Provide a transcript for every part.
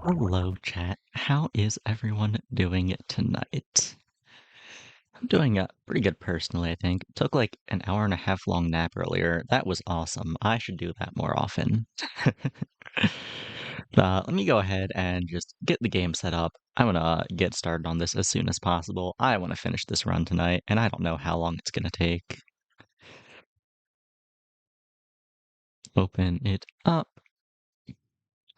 Hello, chat. How is everyone doing tonight? I'm doing pretty good personally, I think. Took like an hour and a half long nap earlier. That was awesome. I should do that more often. Let me go ahead and just get the game set up. I'm gonna get started on this as soon as possible. I want to finish this run tonight, and I don't know how long it's gonna take. Open it up.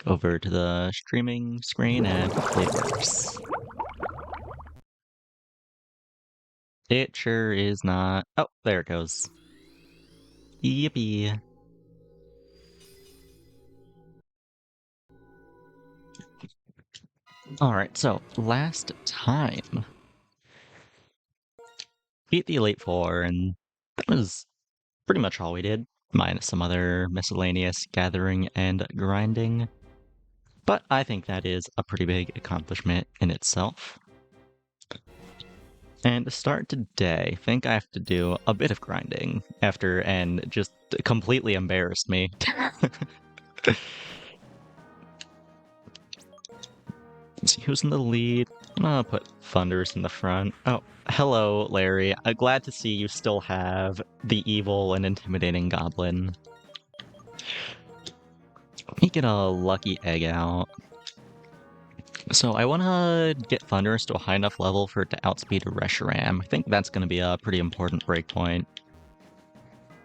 Go over to the streaming screen, and hopefully it works. It sure is not. Oh, there it goes. Yippee. Alright, so last time beat the Elite Four, and that was pretty much all we did, minus some other miscellaneous gathering and grinding. But I think that is a pretty big accomplishment in itself. And to start today, I think I have to do a bit of grinding after and just completely embarrassed me. Let's see who's in the lead. I'm gonna put Thunders in the front. Oh, hello, Larry. I'm glad to see you still have the evil and intimidating goblin. Let me get a lucky egg out. So I want to get Thunders to a high enough level for it to outspeed Reshiram. I think that's going to be a pretty important breakpoint.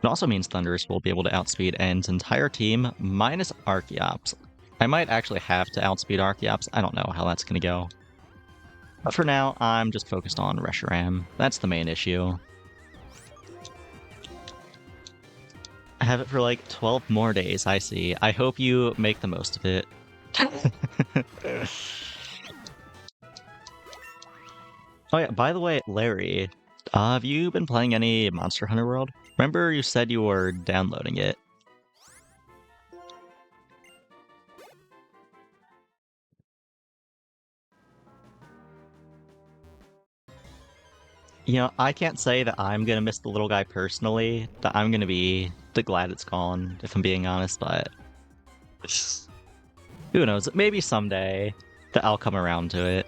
It also means Thunders will be able to outspeed N's entire team, minus Archeops. I might actually have to outspeed Archeops. I don't know how that's going to go. But for now, I'm just focused on Reshiram. That's the main issue. I have it for like 12 more days, I see. I hope you make the most of it. Oh yeah, by the way, Larry, have you been playing any Monster Hunter World? Remember you said you were downloading it. You know, I can't say that I'm gonna miss the little guy personally, that I'm gonna be glad it's gone, if I'm being honest, but who knows, maybe someday that I'll come around to it.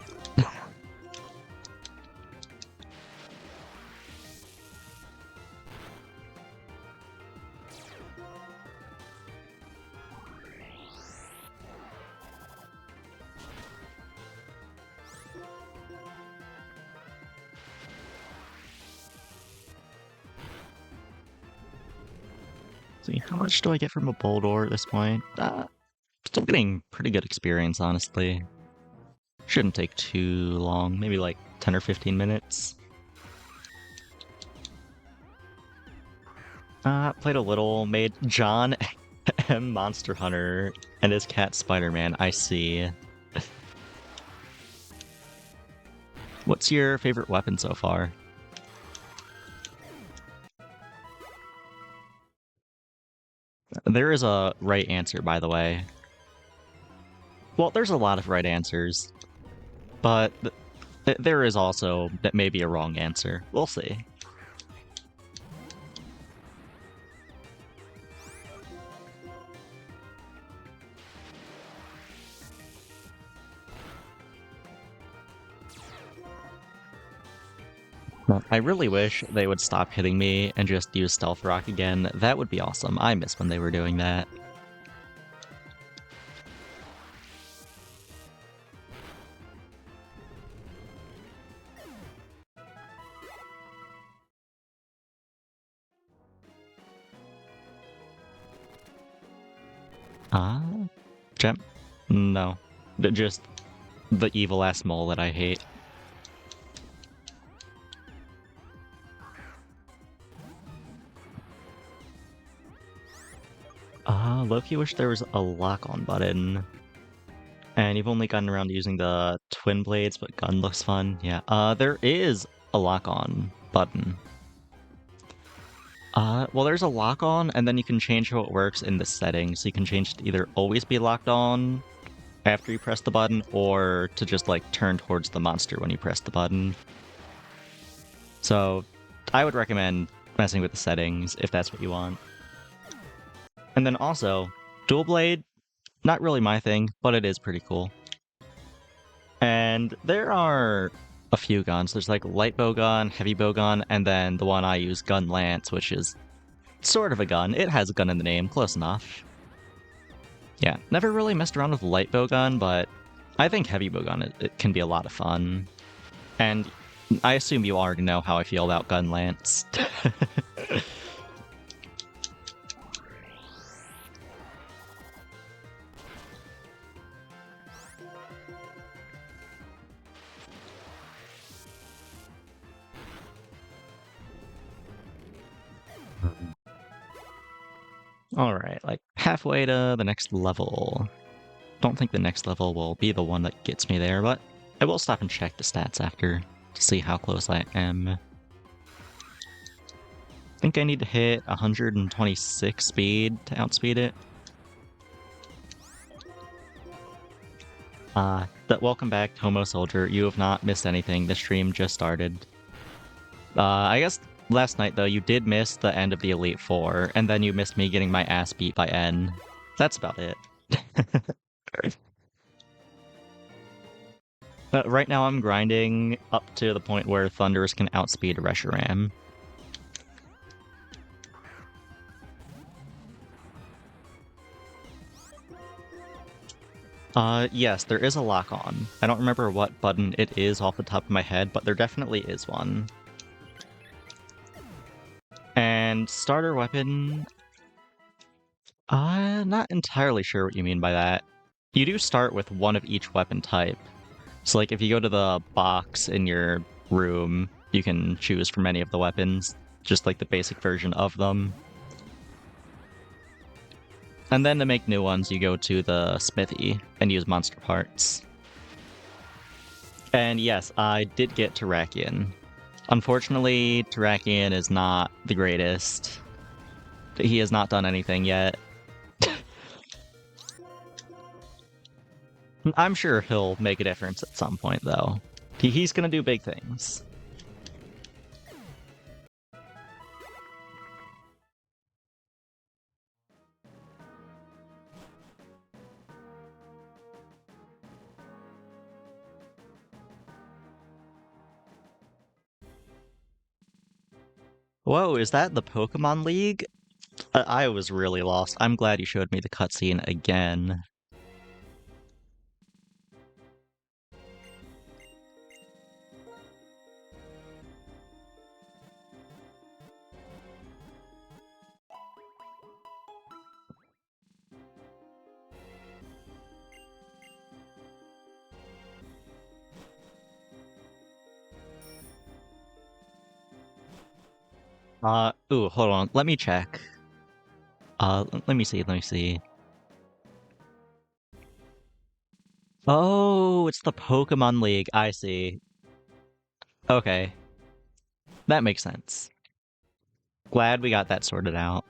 See, how much do I get from a Boldor at this point? Still getting pretty good experience, honestly. Shouldn't take too long, maybe like 10 or 15 minutes. Played a little, made John M. Monster Hunter and his cat Spider-Man, I see. What's your favorite weapon so far? There is a right answer, by the way. Well, there's a lot of right answers, but there is also that may be a wrong answer. We'll see. I really wish they would stop hitting me and just use Stealth Rock again. That would be awesome. I miss when they were doing that. Ah, Gem? No. Just the evil-ass mole that I hate. Loki wish there was a lock-on button. And you've only gotten around to using the twin blades, but gun looks fun. Yeah, there is a lock-on button. Well, there's a lock-on, and then you can change how it works in the settings. So you can change to either always be locked on after you press the button, or to just, like, turn towards the monster when you press the button. So, I would recommend messing with the settings if that's what you want. And then also, dual blade, not really my thing, but it is pretty cool. And there are a few guns. There's like light bow gun, heavy bow gun, and then the one I use, gun lance, which is sort of a gun. It has a gun in the name, close enough. Yeah, never really messed around with light bow gun, but I think heavy bow gun, it can be a lot of fun. And I assume you already know how I feel about gun lance. Alright, like halfway to the next level. Don't think the next level will be the one that gets me there, but I will stop and check the stats after to see how close I am. I think I need to hit 126 speed to outspeed it. Welcome back, Homo Soldier. You have not missed anything. The stream just started. I guess last night, though, you did miss the end of the Elite Four, and then you missed me getting my ass beat by N. That's about it. But right now I'm grinding up to the point where Thunders can outspeed Reshiram. Yes, there is a lock-on. I don't remember what button it is off the top of my head, but there definitely is one. And starter weapon... not entirely sure what you mean by that. You do start with one of each weapon type. So like if you go to the box in your room, you can choose from any of the weapons, just like the basic version of them. And then to make new ones, you go to the smithy and use monster parts. And yes, I did get Terrakion. Unfortunately, Terrakion is not the greatest. He has not done anything yet. I'm sure he'll make a difference at some point, though. He's gonna do big things. Whoa, is that the Pokemon League? I was really lost. I'm glad you showed me the cutscene again. Ooh, hold on. Let me check. Let me see. Oh, it's the Pokemon League. I see. Okay, that makes sense. Glad we got that sorted out.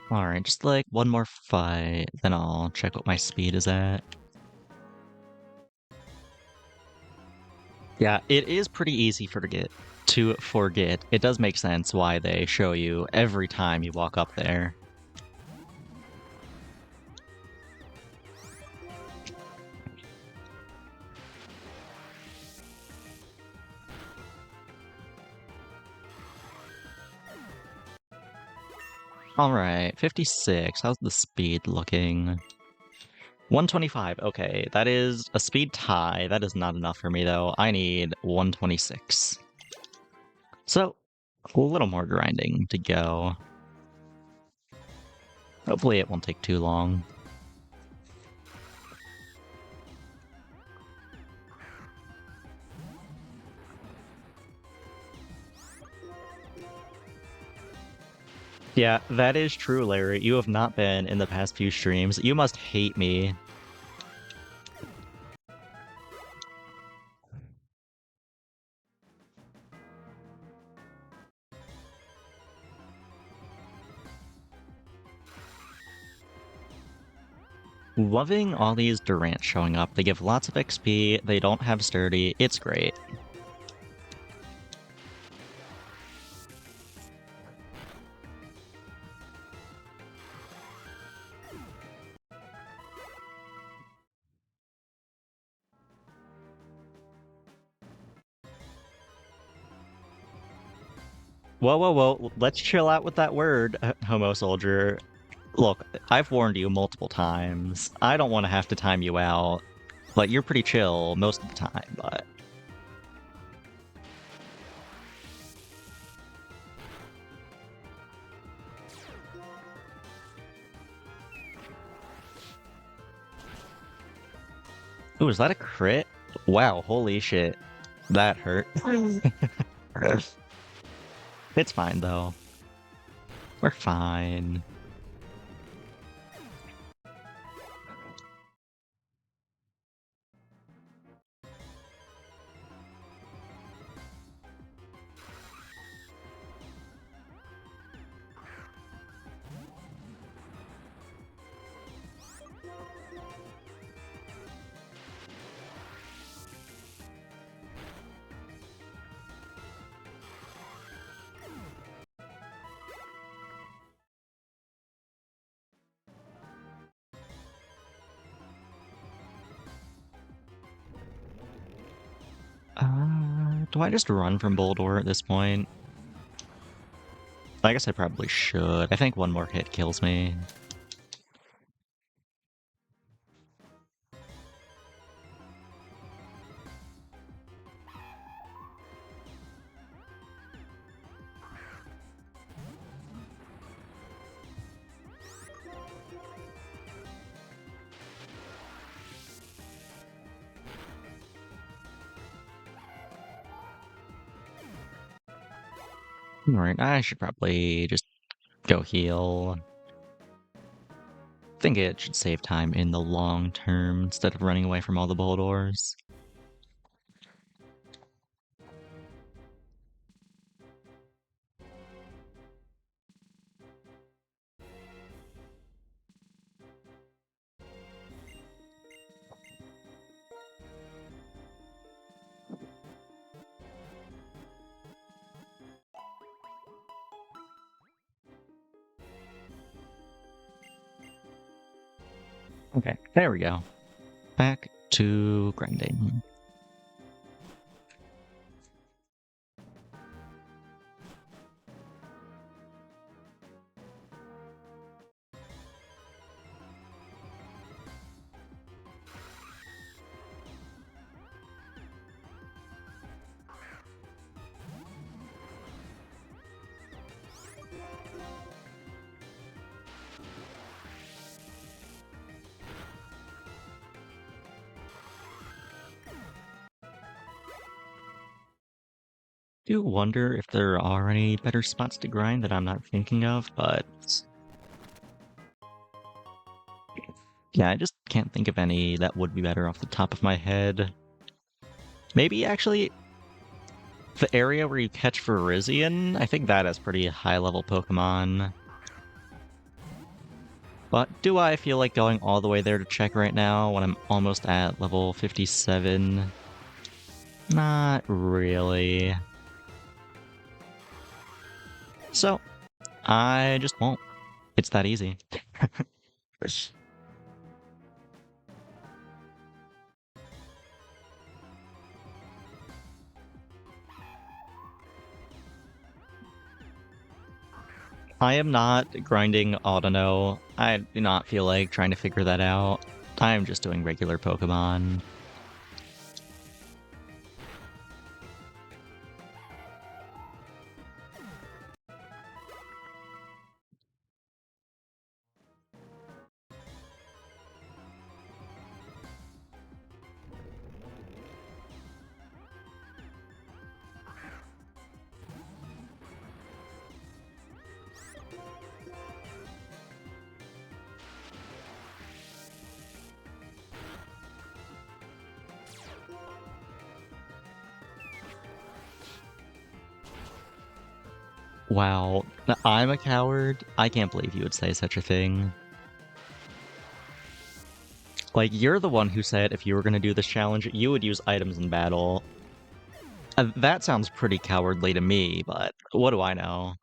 Alright, just like one more fight, then I'll check what my speed is at. Yeah, it is pretty easy to forget. It does make sense why they show you every time you walk up there. Alright, 56. How's the speed looking? 125. Okay, that is a speed tie. That is not enough for me, though. I need 126. So, a little more grinding to go. Hopefully it won't take too long. Yeah, that is true, Larry. You have not been in the past few streams. You must hate me. Loving all these Durants showing up. They give lots of XP, they don't have sturdy, it's great. Whoa, let's chill out with that word, Homo Soldier. Look, I've warned you multiple times. I don't want to have to time you out. Like, you're pretty chill most of the time, but... Ooh, is that a crit? Wow, holy shit. That hurt. It's fine, though. We're fine. Do I just run from Boldore at this point? I guess I probably should. I think one more hit kills me. Alright, I should probably just go heal. I think it should save time in the long term instead of running away from all the Boldors. Okay, there we go. Back to grinding. Do wonder if there are any better spots to grind that I'm not thinking of, but yeah, I just can't think of any that would be better off the top of my head. Maybe actually the area where you catch Virizion, I think that has pretty high level Pokemon. But do I feel like going all the way there to check right now when I'm almost at level 57? Not really. So, I just won't. It's that easy. I am not grinding Audino. I do not feel like trying to figure that out. I'm just doing regular Pokemon. Wow, I'm a coward? I can't believe you would say such a thing. Like, you're the one who said if you were gonna do this challenge, you would use items in battle. That sounds pretty cowardly to me, but what do I know?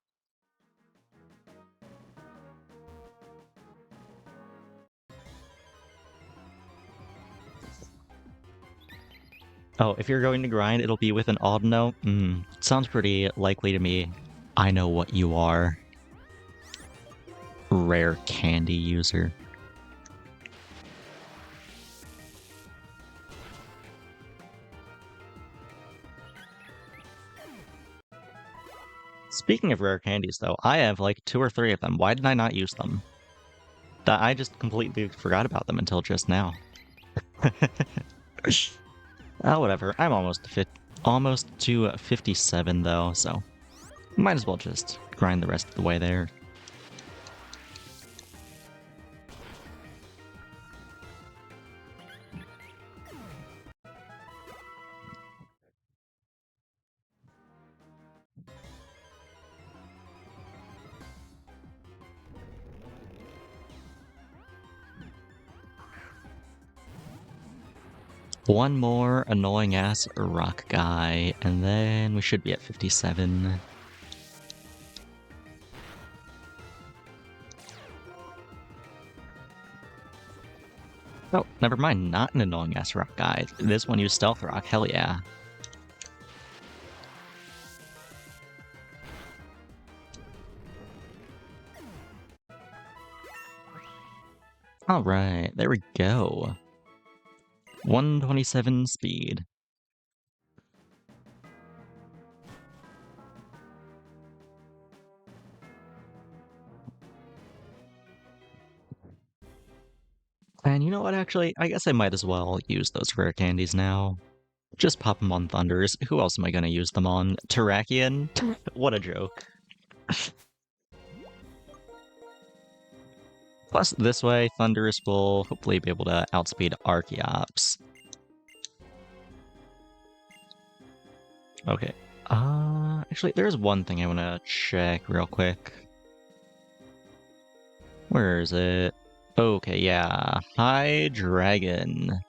Oh, if you're going to grind, it'll be with an Audino? Sounds pretty likely to me. I know what you are. Rare candy user. Speaking of rare candies, though, I have like 2 or 3 of them. Why did I not use them? I just completely forgot about them until just now. Oh, whatever. I'm almost to 57 though, so might as well just grind the rest of the way there. One more annoying ass rock guy, and then we should be at 57. Oh, never mind, not an annoying ass rock guy. This one used stealth rock, hell yeah. Alright, there we go. 127 speed. And you know what, actually? I guess I might as well use those rare candies now. Just pop them on Thunders. Who else am I gonna use them on? Terrakion? What a joke. Plus, this way, Thunders will hopefully be able to outspeed Archeops. Okay. Actually, there's one thing I want to check real quick. Where is it? Okay, yeah. High Dragon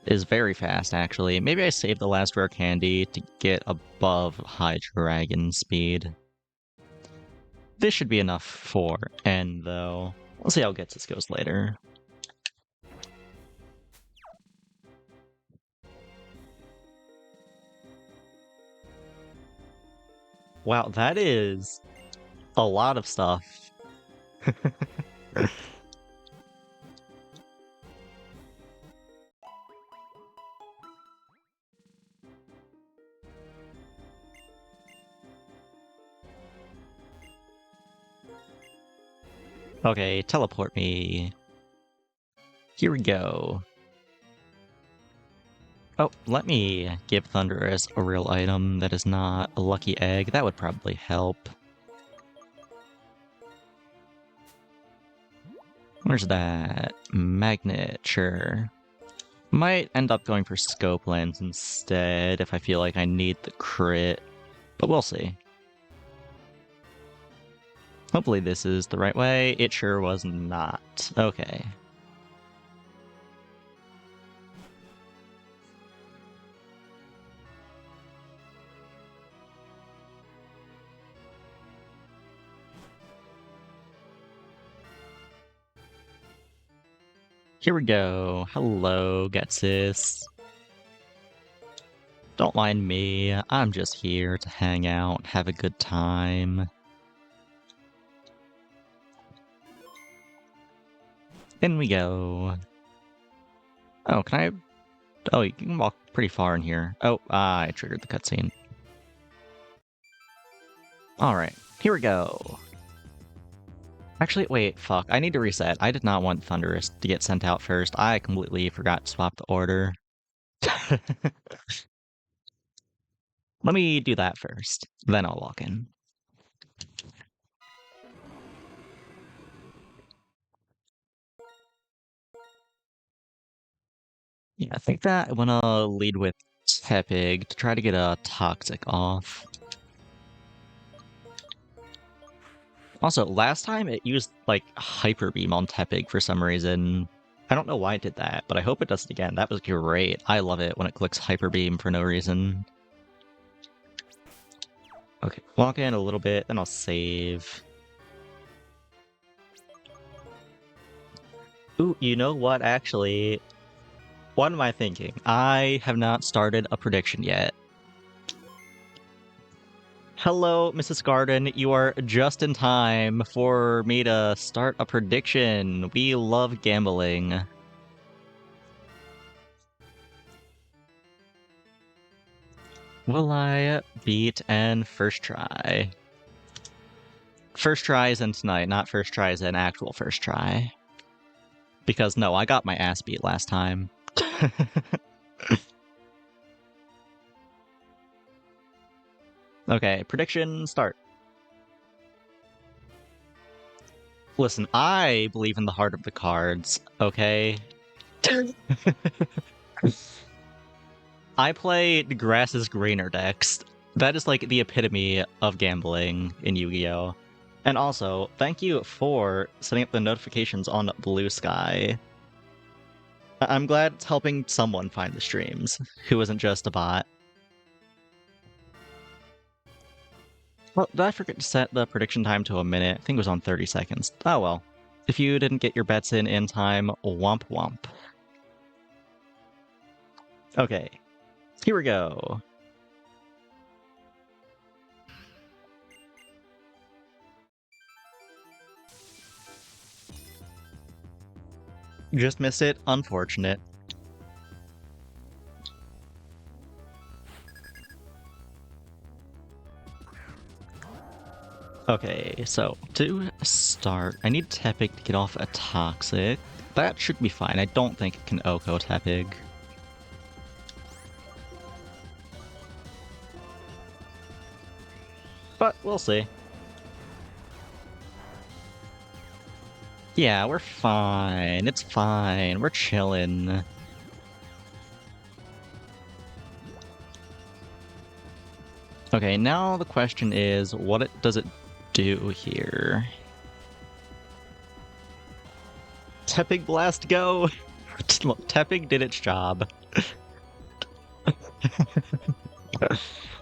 is very fast, actually. Maybe I saved the last rare candy to get above High Dragon speed. This should be enough for N, though. We'll see how Getsus goes later. Wow, that is a lot of stuff. Okay, teleport me. Here we go. Oh, let me give Thunderous a real item that is not a lucky egg. That would probably help. Where's that? Magnet, sure. Might end up going for Scope Lens instead if I feel like I need the crit, but we'll see. Hopefully this is the right way. It sure was not. Okay. Here we go. Hello, Getsis. Don't mind me. I'm just here to hang out, have a good time. In we go. Oh, can I... Oh, you can walk pretty far in here. Oh, I triggered the cutscene. Alright, here we go. Actually, wait, fuck. I need to reset. I did not want Thunderous to get sent out first. I completely forgot to swap the order. Let me do that first. Then I'll walk in. Yeah, I think that I want to lead with Tepig to try to get a Toxic off. Also, last time it used, like, Hyper Beam on Tepig for some reason. I don't know why it did that, but I hope it does it again. That was great. I love it when it clicks Hyper Beam for no reason. Okay, walk in a little bit, then I'll save. Ooh, you know what, actually? What am I thinking? I have not started a prediction yet. Hello, Mrs. Garden. You are just in time for me to start a prediction. We love gambling. Will I beat N first try? First try is in tonight, not first try is in actual first try. Because no, I got my ass beat last time. Okay, prediction start. Listen, I believe in the heart of the cards, okay? I play the grass is greener decks. That is like the epitome of gambling in Yu-Gi-Oh! And also, thank you for setting up the notifications on Blue Sky. I'm glad it's helping someone find the streams, who isn't just a bot. Well, did I forget to set the prediction time to a minute? I think it was on 30 seconds. Oh well. If you didn't get your bets in time, womp womp. Okay, here we go. Just missed it. Unfortunate. Okay, so to start, I need Tepig to get off a Toxic. That should be fine. I don't think it can Oko Tepig. But we'll see. Yeah, we're fine. It's fine. We're chillin'. Okay, now the question is, what does it do here? Tepig Blast, go! Tepig did its job.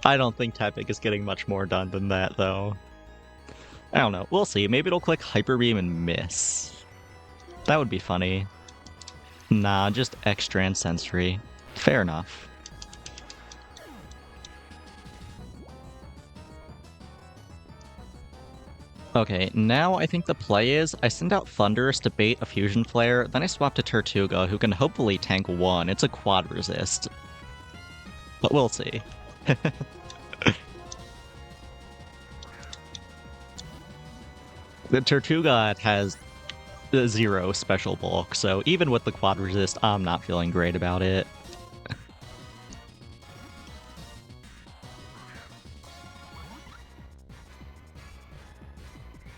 I don't think Tepig is getting much more done than that, though. I don't know. We'll see. Maybe it'll click Hyper Beam and miss. That would be funny. Nah, just extra and sensory. Fair enough. Okay, now I think the play is I send out Thunderous to bait a Fusion Flare, then I swap to Tortuga, who can hopefully tank one. It's a quad resist. But we'll see. The Tortuga has 0 special bulk, so even with the quad resist, I'm not feeling great about it.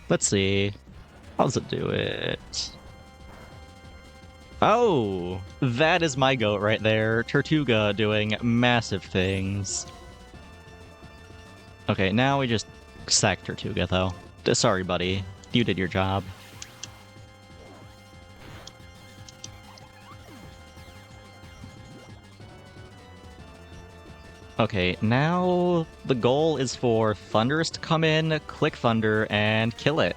Let's see. How does it do it? Oh, that is my goat right there. Tortuga doing massive things. Okay, now we just sack Tortuga, though. Sorry, buddy. You did your job. Okay, now the goal is for Thunderous to come in, click Thunder, and kill it.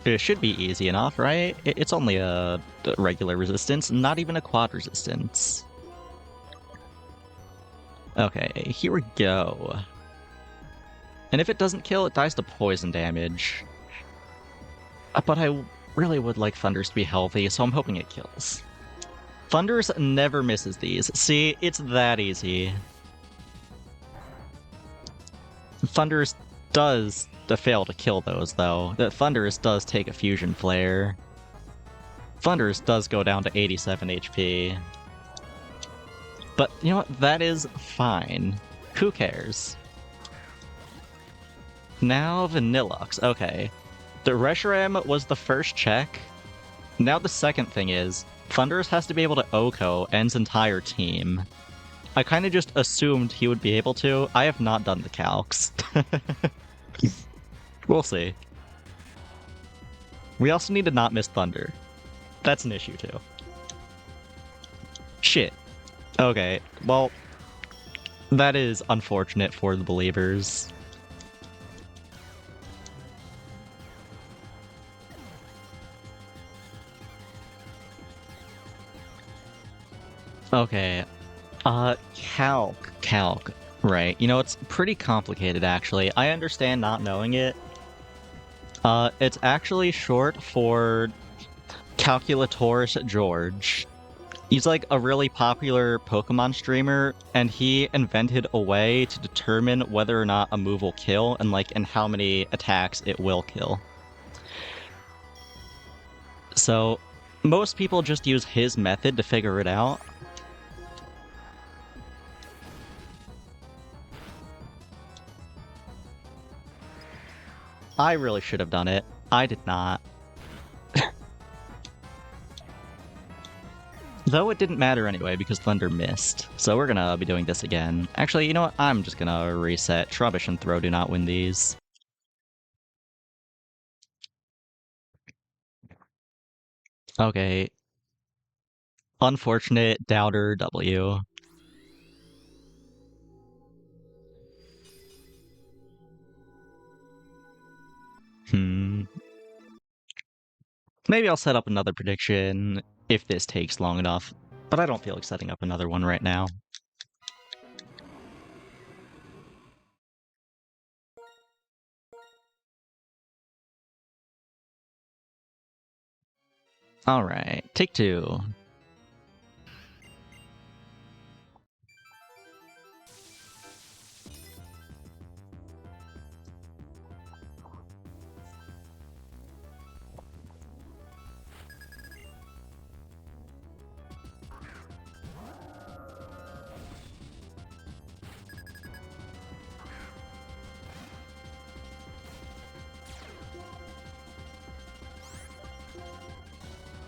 It should be easy enough, right? It's only a regular resistance, not even a quad resistance. Okay, here we go. And if it doesn't kill, it dies to poison damage. But I really would like Thunders to be healthy, so I'm hoping it kills. Thunders never misses these. See, it's that easy. Thunders does fail to kill those, though. The Thunders does take a Fusion Flare. Thunders does go down to 87 HP. But, you know what? That is fine. Who cares? Now Vanillux. Okay. The Reshiram was the first check. Now the second thing is, Thunders has to be able to Oko N's entire team. I kind of just assumed he would be able to. I have not done the calcs. We'll see. We also need to not miss Thunder. That's an issue too. Shit. Okay, well, that is unfortunate for the believers. Okay, calc, right. You know, it's pretty complicated, actually. I understand not knowing it. It's actually short for Calculatorus George. He's like a really popular Pokemon streamer, and he invented a way to determine whether or not a move will kill and how many attacks it will kill. So most people just use his method to figure it out. I really should have done it. I did not. Though it didn't matter anyway because Thunder missed. So we're gonna be doing this again. Actually, you know what? I'm just gonna reset. Trubbish and Throw do not win these. Okay. Unfortunate Doubter W. Maybe I'll set up another prediction if this takes long enough, but I don't feel like setting up another one right now. Alright, take two.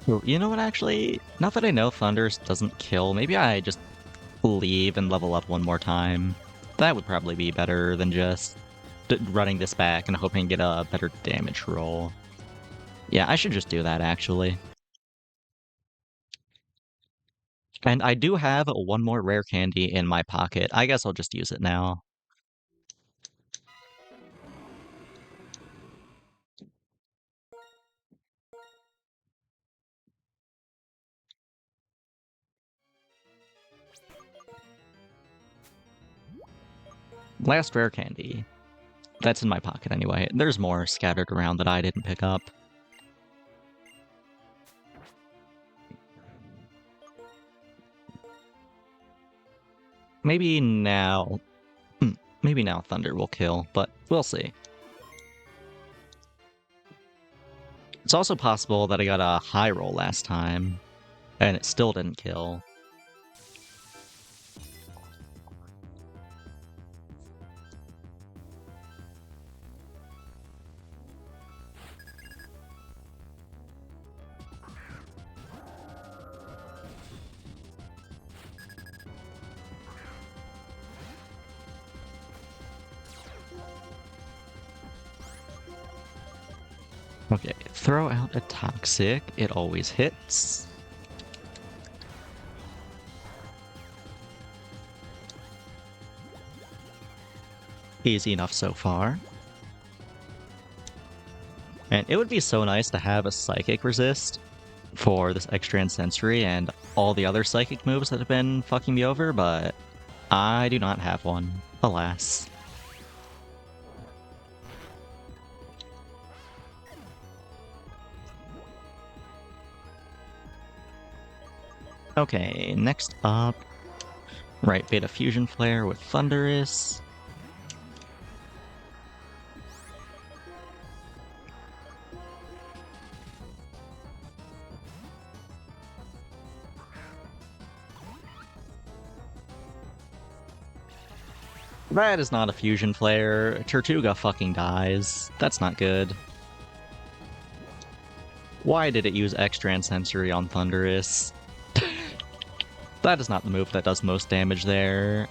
Ooh, you know what, actually? Now that I know Thunders doesn't kill, maybe I just leave and level up one more time. That would probably be better than just running this back and hoping to get a better damage roll. Yeah, I should just do that, actually. And I do have one more rare candy in my pocket. I guess I'll just use it now. Last rare candy. That's in my pocket anyway. There's more scattered around that I didn't pick up. Maybe now... maybe now Thunder will kill, but we'll see. It's also possible that I got a high roll last time, and it still didn't kill. Okay, throw out a toxic. It always hits. Easy enough so far. And it would be so nice to have a psychic resist for this extra and sensory and all the other psychic moves that have been fucking me over, but I do not have one, alas. Okay, next up, right, Beta Fusion Flare with Thunderous. That is not a Fusion Flare. Tortuga fucking dies. That's not good. Why did it use extra and sensory on Thunderous? That is not the move that does most damage there.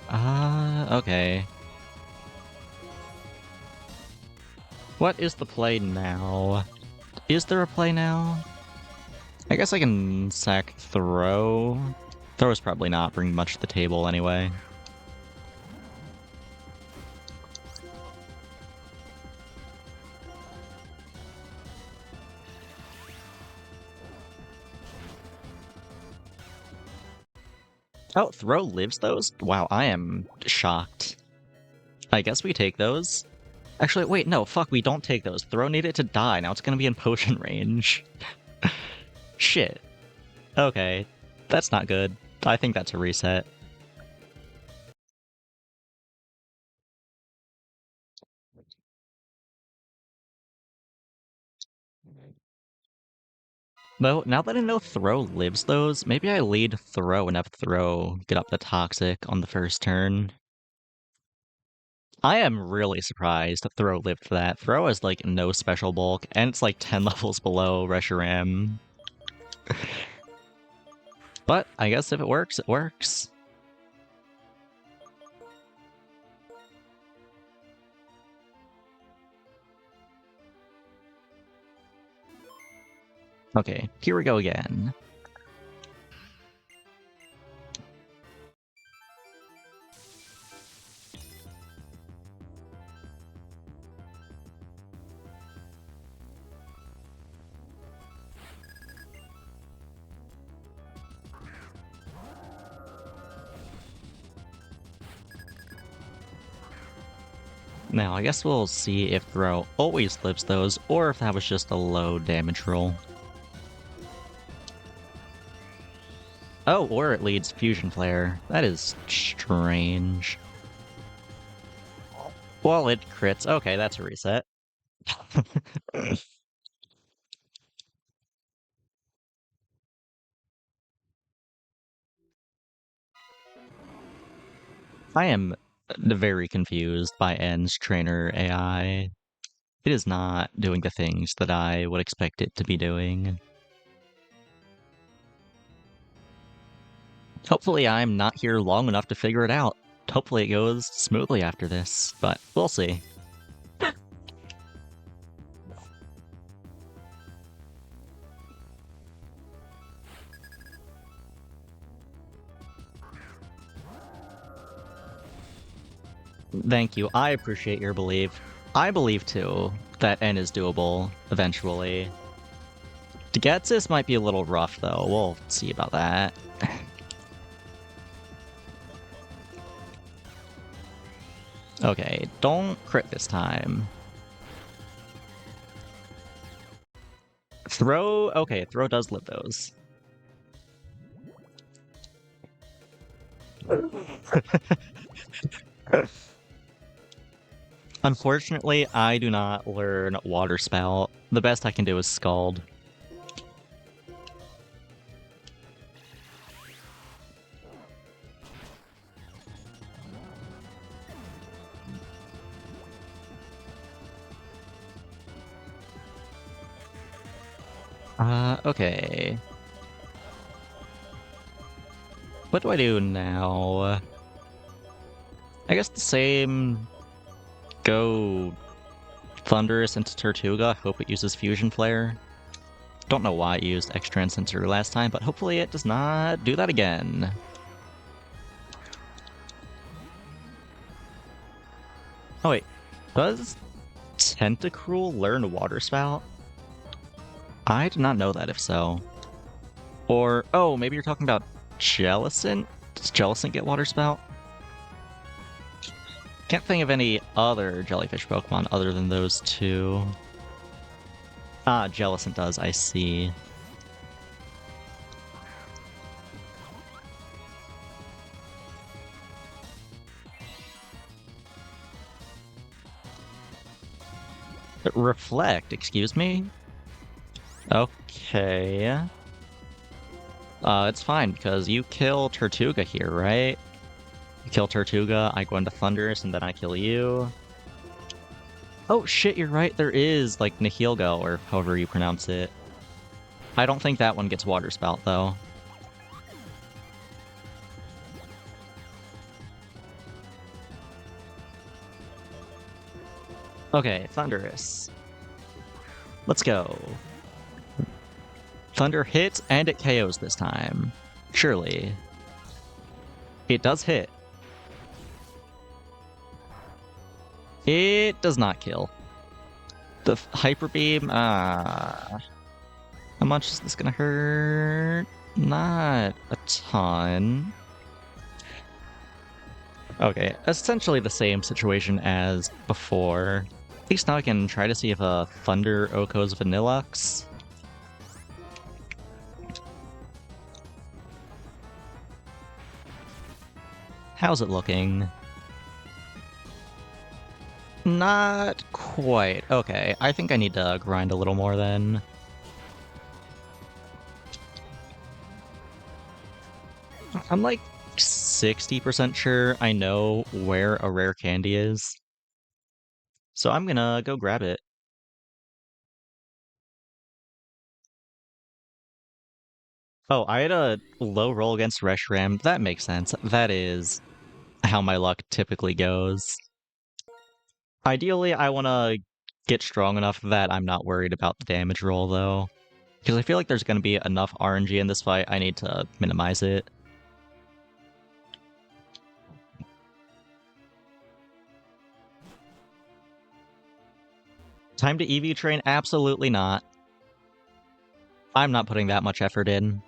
Okay. What is the play now? Is there a play now? I guess I can sack Throw. Throw is probably not bringing much to the table anyway. Oh, Throw lives those? Wow, I am shocked. I guess we take those. Actually, wait, no, fuck, we don't take those. Throw needed to die, now it's gonna be in potion range. Shit. Okay, that's not good. I think that's a reset. Though, now that I know Throw lives those, maybe I lead Throw and have Throw get up the Toxic on the first turn. I am really surprised that Throw lived that. Throw has, like, no special bulk, and it's, like, 10 levels below Reshiram. But, I guess if it works, it works. Okay, here we go again. Now, I guess we'll see if Throw always lives those, or if that was just a low damage roll. Oh, or it leads Fusion Flare. That is strange. Well, it crits. Okay, that's a reset. I am very confused by N's trainer AI. It is not doing the things that I would expect it to be doing. Hopefully I'm not here long enough to figure it out. Hopefully it goes smoothly after this, but we'll see. Thank you. I appreciate your belief. I believe too that N is doable eventually. Degatsis might be a little rough though. We'll see about that. Okay, don't crit this time. Throw, okay, throw does live those. Unfortunately, I do not learn Water Spout. The best I can do is Scald. Okay. What do I do now? I guess the same. Go Thunderous into Tortuga. Hope it uses Fusion Flare. Don't know why it used Extra Incenser last time, but hopefully it does not do that again. Oh wait, does Tentacruel learn Water Spout? I did not know that if so. Or, oh, maybe you're talking about Jellicent? Does Jellicent get Water Spout? Can't think of any other jellyfish Pokemon other than those two. Ah, Jellicent does, I see. Reflect, excuse me? Okay. It's fine, because you kill Tortuga here, right? You kill Tortuga, I go into Thunderous, and then I kill you. Oh shit, you're right, there is, like, Nihilgo, or however you pronounce it. I don't think that one gets Water Spout, though. Okay, Thunderous. Let's go. Thunder hits, and it KOs this time. Surely. It does hit. It does not kill. The Hyper Beam, how much is this gonna hurt? Not a ton. Okay, essentially the same situation as before. At least now I can try to see if a Thunder Oko's Vanillux. How's it looking? Not quite. Okay, I think I need to grind a little more then. I'm like 60% sure I know where a rare candy is. So I'm gonna go grab it. Oh, I had a low roll against Reshiram. That makes sense. That is how my luck typically goes. Ideally, I want to get strong enough that I'm not worried about the damage roll, though. Because I feel like there's going to be enough RNG in this fight, I need to minimize it. Time to EV train? Absolutely not. I'm not putting that much effort in.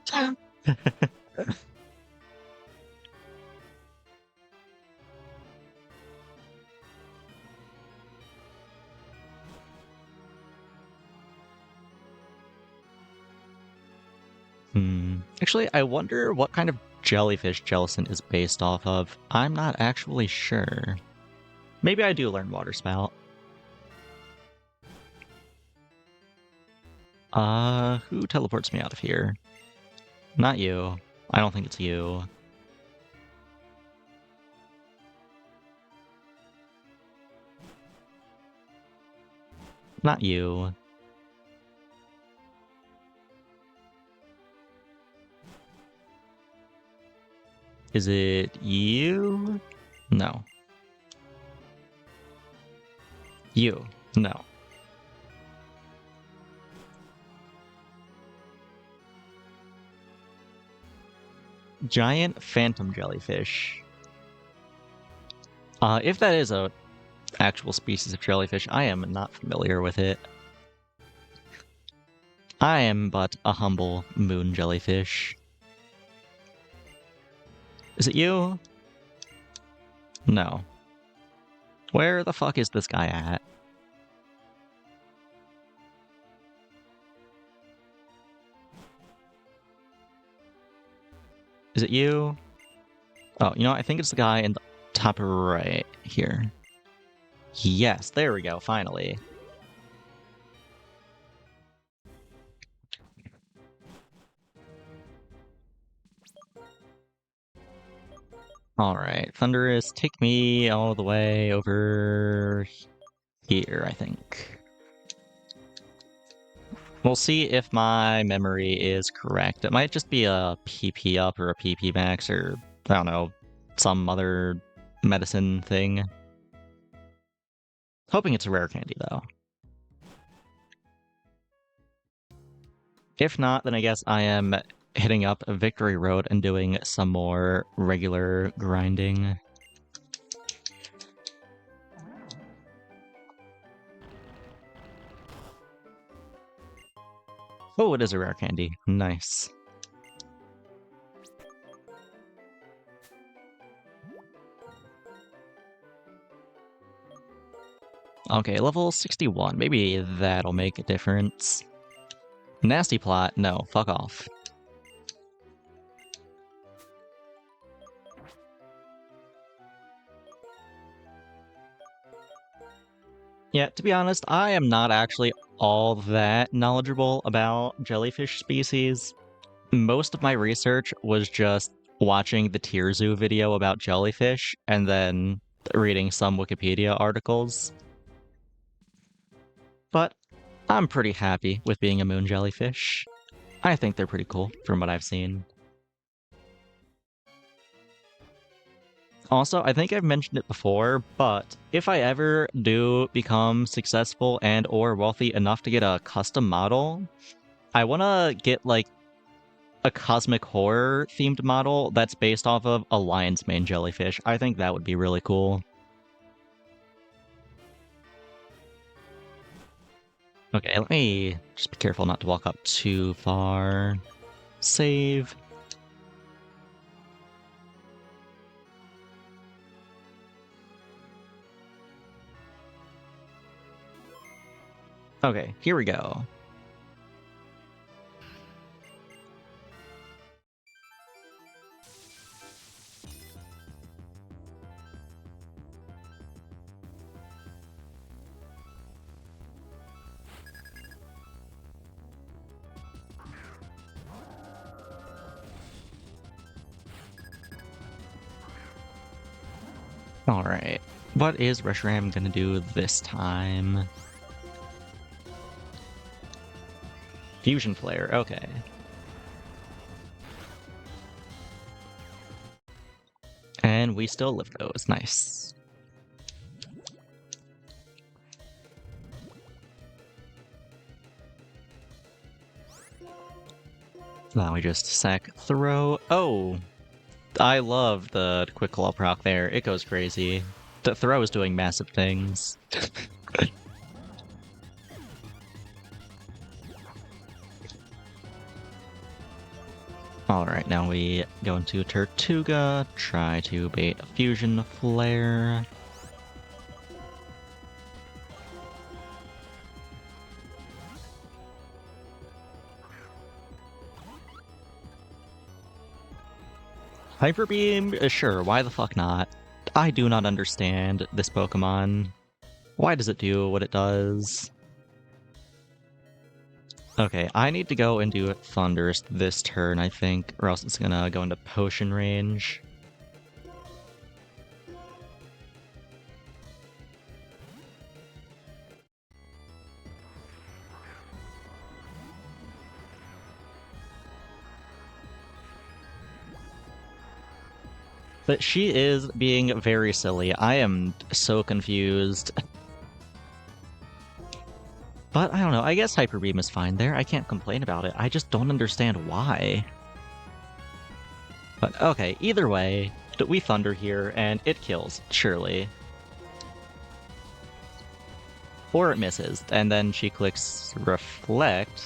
Actually, I wonder what kind of jellyfish Jellicent is based off of. I'm not actually sure. Maybe I do learn Water Spout. Who teleports me out of here? Not you. I don't think it's you. Not you. Is it you? No. You. No. Giant phantom jellyfish. If that is a actual species of jellyfish, I am not familiar with it. I am but a humble moon jellyfish. Is it you? No. Where the fuck is this guy at? Is it you? Oh, you know, I think it's the guy in the top right here. Yes, there we go, finally. Alright, Thunderous, take me all the way over here, I think. We'll see if my memory is correct. It might just be a PP up or a PP max or, I don't know, some other medicine thing. Hoping it's a rare candy, though. If not, then I guess I am hitting up Victory Road and doing some more regular grinding. Oh, it is a rare candy. Nice. Okay, level 61. Maybe that'll make a difference. Nasty plot. No, fuck off. Yeah, to be honest, I am not actually all that knowledgeable about jellyfish species. Most of my research was just watching the Tier Zoo video about jellyfish and then reading some Wikipedia articles. But I'm pretty happy with being a moon jellyfish. I think they're pretty cool from what I've seen. Also, I think I've mentioned it before, but if I ever do become successful and or wealthy enough to get a custom model, I want to get like a cosmic horror themed model that's based off of a lion's mane jellyfish. I think that would be really cool. Okay, let me just be careful not to walk up too far. Save. Okay, here we go. Alright, what is Reshiram gonna do this time? Fusion Flare, okay. And we still live those, nice. Now we just sack throw. Oh! I love the quick claw proc there. It goes crazy. The throw is doing massive things. Alright, now we go into Tortuga, try to bait a Fusion Flare. Hyper Beam? Sure, why the fuck not? I do not understand this Pokemon. Why does it do what it does? Okay, I need to go into Thunderous this turn, I think, or else it's gonna go into Potion range. But she is being very silly. I am so confused. But I don't know, I guess Hyper Beam is fine there. I can't complain about it. I just don't understand why. But okay, either way, we Thunder here, and it kills, surely. Or it misses, and then she clicks Reflect.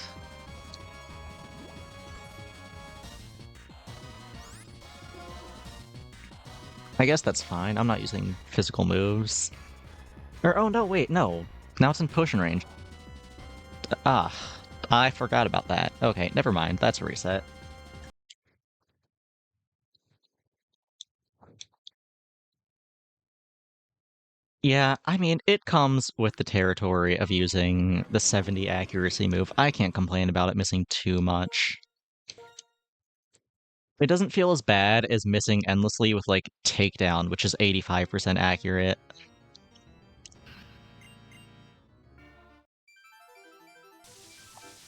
I guess that's fine. I'm not using physical moves. Or, oh no, wait, no. Now it's in Potion range. Ah, I forgot about that. Okay, never mind. That's a reset. Yeah, I mean, it comes with the territory of using the 70 accuracy move. I can't complain about it missing too much. It doesn't feel as bad as missing endlessly with, like, Takedown, which is 85% accurate.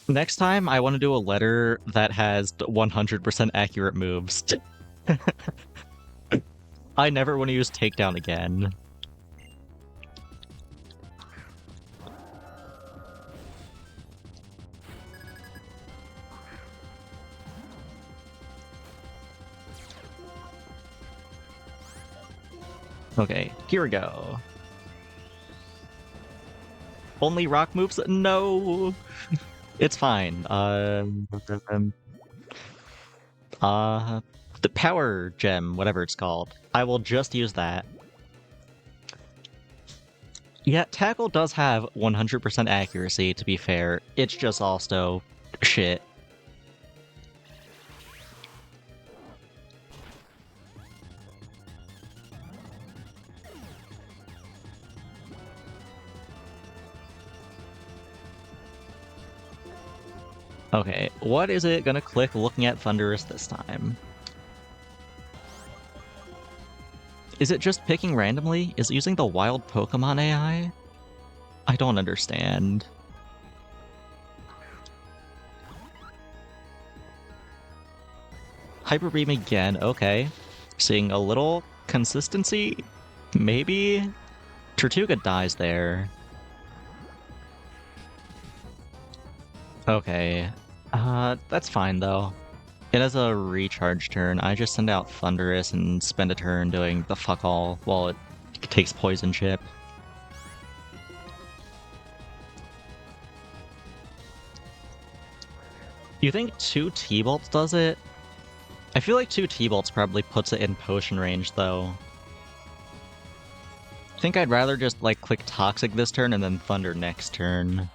Next time, I want to do a letter that has 100% accurate moves. I never want to use Takedown again. Okay, here we go. Only rock moves? No! It's fine. The power gem, whatever it's called. I will just use that. Yeah, Tackle does have 100% accuracy, to be fair. It's just also shit. Okay, what is it gonna click looking at Thunderous this time? Is it just picking randomly? Is it using the wild Pokemon AI? I don't understand. Hyper Beam again, okay. Seeing a little consistency? Maybe? Tortuga dies there. Okay. That's fine though. It has a recharge turn. I just send out Thunderous and spend a turn doing the fuck all while it takes Poison Chip. You think 2 T-Bolts does it? I feel like 2 T-Bolts probably puts it in Potion range though. I think I'd rather just like click Toxic this turn and then Thunder next turn.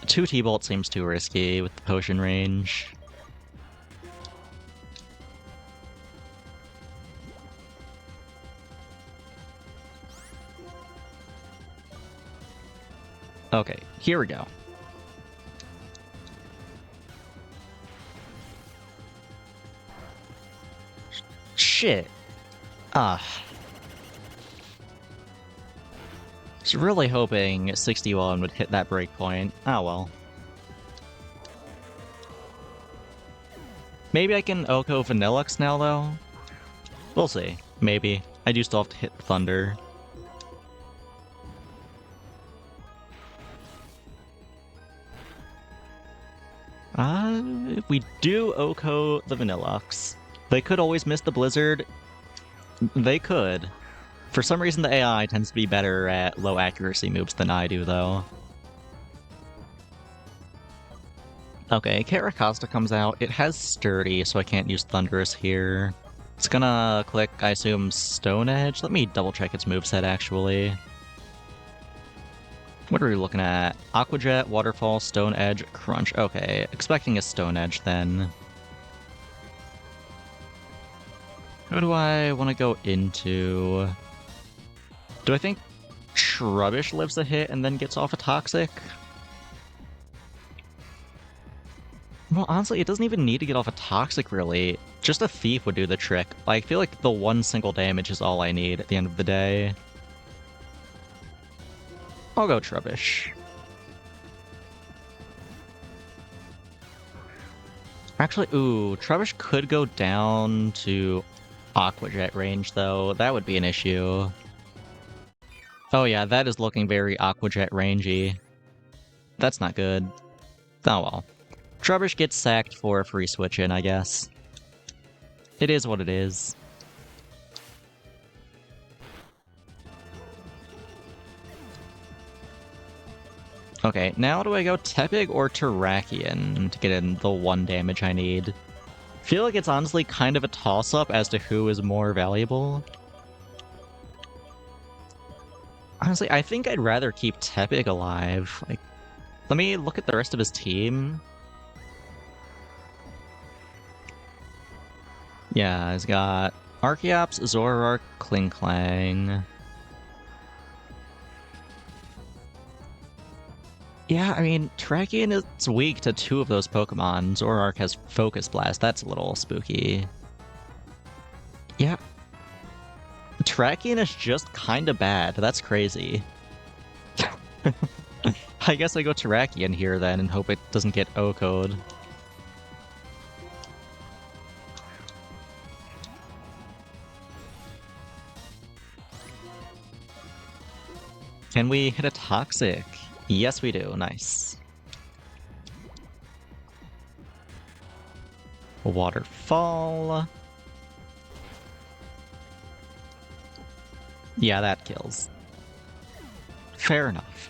2 T-Bolt seems too risky with the Potion range. Okay, here we go. Shit. Ah. I was really hoping 61 would hit that breakpoint. Ah well. Maybe I can Oko Vanillux now, though? We'll see. Maybe. I do still have to hit Thunder. If we do Oko the Vanillux, they could always miss the Blizzard. They could. For some reason, the AI tends to be better at low accuracy moves than I do, though. Okay, Caracosta comes out. It has Sturdy, so I can't use Thunderous here. It's gonna click, I assume, Stone Edge? Let me double check its moveset, actually. What are we looking at? Aqua Jet, Waterfall, Stone Edge, Crunch. Okay, expecting a Stone Edge then. Who do I want to go into? Do I think Trubbish lives a hit and then gets off a Toxic? Well, honestly, it doesn't even need to get off a Toxic, really. Just a Thief would do the trick. I feel like the one single damage is all I need at the end of the day. I'll go Trubbish. Actually, ooh, Trubbish could go down to Aqua Jet range, though. That would be an issue. Oh yeah, that is looking very Aqua Jet rangey. That's not good. Oh well. Trubbish gets sacked for a free switch in, I guess. It is what it is. Okay, now do I go Tepig or Terrakion to get in the 1 damage I need? I feel like it's honestly kind of a toss-up as to who is more valuable. Honestly, I think I'd rather keep Tepig alive. Like, let me look at the rest of his team. Yeah, he's got Archeops, Zoroark, Klinklang. Yeah, I mean, Terrakion is weak to 2 of those Pokemon. Zoroark has Focus Blast. That's a little spooky. Yeah. Terrakion is just kinda bad. That's crazy. I guess I go Terrakion here then and hope it doesn't get O-code. Can we hit a Toxic? Yes, we do. Nice. Waterfall. Yeah, that kills. Fair enough.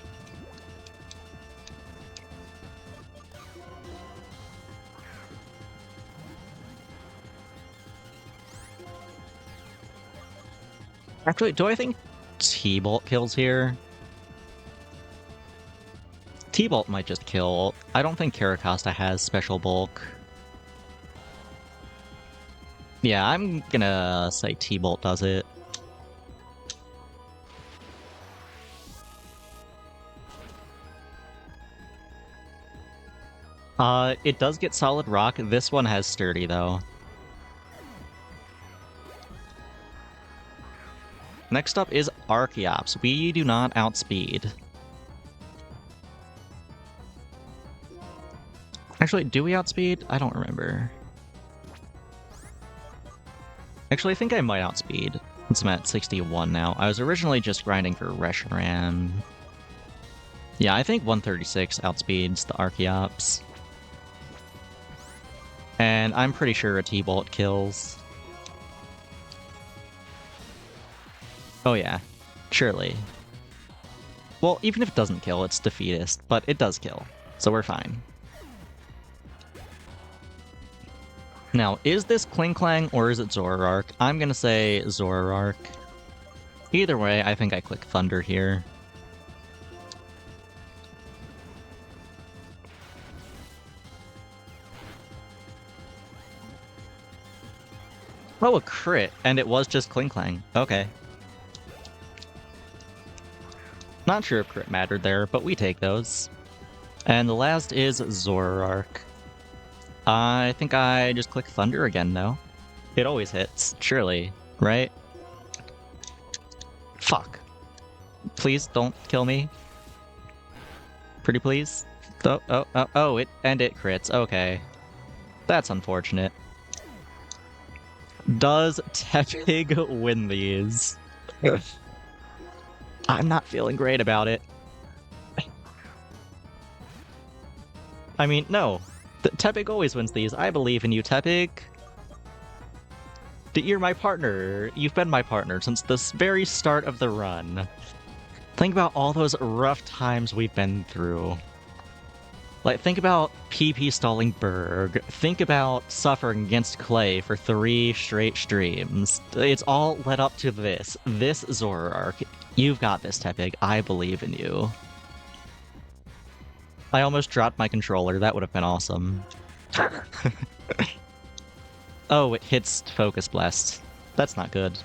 Actually, do I think T-Bolt kills here? T-Bolt might just kill. I don't think Caracosta has special bulk. Yeah, I'm gonna say T-Bolt does it. It does get Solid Rock. This one has Sturdy, though. Next up is Archeops. We do not outspeed. Actually, do we outspeed? I don't remember. Actually, I think I might outspeed, since I'm at 61 now. I was originally just grinding for Reshiram. Yeah, I think 136 outspeeds the Archeops. And I'm pretty sure a T-Bolt kills. Oh yeah, surely. Well, even if it doesn't kill, it's defeatist, but it does kill, so we're fine. Now, is this Klinklang or is it Zoroark? I'm gonna say Zoroark. Either way, I think I click Thunder here. Oh, a crit, and it was just Klinklang. Okay. Not sure if crit mattered there, but we take those. And the last is Zoroark. I think I just click Thunder again, though. It always hits, surely, right? Fuck. Please don't kill me. Pretty please? Oh, it crits. Okay. That's unfortunate. Does Tepig win these? I'm not feeling great about it. I mean, no. Tepig always wins these. I believe in you, Tepig. You're my partner. You've been my partner since the very start of the run. Think about all those rough times we've been through. Like, think about PP stalling Berg. Think about suffering against Clay for 3 straight streams. It's all led up to this. This Zoroark. You've got this, Tepig. I believe in you. I almost dropped my controller. That would have been awesome. Oh, it hits Focus Blast. That's not good.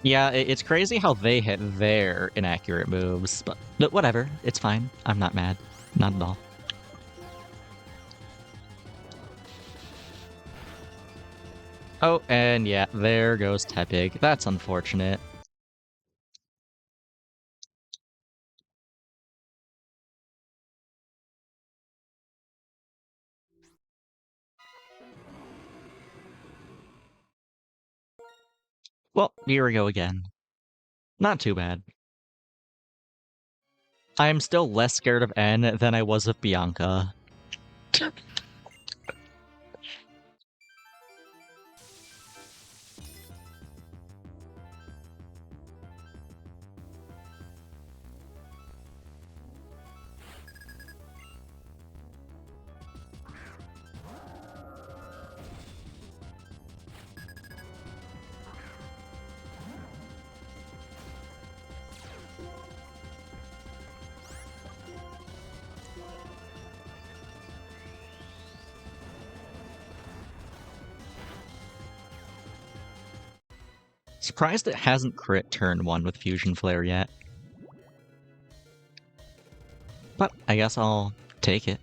Yeah, it's crazy how they hit their inaccurate moves, but whatever. It's fine. I'm not mad. Not at all. Oh, and yeah, there goes Tepig. That's unfortunate. Well, here we go again. Not too bad. I am still less scared of N than I was of Bianca. Surprised it hasn't crit turn 1 with Fusion Flare yet. But I guess I'll take it.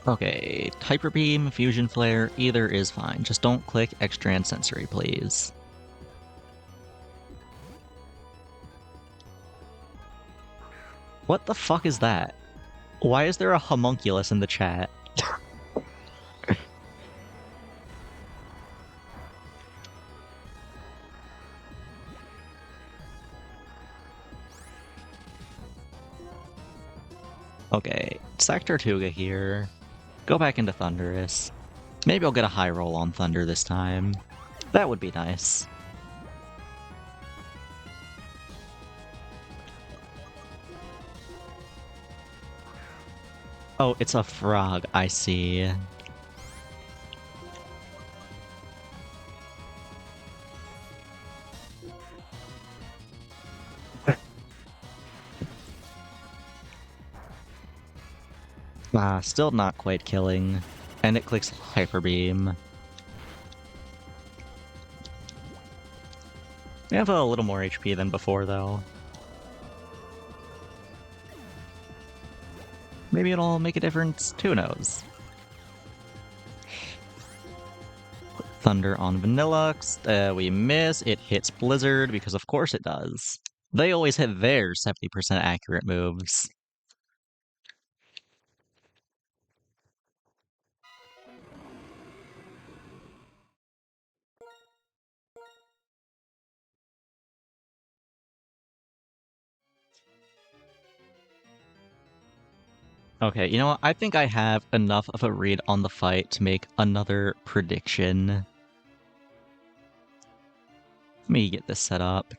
Okay, Hyper Beam, Fusion Flare, either is fine. Just don't click Extra and Sensory, please. What the fuck is that? Why is there a homunculus in the chat? Okay, sack Tortuga here. Go back into Thunderous. Maybe I'll get a high roll on Thunder this time. That would be nice. Oh, it's a frog, I see. Still not quite killing. And it clicks Hyper Beam. We have a little more HP than before, though. Maybe it'll make a difference. Who knows? Thunder on Vanillux. We miss. It hits Blizzard, because of course it does. They always hit their 70% accurate moves. Okay, you know what? I think I have enough of a read on the fight to make another prediction. Let me get this set up.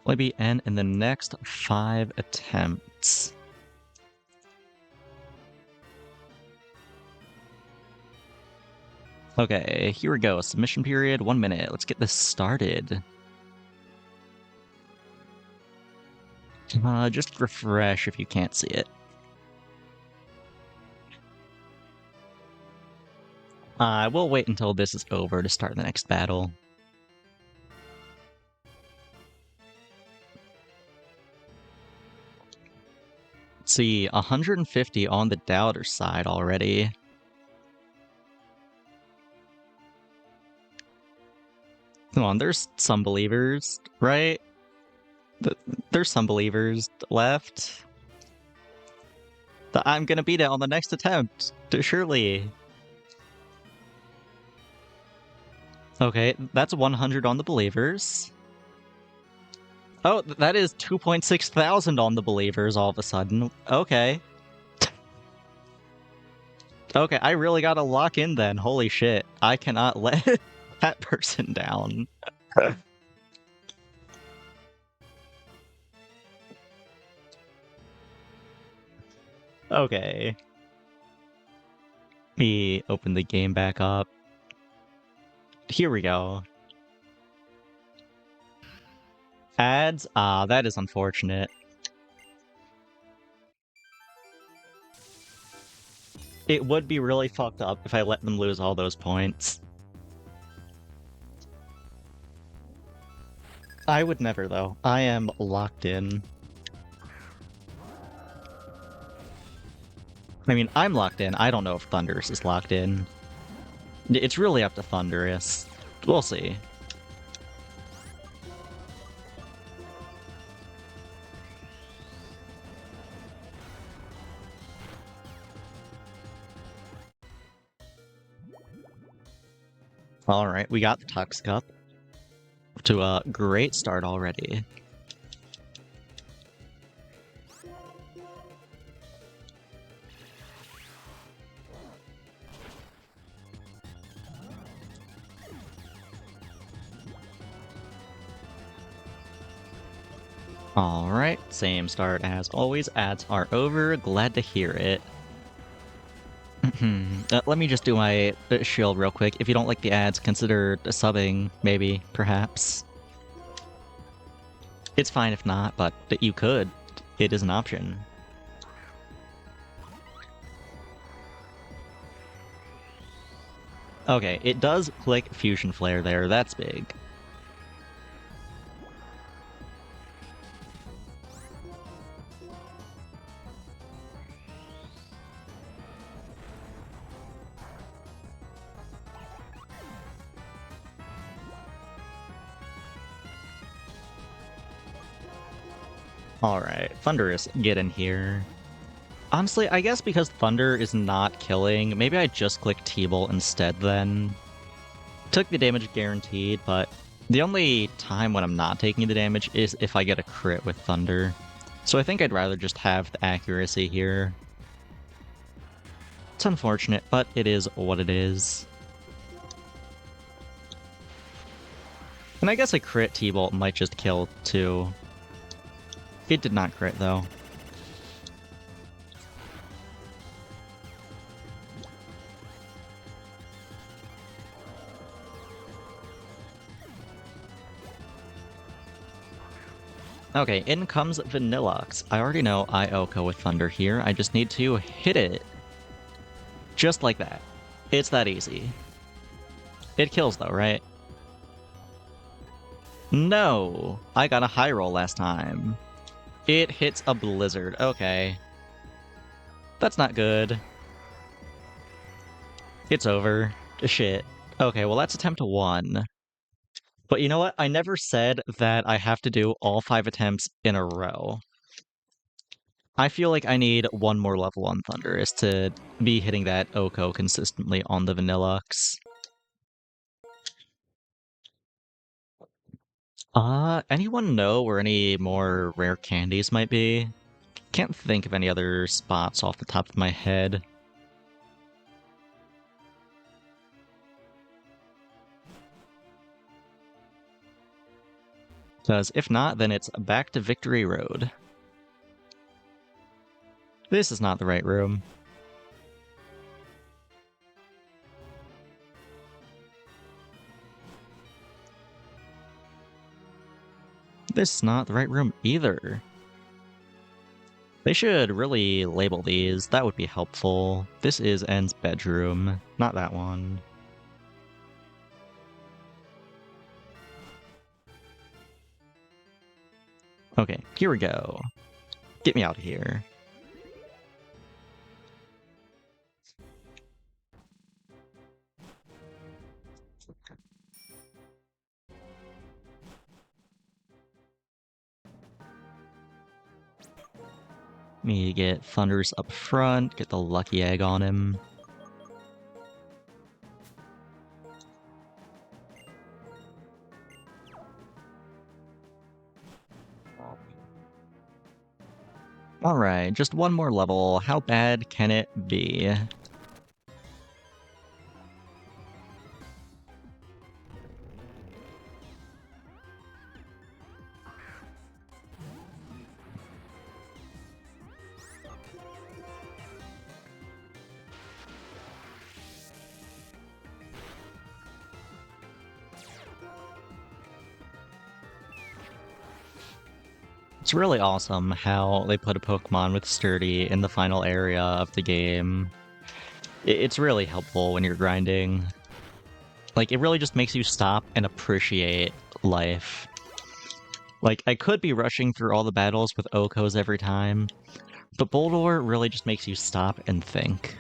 Will I be N in the next 5 attempts? Okay, here we go. Submission period, 1 minute. Let's get this started. Just refresh if you can't see it. I will wait until this is over to start the next battle. Let's see, 150 on the doubter side already. Come on, there's some believers, right? There's some believers left. I'm gonna beat it on the next attempt, surely. Okay, that's 100 on the believers. Oh, that is 2.6 thousand on the believers all of a sudden. Okay. Okay, I really gotta lock in then. Holy shit. I cannot let that person down. Okay. Let me open the game back up. Here we go. Ads? Ah, that is unfortunate. It would be really fucked up if I let them lose all those points. I would never, though. I am locked in. I mean, I'm locked in. I don't know if Thunderous is locked in. It's really up to Thunderous. We'll see. Alright, we got the Tux Cup. To a great start already. Alright, same start as always. Ads are over. Glad to hear it. Let me just do my shield real quick. If you don't like the ads, consider subbing, maybe, perhaps. It's fine if not, but you could. It is an option. Okay, it does click Fusion Flare there. That's big. Alright, Thunderous, get in here. Honestly, I guess because Thunder is not killing, maybe I just click T-Bolt instead then. Took the damage guaranteed, but the only time when I'm not taking the damage is if I get a crit with Thunder. So I think I'd rather just have the accuracy here. It's unfortunate, but it is what it is. And I guess a crit T-Bolt might just kill too. It did not crit though. Okay, in comes Vanilluxe. I already know I Oko with Thunder here. I just need to hit it. Just like that. It's that easy. It kills though, right? No! I got a high roll last time. It hits a Blizzard. Okay. That's not good. It's over. Shit. Okay, well that's attempt 1. But you know what? I never said that I have to do all 5 attempts in a row. I feel like I need one more level on Thunderous to be hitting that Oko consistently on the Vanilluxe. Anyone know where any more rare candies might be? Can't think of any other spots off the top of my head. Because if not, then it's back to Victory Road. This is not the right room. This is not the right room either. They should really label these. That would be helpful. This is N's bedroom, not that one. Okay, here we go. Get me out of here. Me get Thunders up front, get the lucky egg on him. Alright, just one more level. How bad can it be? It's really awesome how they put a Pokemon with Sturdy in the final area of the game. It's really helpful when you're grinding. Like, it really just makes you stop and appreciate life. Like, I could be rushing through all the battles with Okos every time, but Boldore really just makes you stop and think.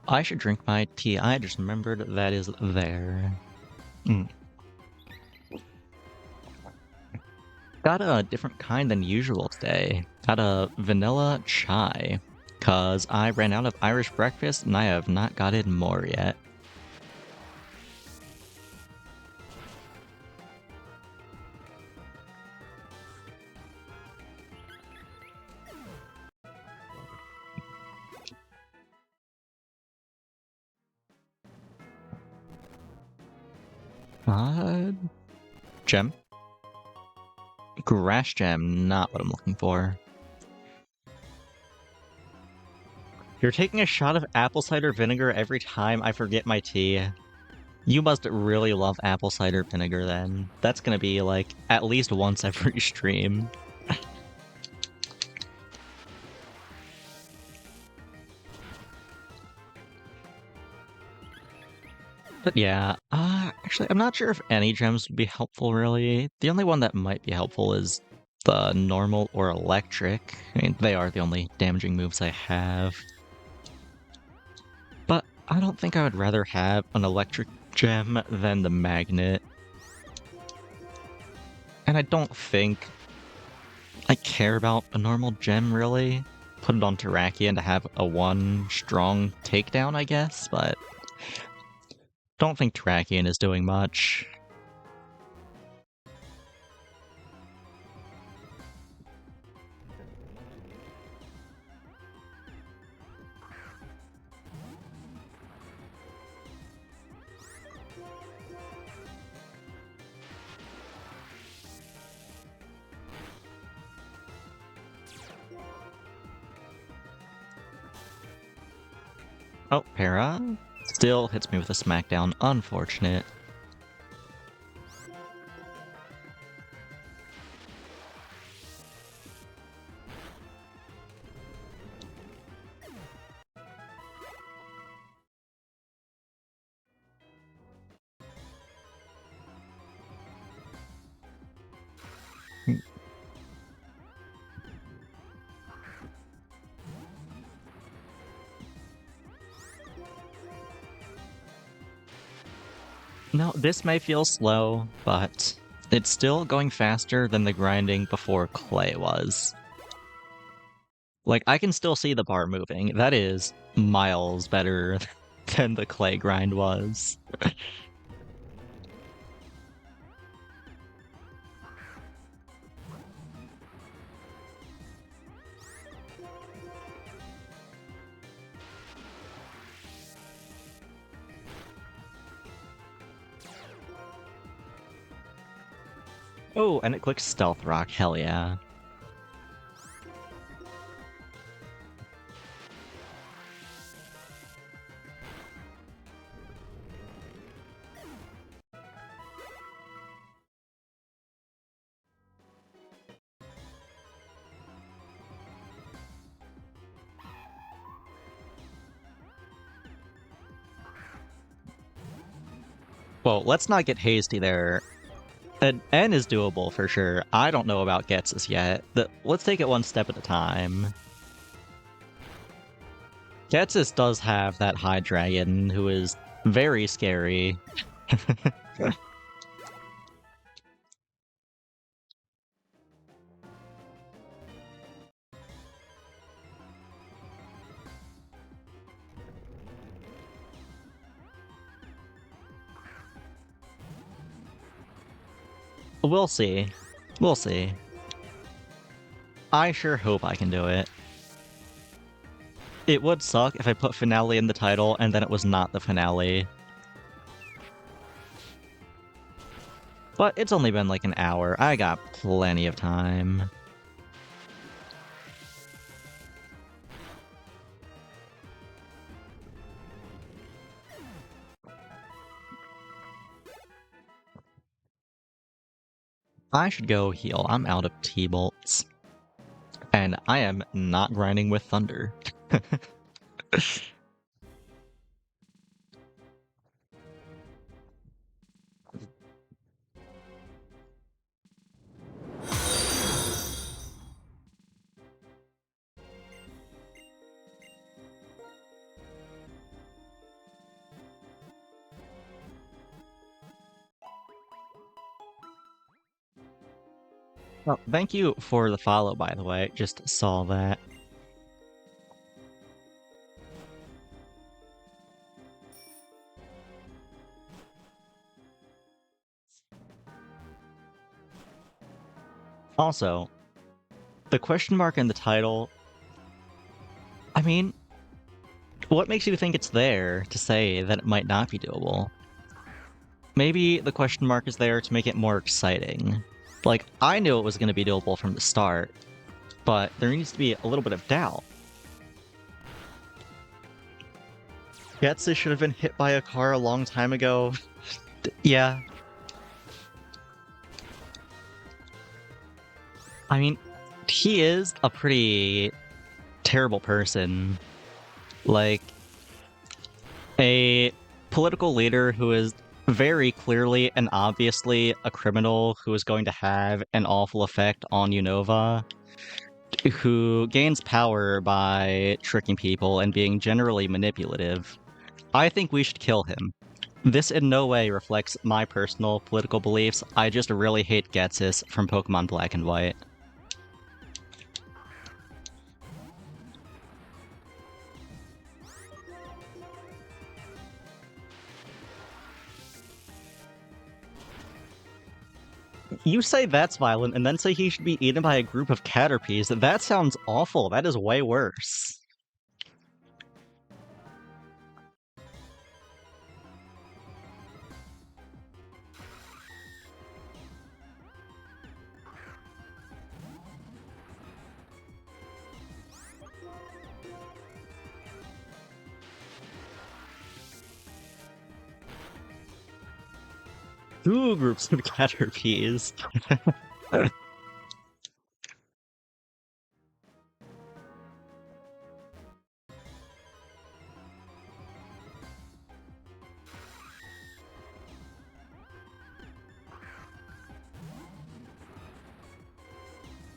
I should drink my tea. I just remembered that is there. Got a different kind than usual today. Got a vanilla chai. Cause I ran out of Irish breakfast and I have not gotten more yet. Gem? Grass gem, not what I'm looking for. You're taking a shot of apple cider vinegar every time I forget my tea. You must really love apple cider vinegar then. That's gonna be like at least once every stream. But yeah, actually, I'm not sure if any gems would be helpful, really. The only one that might be helpful is the normal or electric. I mean, they are the only damaging moves I have. But I don't think I would rather have an electric gem than the magnet. And I don't think I care about a normal gem, really. Put it on Terrakion to have a 1 strong takedown, I guess, but don't think Terrakion is doing much. Oh, Para still hits me with a smackdown. Unfortunate. No, this may feel slow, but it's still going faster than the grinding before Clay was. Like, I can still see the bar moving. That is miles better than the Clay grind was. Oh, and it clicks Stealth Rock, hell yeah. Well, let's not get hasty there. An N is doable for sure. I don't know about Getsus yet. Let's take it one step at a time. Getsus does have that High Dragon who is Very scary. We'll see. We'll see. I sure hope I can do it. It would suck if I put finale in the title and then it was not the finale. But it's only been like an hour. I got plenty of time. I should go heal. I'm out of T-bolts. And I am not grinding with Thunder. Well, thank you for the follow, by the way. Just saw that. Also, the question mark in the title, I mean, what makes you think it's there to say that it might not be doable? Maybe the question mark is there to make it more exciting. Like, I knew it was going to be doable from the start, but there needs to be a little bit of doubt. Getsu should have been hit by a car a long time ago. Yeah. I mean, he is a pretty terrible person. Like, a political leader who is very clearly and obviously a criminal who is going to have an awful effect on Unova, who gains power by tricking people and being generally manipulative. I think we should kill him. This in no way reflects my personal political beliefs. I just really hate Getsus from Pokemon Black and White. You say that's violent, and then say he should be eaten by a group of Caterpies. That sounds awful. That is way worse. Two groups of Caterpies.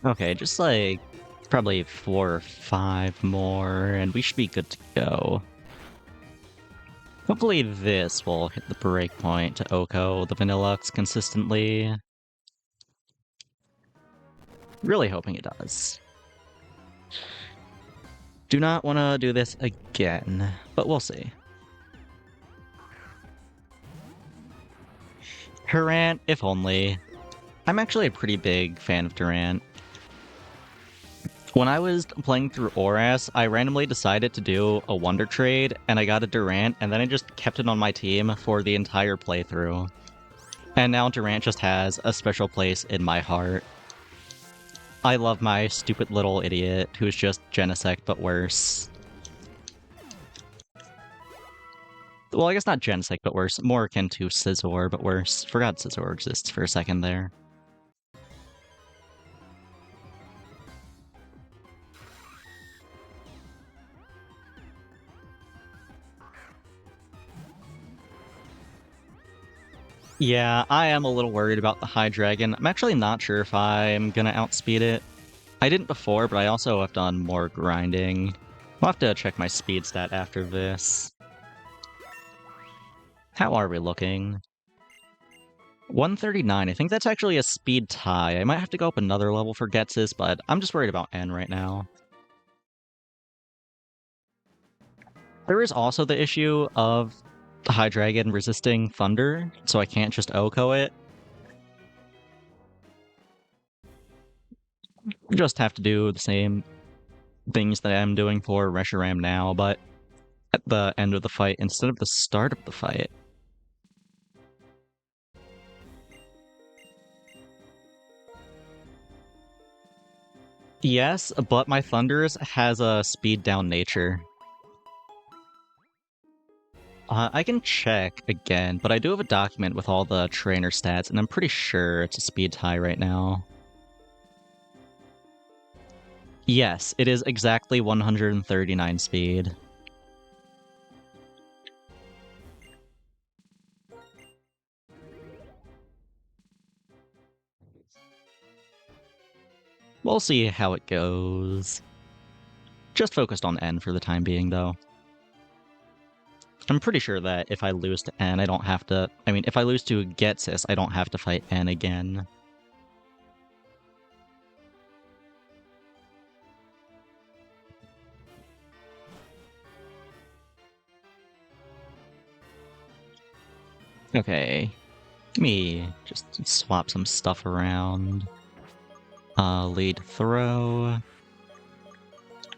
Okay, just like probably 4 or 5 more, and we should be good to go. Hopefully this will hit the breakpoint to Oko the Vanillux consistently. Really hoping it does. Do not want to do this again, but we'll see. Durant, if only. I'm actually a pretty big fan of Durant. When I was playing through Oras, I randomly decided to do a Wonder Trade, and I got a Durant, and then I just kept it on my team for the entire playthrough. And now Durant just has a special place in my heart. I love my stupid little idiot who's just Genesect but worse. Well, I guess not Genesect but worse, more akin to Scizor but worse. Forgot Scizor exists for a second there. Yeah, I am a little worried about the High Dragon. I'm actually not sure if I'm gonna outspeed it. I didn't before, but I also have done more grinding. I'll have to check my speed stat after this. How are we looking? 139. I think that's actually a speed tie. I might have to go up another level for Getsus, but I'm just worried about N right now. There is also the issue of the High Dragon resisting Thunder, so I can't just OHKO it. Just have to do the same things that I'm doing for Reshiram now, but at the end of the fight instead of the start of the fight. Yes, but my Thundurus has a speed down nature. I can check again, but I do have a document with all the trainer stats, and I'm pretty sure it's a speed tie right now. Yes, it is exactly 139 speed. We'll see how it goes. Just focused on N for the time being, though. I'm pretty sure that if I lose to N, I don't have to... I mean, if I lose to Getsus, I don't have to fight N again. Okay. Let me just swap some stuff around. Lead throw.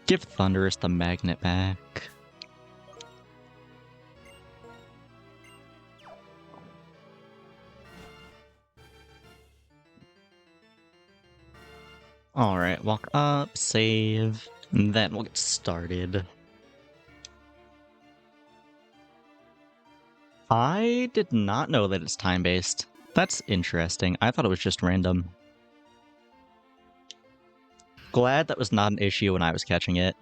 Give Thundurus the magnet back. Alright, walk up, save, and then we'll get started. I did not know that it's time-based. That's interesting. I thought it was just random. Glad that was not an issue when I was catching it.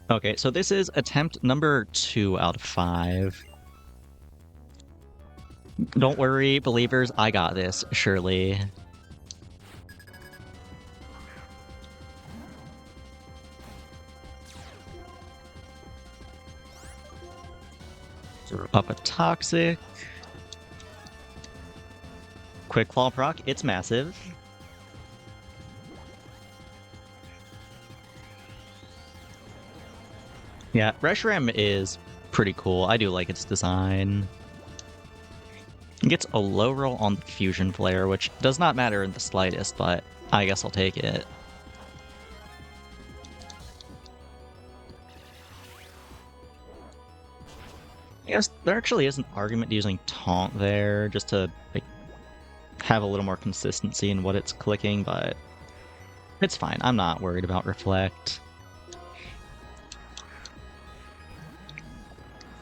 Okay, so this is attempt number 2 out of 5. Don't worry, believers, I got this, surely. Up a Toxic. Quick Claw proc, it's massive. Yeah, Reshiram is pretty cool. I do like its design. It gets a low roll on the Fusion Flare, which does not matter in the slightest, but I guess I'll take it. I guess there actually is an argument using Taunt there, just to like have a little more consistency in what it's clicking, but it's fine. I'm not worried about Reflect.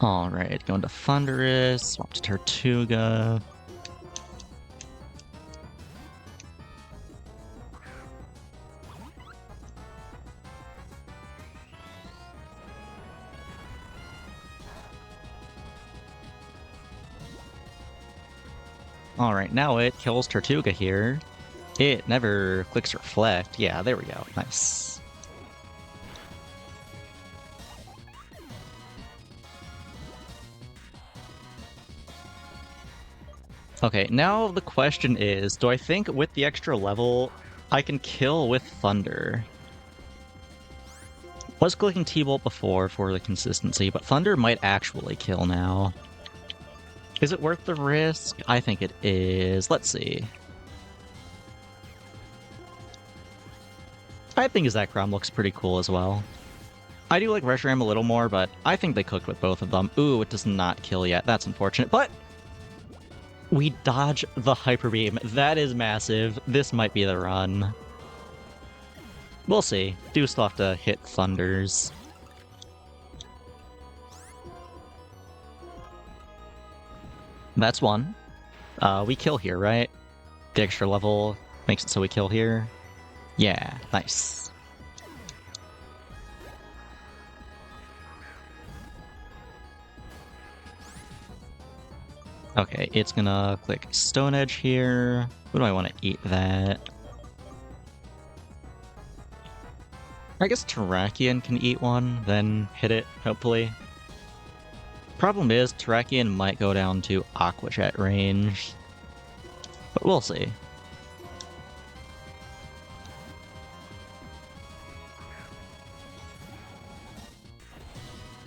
Alright, going to Thundurus, swap to Tortuga. Alright, now it kills Tortuga here. It never clicks Reflect. Yeah, there we go. Nice. Okay, now the question is, do I think with the extra level, I can kill with Thunder? Was clicking T-Bolt before for the consistency, but Thunder might actually kill now. Is it worth the risk? I think it is. Let's see. I think Zekrom looks pretty cool as well. I do like Reshiram a little more, but I think they cooked with both of them. Ooh, it does not kill yet. That's unfortunate, but we dodge the Hyper Beam. That is massive. This might be the run. We'll see. Do still have to hit Thunders. That's one. We kill here, right? The extra level makes it so we kill here. Yeah, nice. Okay, it's gonna click Stone Edge here. What do I want to eat that? I guess Terrakion can eat one, then hit it, hopefully. Problem is, Terrakion might go down to Aqua Jet range. But we'll see.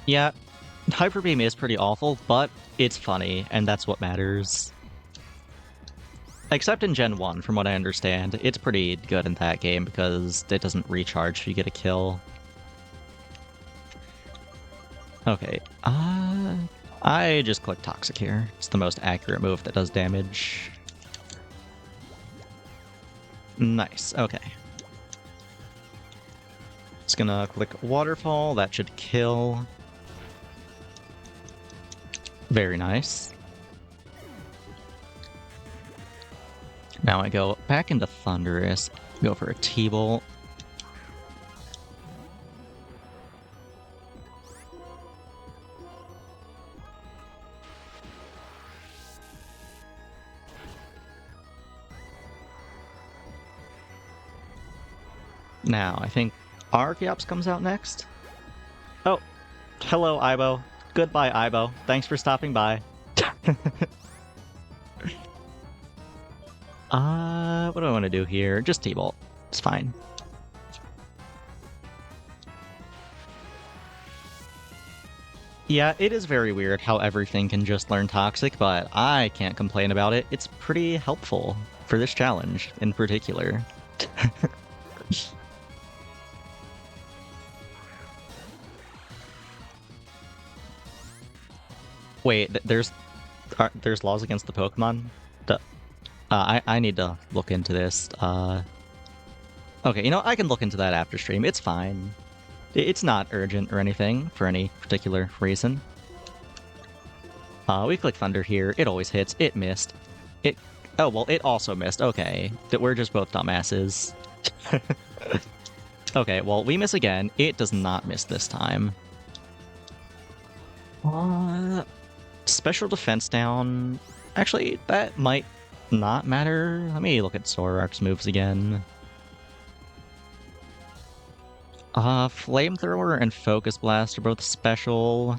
Yeah, Hyper Beam is pretty awful, but it's funny, and that's what matters. Except in Gen 1, from what I understand. It's pretty good in that game because it doesn't recharge if you get a kill. Okay, I just click Toxic here. It's the most accurate move that does damage. Nice, okay. It's gonna click Waterfall, that should kill. Very nice. Now I go back into Thunderous, go for a T-Bolt. Now, I think Archeops comes out next. Oh, hello, Aibo. Goodbye, Aibo. Thanks for stopping by. What do I want to do here? Just T-Bolt. It's fine. Yeah, it is very weird how everything can just learn Toxic, but I can't complain about it. It's pretty helpful for this challenge in particular. Wait, there's laws against the Pokemon? I need to look into this. Okay, you know, I can look into that after stream. It's fine. It's not urgent or anything for any particular reason. We click Thunder here. It always hits. It missed. Oh, well, it also missed. Okay. We're just both dumbasses. Okay, well, we miss again. It does not miss this time. Special defense down. Actually, that might not matter. Let me look at Zoroark's moves again. Flamethrower and Focus Blast are both special.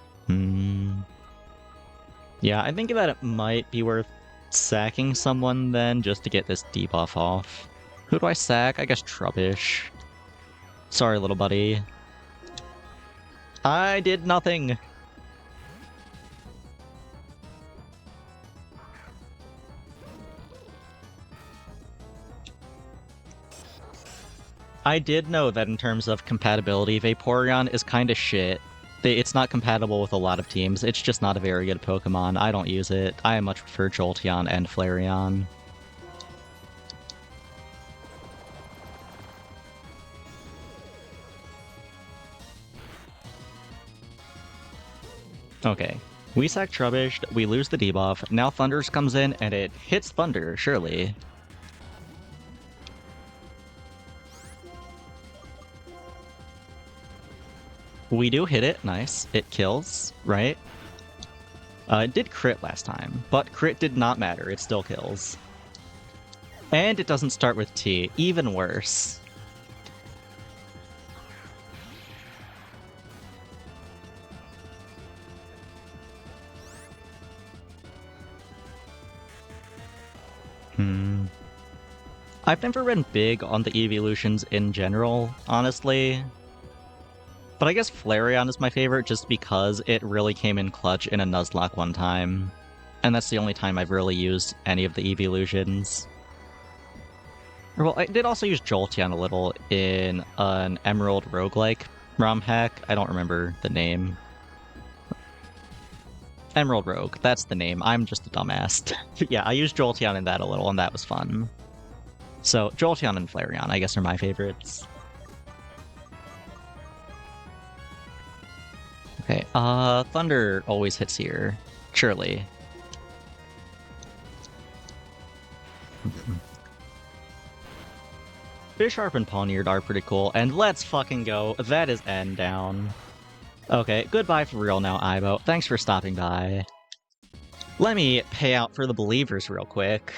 Yeah, I think that it might be worth sacking someone then, just to get this debuff off. Who do I sack? I guess Trubbish. Sorry, little buddy. I did nothing! I did know that in terms of compatibility, Vaporeon is kinda shit. It's not compatible with a lot of teams, it's just not a very good Pokemon. I don't use it. I much prefer Jolteon and Flareon. Okay, we sack Trubbish, we lose the debuff, now Thundurus comes in and it hits Thunder, surely. We do hit it, nice. It kills, right? It did crit last time, but crit did not matter, it still kills. And it doesn't start with T, even worse. I've never been big on the evolutions in general, honestly. But I guess Flareon is my favorite just because it really came in clutch in a Nuzlocke one time. And that's the only time I've really used any of the evolutions. Well, I did also use Jolteon a little in an Emerald roguelike ROM hack. I don't remember the name. Emerald Rogue, that's the name. I'm just a dumbass. Yeah, I used Jolteon in that a little, and that was fun. So, Jolteon and Flareon, I guess, are my favorites. Okay, Thunder always hits here. Surely. Bisharp and Pawniard are pretty cool, and let's fucking go. That is N down. Okay, goodbye for real now, Aibo. Thanks for stopping by. Let me pay out for the believers real quick.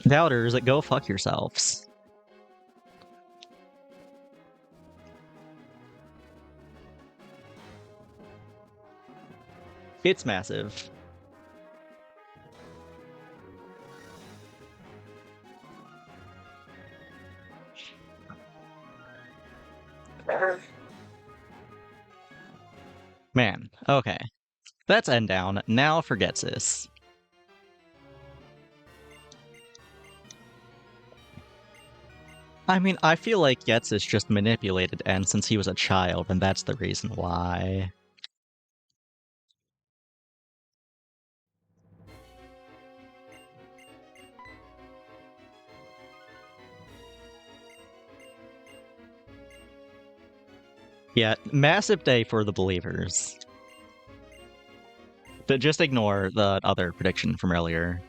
Doubters, go fuck yourselves. It's massive. Man, okay. That's end down. Now for Getsis. I mean, I feel like Getsis just manipulated N since he was a child, and that's the reason why. Yeah, massive day for the believers. But just ignore the other prediction from earlier.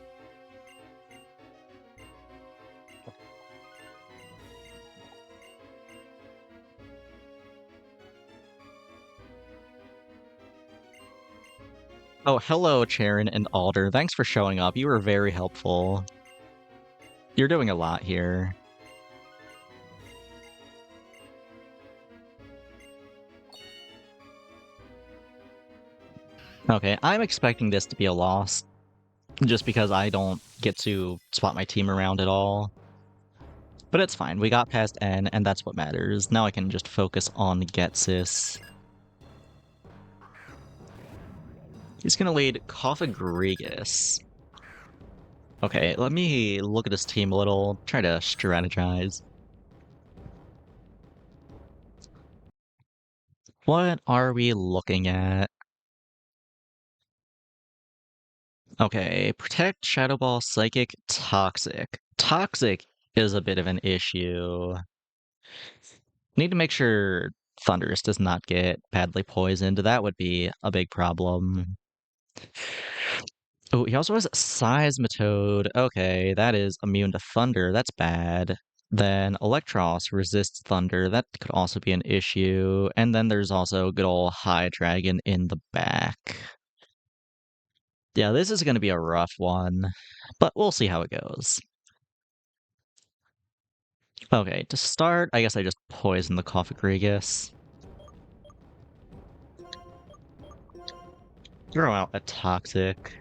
Oh, hello, Charon and Alder. Thanks for showing up. You were very helpful. You're doing a lot here. Okay, I'm expecting this to be a loss, just because I don't get to swap my team around at all. But it's fine, we got past N, and that's what matters. Now I can just focus on Getsis. He's gonna lead Cophagrigus. Okay, let me look at his team a little, try to strategize. What are we looking at? Okay, Protect, Shadow Ball, Psychic, Toxic. Toxic is a bit of an issue. Need to make sure Thundurus does not get badly poisoned. That would be a big problem. Oh, he also has Seismitoad. Okay, that is immune to Thunder. That's bad. Then Electros resists Thunder. That could also be an issue. And then there's also good old Hydreigon in the back. Yeah, this is going to be a rough one, but we'll see how it goes. Okay, to start, I guess I just poison the Cophagrigus. Throw out a Toxic.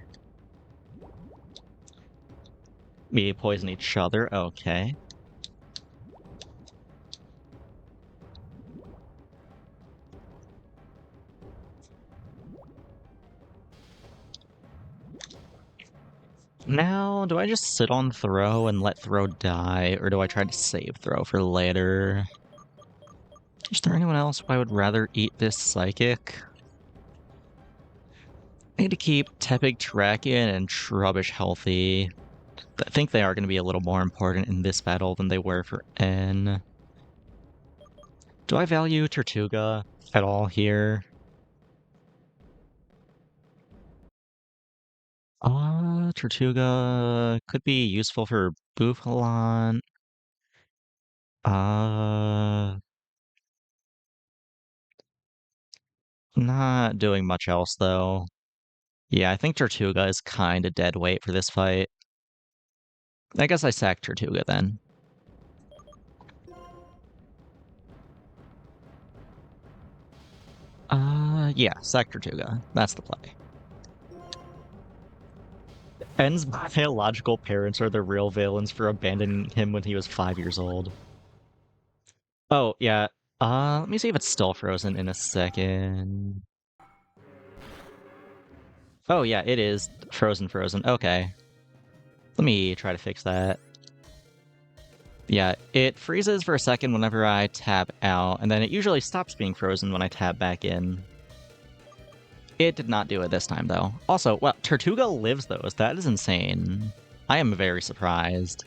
We poison each other, okay. Now, do I just sit on Throw and let Throw die, or do I try to save Throw for later? Is there anyone else I would rather eat this Psychic? I need to keep Tepig, Terrakion, and Trubbish healthy. I think they are going to be a little more important in this battle than they were for N. Do I value Tortuga at all here? Tortuga could be useful for Bouffalant. Not doing much else, though. Yeah, I think Tortuga is kind of dead weight for this fight. I guess I sack Tortuga then. Yeah, sack Tortuga. That's the play. N's biological parents are the real villains for abandoning him when he was 5 years old. Oh, yeah. Let me see if it's still frozen in a second. Oh, yeah, it is frozen. Okay. Let me try to fix that. Yeah, it freezes for a second whenever I tap out, and then it usually stops being frozen when I tap back in. It did not do it this time, though. Also, well, Tortuga lives those. That is insane. I am very surprised.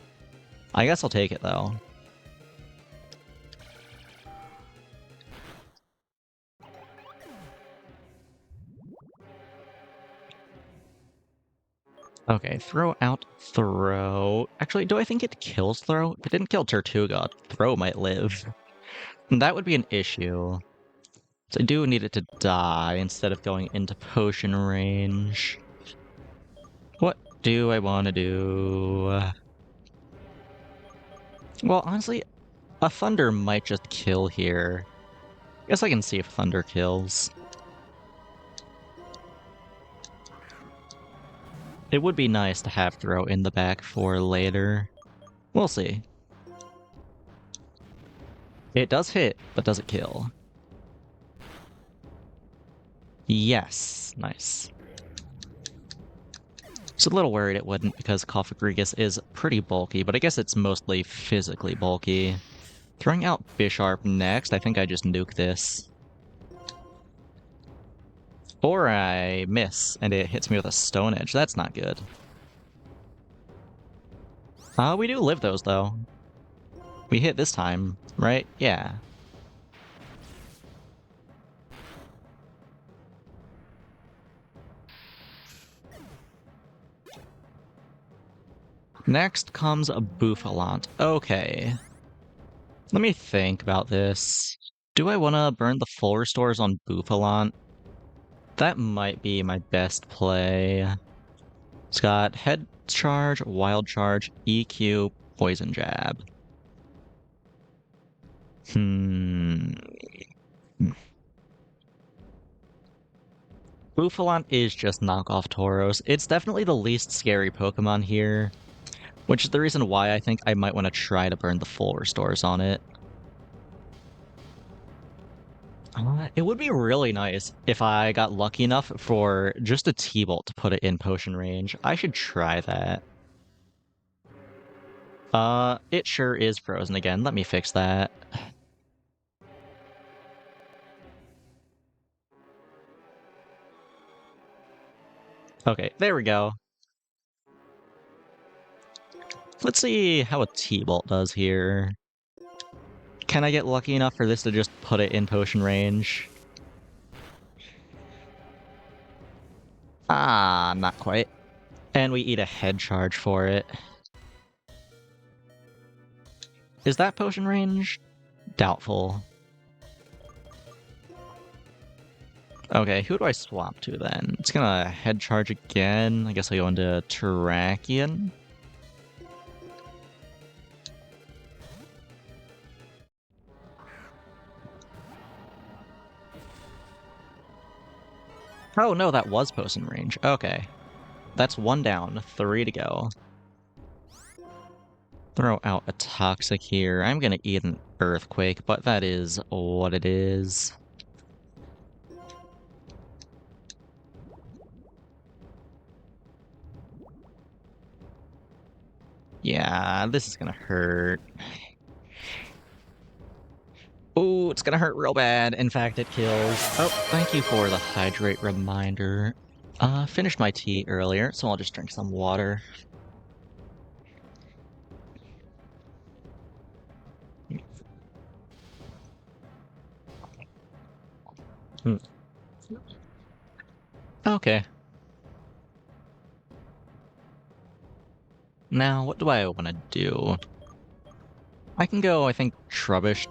I guess I'll take it, though. Okay, throw out Throw. Actually, do I think it kills Throw? If it didn't kill Tortuga, Throw might live. And that would be an issue. So I do need it to die instead of going into potion range. What do I want to do? Well, honestly, a Thunder might just kill here. Guess I can see if Thunder kills. It would be nice to have throw in the back for later. We'll see. It does hit, but does it kill? Yes. Nice. Just a little worried it wouldn't because Cofagrigus is pretty bulky, but I guess it's mostly physically bulky. Throwing out Bisharp next, I think I just nuke this. Or I miss, and it hits me with a Stone Edge. That's not good. We do live those, though. We hit this time, right? Yeah. Next comes a Bouffalant. Okay. Let me think about this. Do I want to burn the full restores on Bouffalant? That might be my best play. It's got Head Charge, Wild Charge, EQ, Poison Jab. Bouffalant is just knockoff Tauros. It's definitely the least scary Pokemon here, which is the reason why I think I might want to try to burn the full restores on it. It would be really nice if I got lucky enough for just a T-Bolt to put it in potion range. I should try that. It sure is frozen again. Let me fix that. Okay, there we go. Let's see how a T-Bolt does here. Can I get lucky enough for this to just put it in potion range? Ah, not quite. And we eat a head charge for it. Is that potion range? Doubtful. Okay, who do I swap to then? It's gonna head charge again. I guess I'll go into Terrakion. Oh no, that was potion range. Okay. That's one down, 3 to go. Throw out a Toxic here. I'm gonna eat an Earthquake, but that is what it is. Yeah, this is gonna hurt. Ooh, it's gonna hurt real bad. In fact, it kills. Oh, thank you for the hydrate reminder. Finished my tea earlier, so I'll just drink some water. Okay. Now, what do I want to do? I can go, I think, Trubbish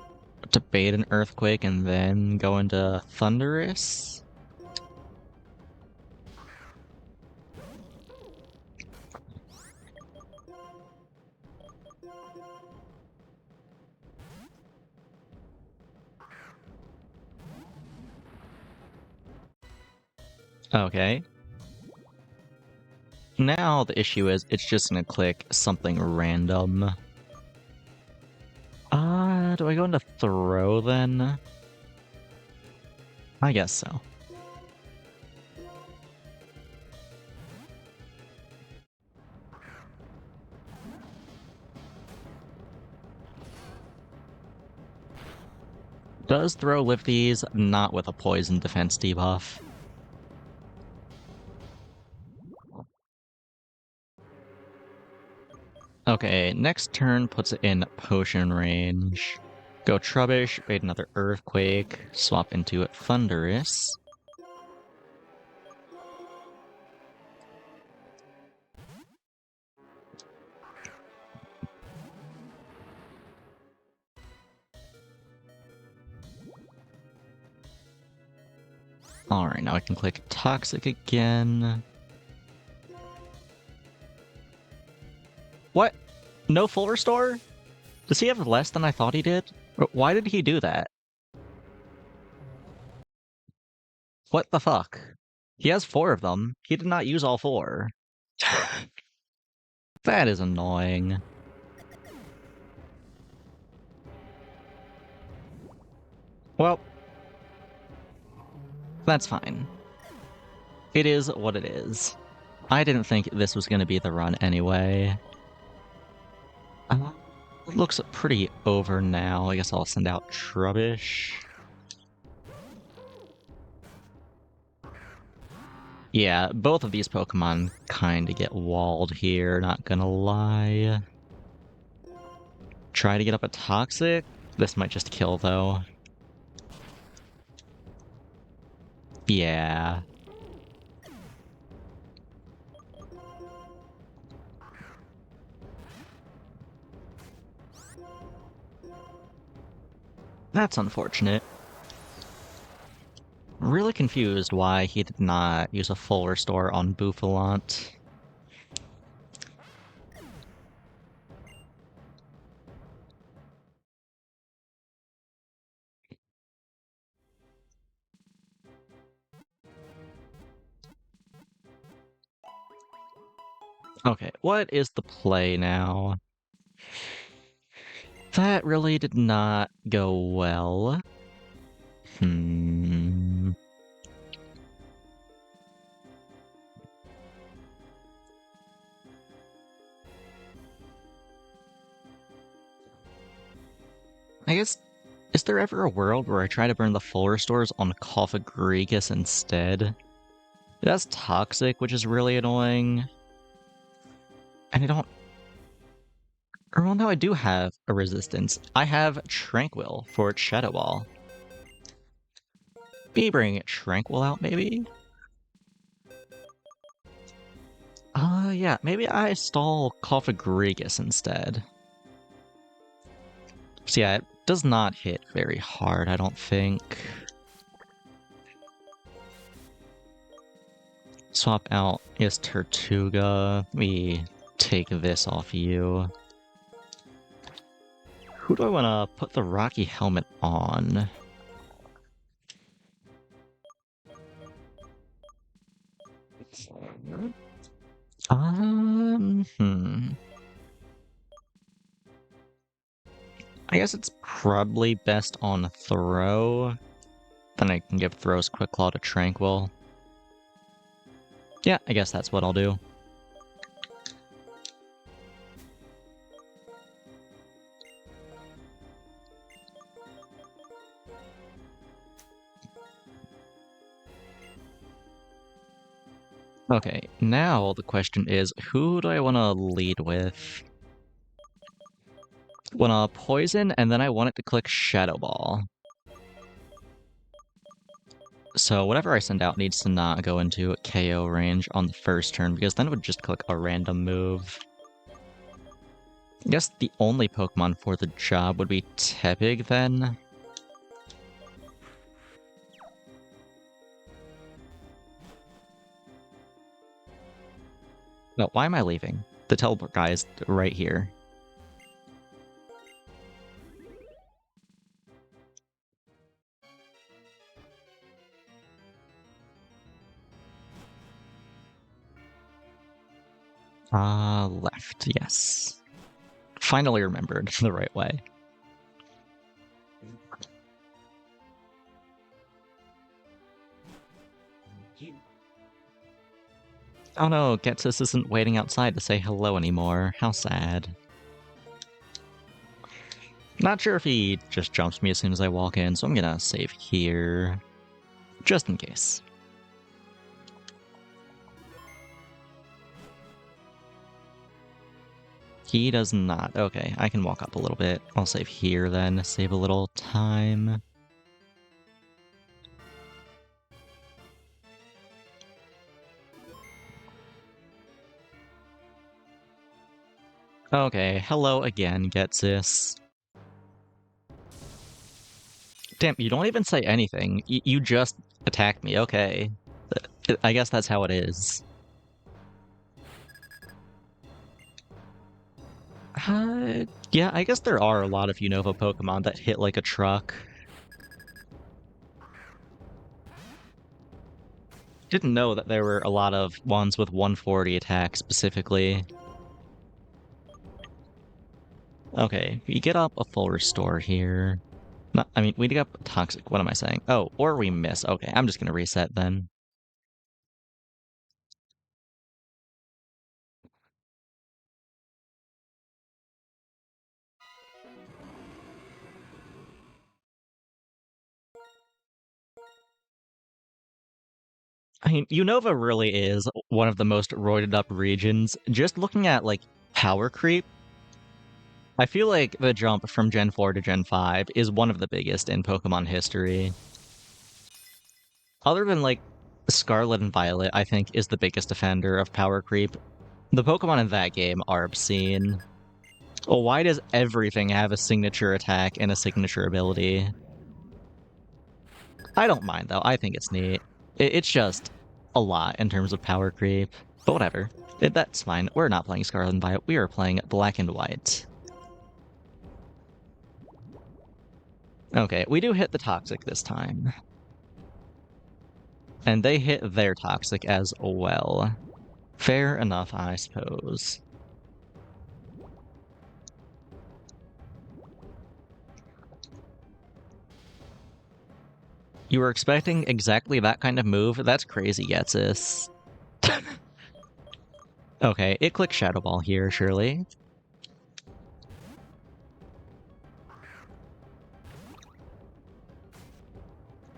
to bait an Earthquake and then go into Thunderous. Okay. Now the issue is it's just gonna click something random. Do I go into Throw then? I guess so. Does Throw lift these? Not with a Poison defense debuff. Okay, next turn puts it in potion range. Go Trubbish, bait another Earthquake, swap into Thunderous. Alright, now I can click Toxic again. What? No full restore? Does he have less than I thought he did? Why did he do that? What the fuck? He has 4 of them. He did not use all 4. That is annoying. Well, that's fine. It is what it is. I didn't think this was going to be the run anyway. It looks pretty over now. I guess I'll send out Trubbish. Yeah, both of these Pokemon kind of get walled here, not gonna lie. Try to get up a Toxic? This might just kill, though. Yeah. That's unfortunate. Really confused why he did not use a full restore on Bouffalant. Okay, what is the play now? That really did not go well. I guess, is there ever a world where I try to burn the full restores on Cofagrigus instead? That's Toxic, which is really annoying. And I don't... Well, no, I do have a resistance. I have Tranquil for its Shadow Ball. Be bringing Tranquil out, maybe? Yeah, maybe I stall Cofagrigus instead. So yeah, it does not hit very hard, I don't think. Swap out is Tortuga. Let me take this off you. Who do I want to put the Rocky Helmet on? I guess it's probably best on Throw. Then I can give Throw's Quick Claw to Tranquil. Yeah, I guess that's what I'll do. Okay, now the question is, who do I want to lead with? Want to Poison, and then I want it to click Shadow Ball. So whatever I send out needs to not go into KO range on the first turn, because then it would just click a random move. I guess the only Pokemon for the job would be Tepig, then. No, why am I leaving? The teleport guy is right here. Left, yes. Finally remembered the right way. Oh no, Getsus isn't waiting outside to say hello anymore. How sad. Not sure if he just jumps me as soon as I walk in, so I'm gonna save here. Just in case. He does not. Okay, I can walk up a little bit. I'll save here then, save a little time. Okay, hello again, Getsus. Damn, you don't even say anything. You just attacked me, okay. I guess that's how it is. Yeah, I guess there are a lot of Unova Pokemon that hit like a truck. Didn't know that there were a lot of ones with 140 attack specifically. Okay, we get up a full restore here. I mean, we get up toxic. What am I saying? Oh, or we miss. Okay, I'm just gonna reset then. I mean, Unova really is one of the most roided up regions. Just looking at, like, power creep, I feel like the jump from Gen 4 to Gen 5 is one of the biggest in Pokemon history. Other than, like, Scarlet and Violet, I think, is the biggest offender of power creep. The Pokemon in that game are obscene. Well, why does everything have a signature attack and a signature ability? I don't mind, though. I think it's neat. It's just a lot in terms of power creep. But whatever. That's fine. We're not playing Scarlet and Violet. We are playing Black and White. Okay, we do hit the Toxic this time. And they hit their Toxic as well. Fair enough, I suppose. You were expecting exactly that kind of move? That's crazy, Getsis. Okay, it clicks Shadow Ball here, surely.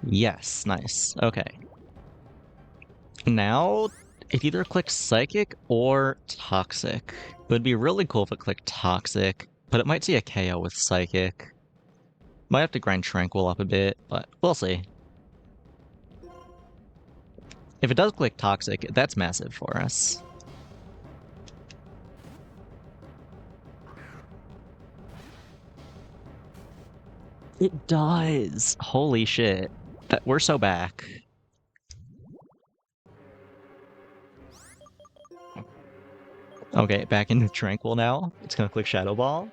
Yes, nice. Okay. Now, it either clicks Psychic or Toxic. It would be really cool if it clicked Toxic, but it might see a KO with Psychic. Might have to grind Tranquil up a bit, but we'll see. If it does click Toxic, that's massive for us. It does! Holy shit. We're so back. Okay, back into Tranquil now. It's gonna click Shadow Ball.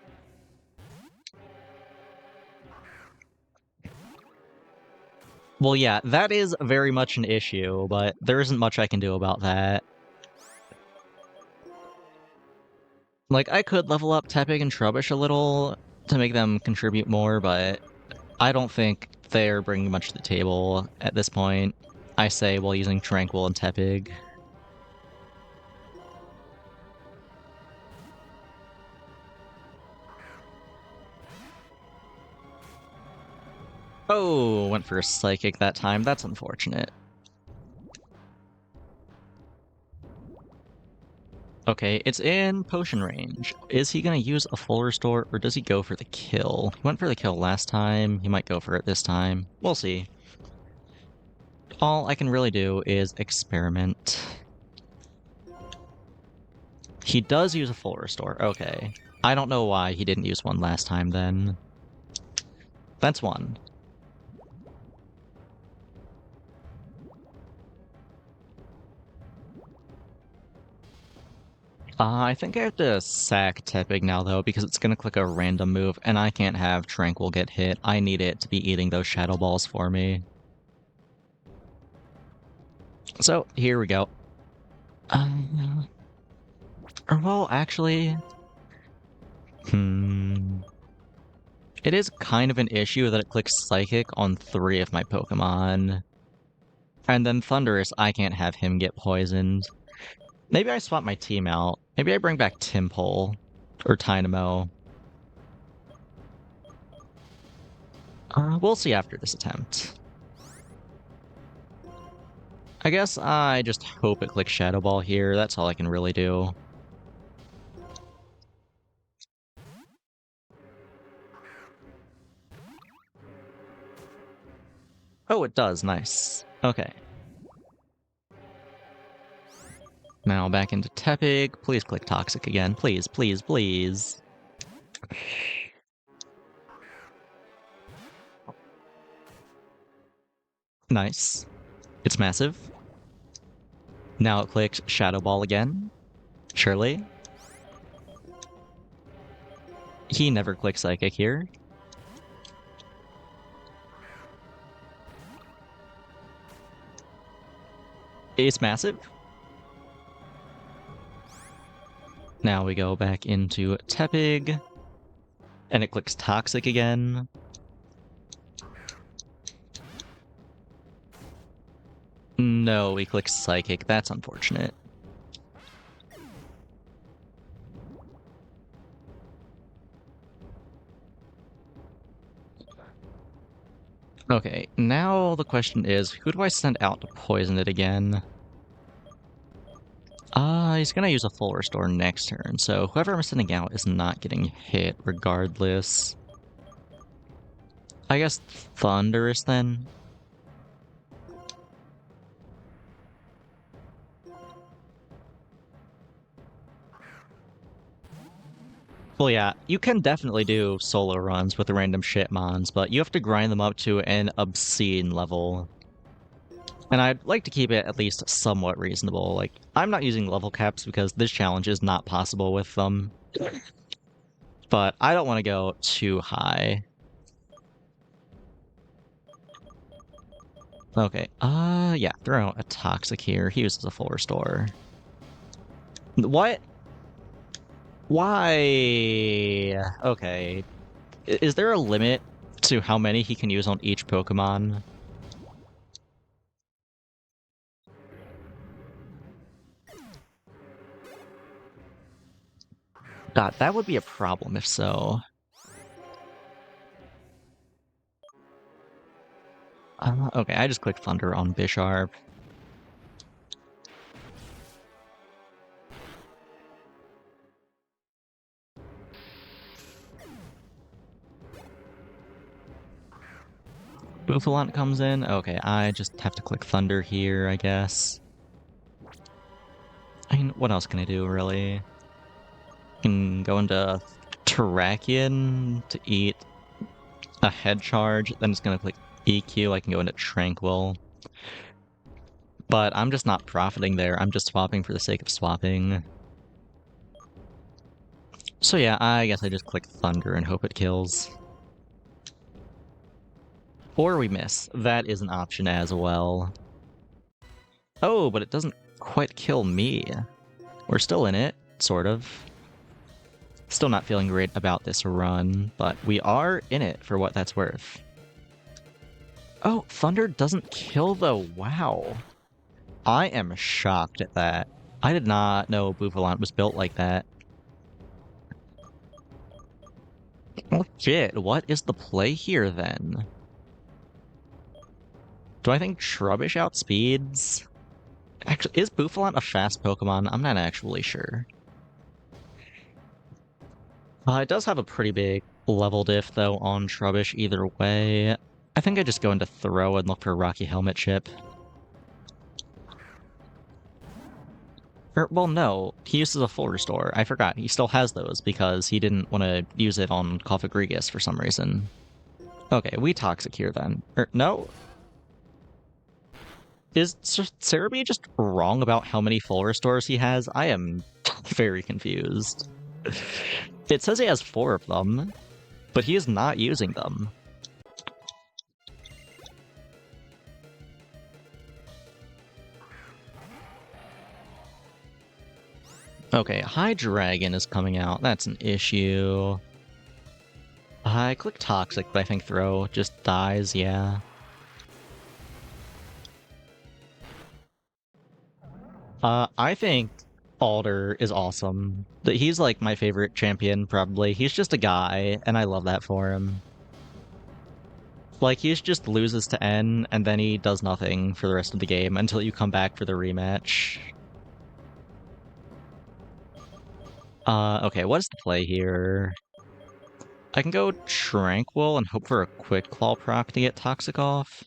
Well, yeah, that is very much an issue, but there isn't much I can do about that. Like, I could level up Tepig and Trubbish a little to make them contribute more, but I don't think they're bringing much to the table at this point. I say while using Tranquil and Tepig. Oh, went for a Psychic that time. That's unfortunate. Okay, it's in potion range. Is he gonna use a full restore, or does he go for the kill? He went for the kill last time. He might go for it this time. We'll see. All I can really do is experiment. He does use a full restore. Okay. I don't know why he didn't use one last time then. That's one. I think I have to sack Tepig now, though, because it's going to click a random move, and I can't have Tranquil get hit. I need it to be eating those Shadow Balls for me. So, here we go. Well, actually... It is kind of an issue that it clicks Psychic on 3 of my Pokemon. And then Thunderous, I can't have him get poisoned. Maybe I swap my team out. Maybe I bring back Timpole or Tynamo. We'll see after this attempt. I guess I just hope it clicks Shadow Ball here. That's all I can really do. Oh, it does. Nice. Okay. Now back into Tepig. Please click Toxic again. Please, please, please. Nice. It's massive. Now it clicks Shadow Ball again. Surely. He never clicks Psychic here. It's massive. Now we go back into Tepig, and it clicks Toxic again. No, he clicks Psychic. That's unfortunate. Okay, now the question is, who do I send out to poison it again? He's gonna use a full restore next turn, so whoever I'm sending out is not getting hit regardless. I guess Thunderous then? Well, yeah, you can definitely do solo runs with the random shit mons, but you have to grind them up to an obscene level. And I'd like to keep it at least somewhat reasonable. Like, I'm not using level caps because this challenge is not possible with them. But I don't want to go too high. Okay, yeah, throw a Toxic here. He uses a full restore. What? Why? Okay. Is there a limit to how many he can use on each Pokemon? God, that would be a problem if so. Okay, I just clicked Thunder on Bisharp. Bouffalant comes in. Okay, I just have to click Thunder here, I guess. I mean, what else can I do, really? I can go into Terrakion to eat a head charge, then it's gonna click EQ. I can go into Tranquil. But I'm just not profiting there. I'm just swapping for the sake of swapping. So yeah, I guess I just click Thunder and hope it kills. Or we miss. That is an option as well. Oh, but it doesn't quite kill me. We're still in it, sort of. Still not feeling great about this run, but we are in it for what that's worth. Oh, Thunder doesn't kill though, wow. I am shocked at that. I did not know Bouffalant was built like that. Oh shit, what is the play here then? Do I think Trubbish outspeeds? Actually, is Bouffalant a fast Pokemon? I'm not actually sure. It does have a pretty big level diff, though, on Trubbish either way. I think I just go into Throw and look for a Rocky Helmet chip. Well, no, he uses a full restore. I forgot, he still has those because he didn't want to use it on Cofagrigus for some reason. Okay, we Toxic here then. No? Is Cerebi just wrong about how many full restores he has? I am very confused. It says he has 4 of them, but he is not using them. Okay, Hydreigon is coming out. That's an issue. I click Toxic, but I think Throw just dies, yeah. I think Alder is awesome. He's like my favorite champion, probably. He's just a guy, and I love that for him. Like, he just loses to N, and then he does nothing for the rest of the game until you come back for the rematch. Okay, what is the play here? I can go Tranquil and hope for a Quick Claw proc to get Toxic off.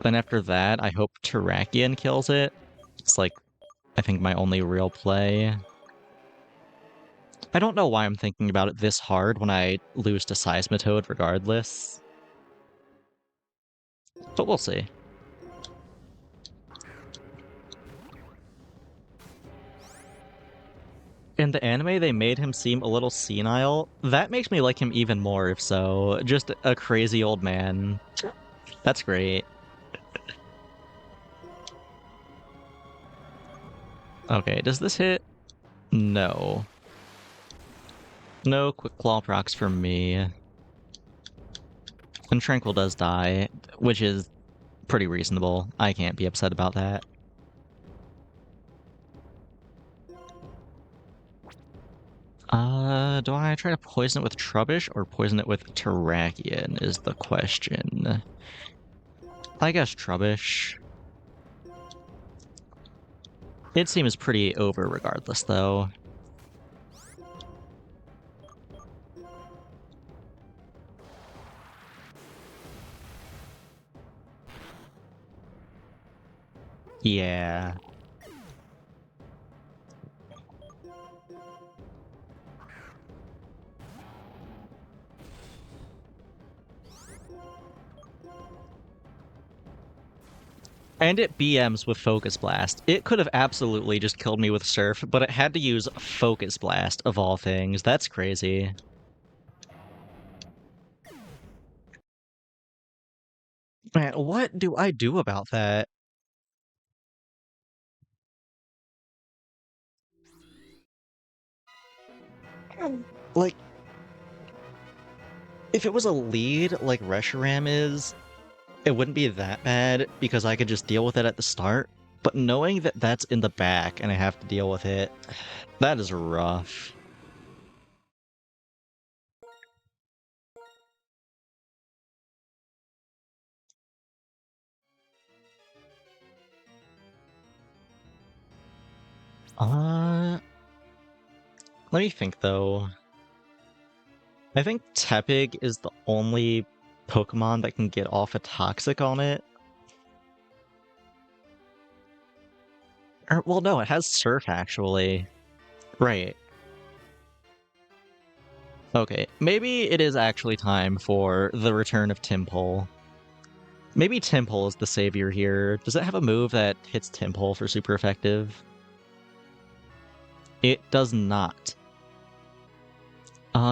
Then after that, I hope Terrakion kills it. It's like, I think my only real play. I don't know why I'm thinking about it this hard when I lose to Seismitoad regardless. But we'll see. In the anime, they made him seem a little senile. That makes me like him even more, if so. Just a crazy old man. That's great. Okay, does this hit? No. No quick claw procs for me. And Tranquil does die, which is pretty reasonable. I can't be upset about that. Do I try to poison it with Trubbish or poison it with Terrakion is the question. I guess Trubbish. It seems pretty over regardless, though. Yeah. And it BMs with Focus Blast. It could have absolutely just killed me with Surf, but it had to use Focus Blast, of all things. That's crazy. Man, what do I do about that? Like, if it was a lead like Reshiram is, it wouldn't be that bad because I could just deal with it at the start. But knowing that that's in the back and I have to deal with it, that is rough. Uh, Let me think though. I think Tepig is the only Pokemon that can get off a Toxic on it. Or, well, no, it has Surf actually. Right. Okay, maybe it is actually time for the return of Tympole. Maybe Tympole is the savior here. Does it have a move that hits Tympole for super effective? It does not.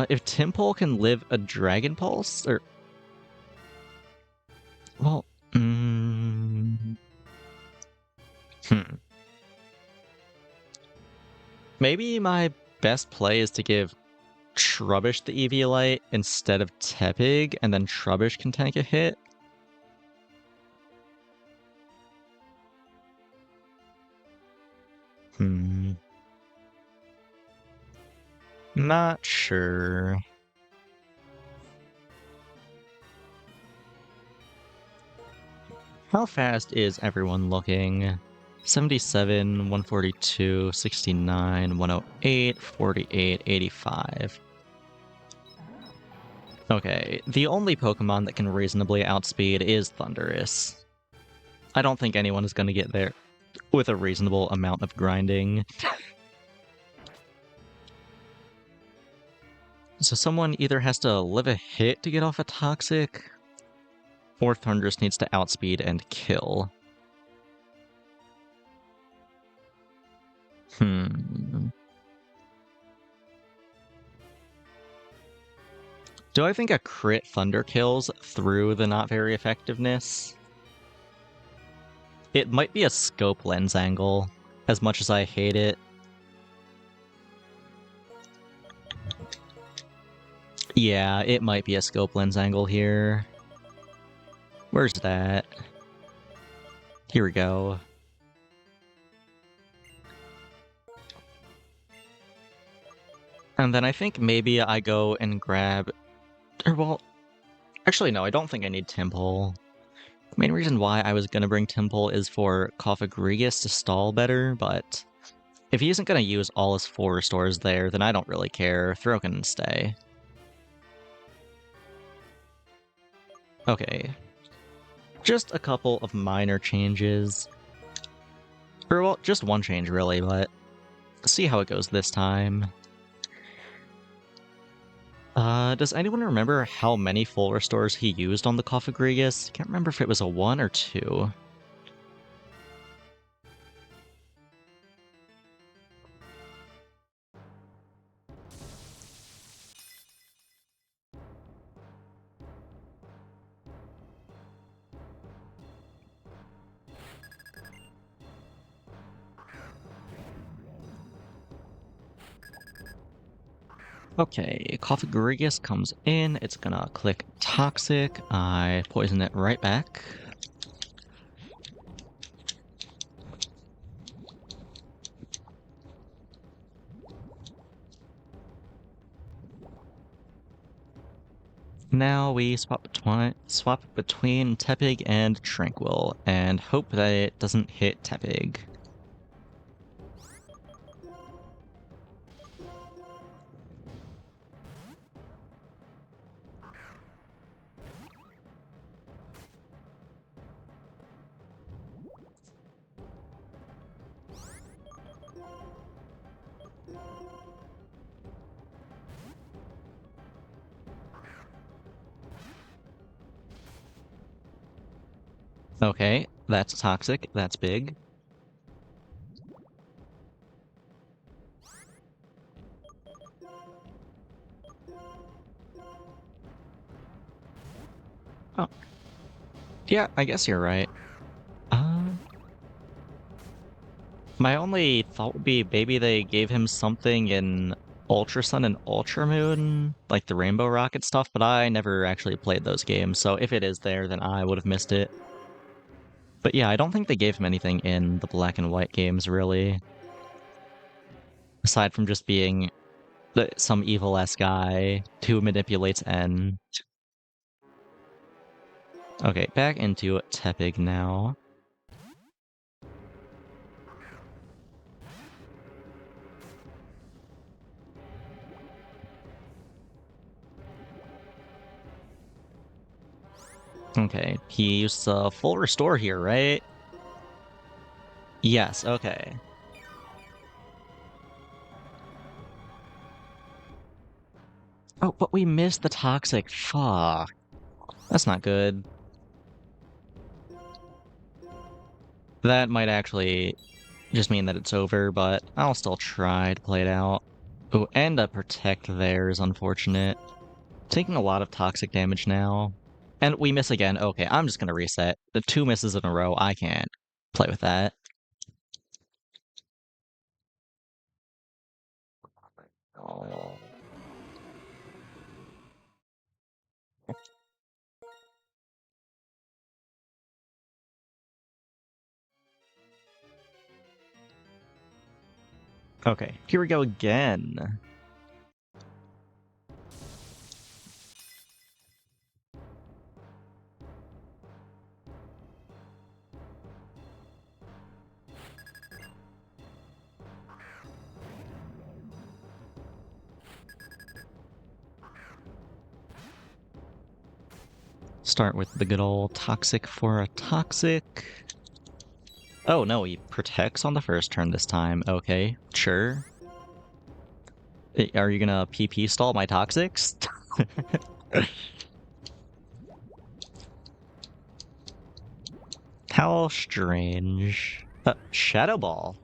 If Tympole can live a Dragon Pulse, or... Well, Maybe my best play is to give Trubbish the Eviolite instead of Tepig, and then Trubbish can tank a hit. Not sure. How fast is everyone looking? 77, 142, 69, 108, 48, 85. Okay, the only Pokemon that can reasonably outspeed is Thundurus. I don't think anyone is going to get there with a reasonable amount of grinding. So someone either has to live a hit to get off a Toxic, or Thundurus needs to outspeed and kill. Do I think a crit Thunder kills through the not very effectiveness? It might be a scope lens angle, as much as I hate it. Yeah, it might be a scope lens angle here. Where's that? Here we go. And then I think maybe I go and grab... Or, well, actually no, I don't think I need Tympole. The main reason why I was gonna bring Tympole is for Cofagrigus to stall better, but if he isn't gonna use all his 4 restores there, then I don't really care. Throw can stay. Okay. Just a couple of minor changes. Or, well, just one change really, but see how it goes this time. Does anyone remember how many full restores he used on the Cofagrigus? Can't remember if it was a 1 or 2. Okay, Coffee comes in, it's gonna click Toxic, I poison it right back. Now we swap between Tepig and Tranquil, and hope that it doesn't hit Tepig. Okay, that's Toxic, that's big. Oh, yeah, I guess you're right. My only thought would be maybe they gave him something in Ultra Sun and Ultra Moon, like the Rainbow Rocket stuff, but I never actually played those games, so if it is there, then I would have missed it. But yeah, I don't think they gave him anything in the Black and White games, really. Aside from just being some evil-ass guy who manipulates N. Okay, back into Tepig now. Okay, he used a full restore here, right? Yes, okay. Oh, but we missed the Toxic. Fuck. That's not good. That might actually just mean that it's over, but I'll still try to play it out. Oh, and a Protect there is unfortunate. Taking a lot of toxic damage now. And we miss again. Okay, I'm just gonna reset. The 2 misses in a row, I can't play with that. Okay, here we go again. Start with the good old Toxic for a Toxic. Oh no, he protects on the first turn this time. Okay, sure. Are you gonna PP stall my Toxics? How strange. Shadow Ball.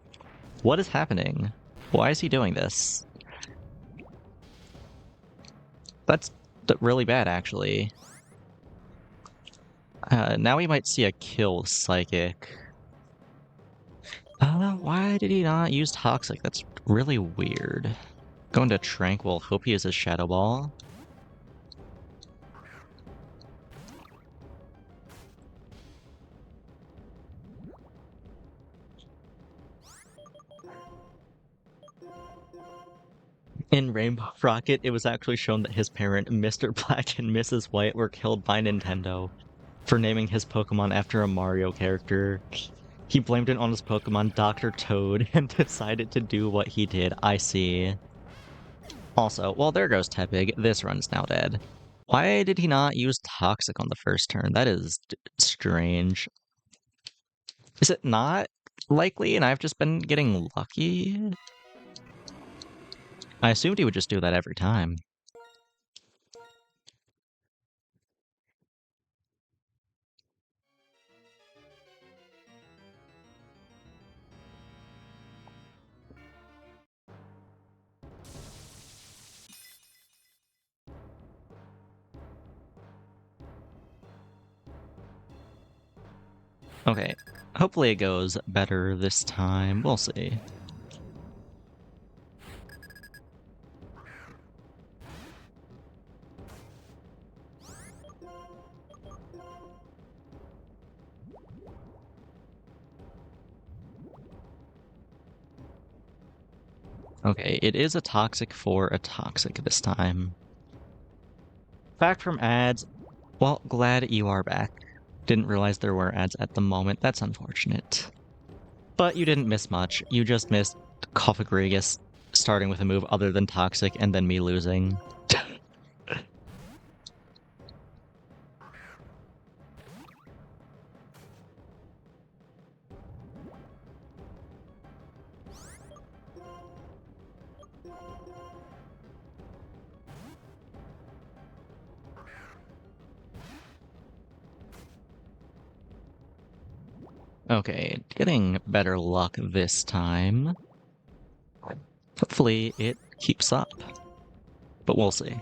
What is happening? Why is he doing this? That's really bad, actually. Now we might see a kill with Psychic. Why did he not use Toxic? That's really weird. Going to Tranquil, hope he uses Shadow Ball. In Rainbow Rocket, it was actually shown that his parent, Mr. Black and Mrs. White, were killed by Nintendo for naming his Pokemon after a Mario character. He blamed it on his Pokemon, Dr. Toad, and decided to do what he did. I see. Also, well, there goes Tepig. This run's now dead. Why did he not use Toxic on the first turn? That is strange. Is it not likely and I've just been getting lucky? I assumed he would just do that every time. Okay, hopefully it goes better this time. We'll see. Okay, it is a toxic for a toxic this time. Back from ads. Well, glad you are back. Didn't realize there were ads at the moment. That's unfortunate. But you didn't miss much. You just missed Cophagrigus starting with a move other than toxic and then me losing. Okay, getting better luck this time. Hopefully it keeps up. But we'll see.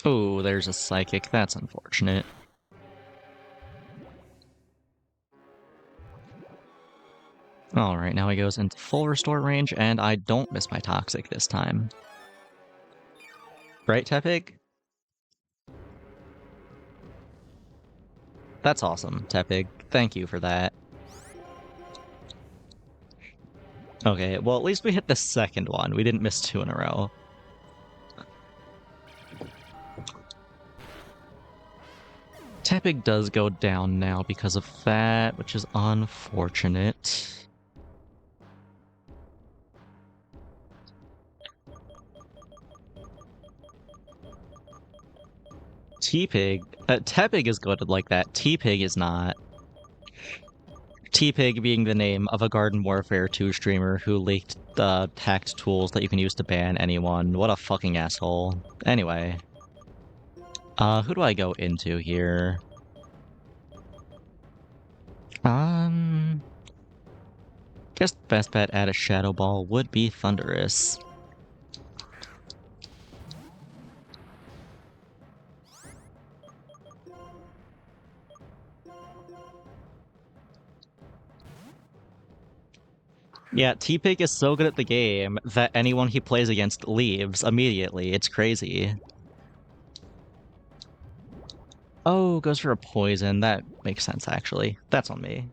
Oh, there's a psychic. That's unfortunate. Alright, now he goes into full restore range, and I don't miss my toxic this time. Right, Tepig? That's awesome, Tepig. Thank you for that. Okay, well, at least we hit the second one. We didn't miss two in a row. Tepig does go down now because of that, which is unfortunate. T-Pig? Tepig is good like that. T-Pig is not. T-Pig being the name of a Garden Warfare 2 streamer who leaked the hacked tools that you can use to ban anyone. What a fucking asshole. Anyway. Who do I go into here? Guess best bet at a Shadow Ball would be Thunderous. Yeah, T-Pig is so good at the game that anyone he plays against leaves immediately. It's crazy. Oh, goes for a poison. That makes sense, actually. That's on me.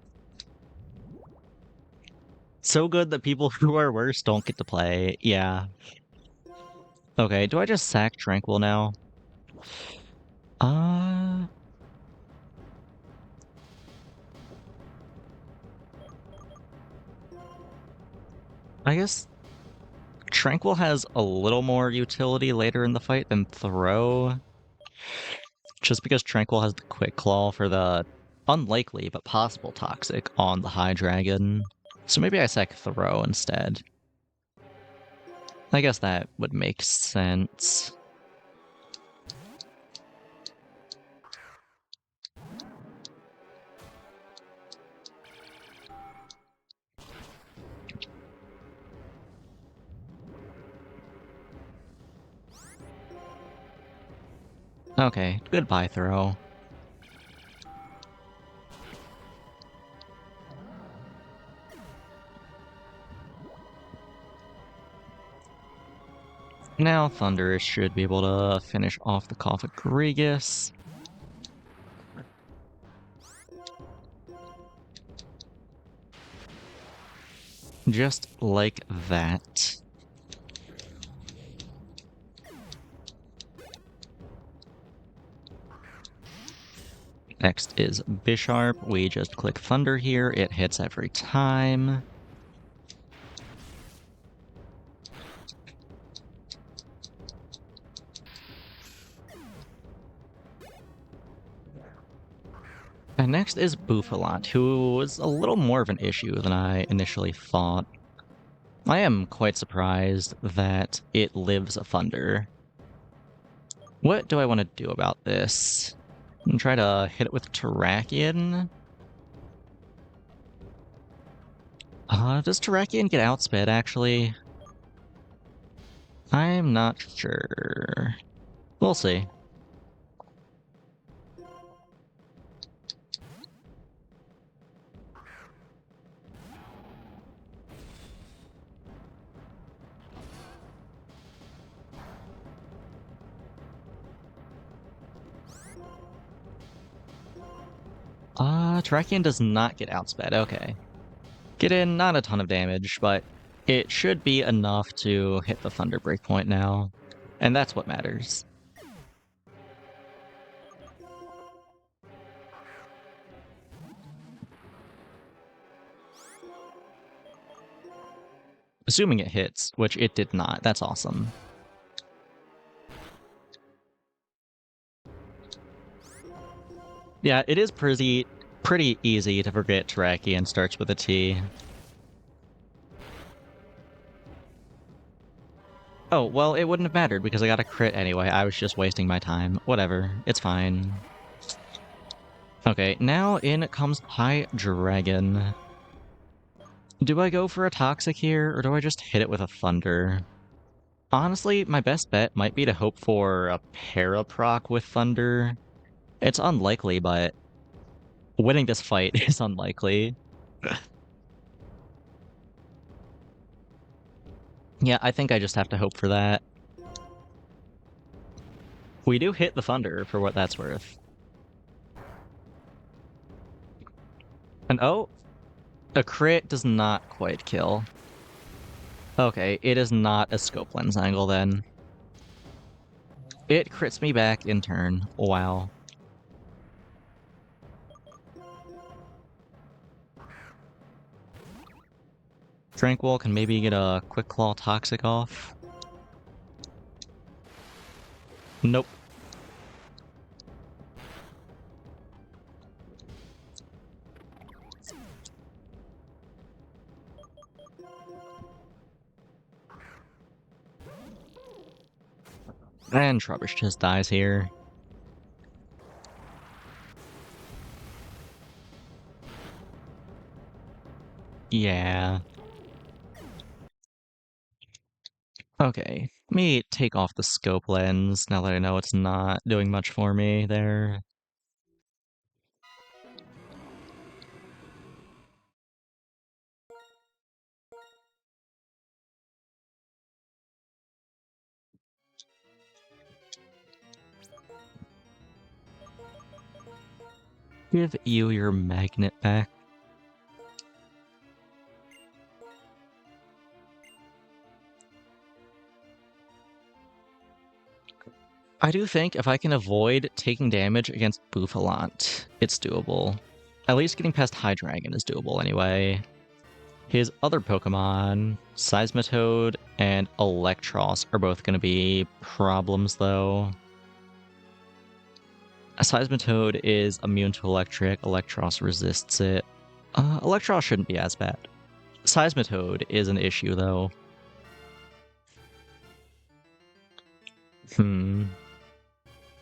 So good that people who are worse don't get to play. Yeah. Okay, do I just sack Tranquil now? Uh... I guess Tranquil has a little more utility later in the fight than Throw. Just because Tranquil has the Quick Claw for the unlikely but possible Toxic on the High Dragon. So maybe I sack Throw instead. I guess that would make sense. Okay, goodbye, Throw. Now Thunderous should be able to finish off the Cophagrigus. Just like that. Next is Bisharp. We just click Thunder here. It hits every time. And next is Bouffalant, who was a little more of an issue than I initially thought. I am quite surprised that it lives a Thunder. What do I want to do about this? I'm try to hit it with Terrakion? Does Terrakion get outsped, actually? I'm not sure. We'll see. Terrakion does not get outsped. Okay. Get in, not a ton of damage, but it should be enough to hit the Thunder Breakpoint now. And that's what matters. Assuming it hits, which it did not. That's awesome. Yeah, it is pretty easy to forget Terrakion starts with a T. Oh, well, it wouldn't have mattered because I got a crit anyway. I was just wasting my time. Whatever. It's fine. Okay, now in comes High Dragon. Do I go for a Toxic here, or do I just hit it with a Thunder? Honestly, my best bet might be to hope for a Paraproc with Thunder. It's unlikely, but winning this fight is unlikely. Yeah, I think I just have to hope for that. We do hit the Thunder, for what that's worth. And oh, a crit does not quite kill. Okay, it is not a scope lens angle then. It crits me back in turn. Wow. Tranquil can maybe get a Quick Claw Toxic off. Nope. And Trubbish just dies here. Yeah. Okay, let me take off the scope lens now that I know it's not doing much for me there. Give you your magnet back. I do think if I can avoid taking damage against Bouffalant, it's doable. At least getting past High Dragon is doable anyway. His other Pokemon, Seismitoad and Electros, are both going to be problems, though. Seismitoad is immune to electric, Electros resists it. Electros shouldn't be as bad. Seismitoad is an issue, though.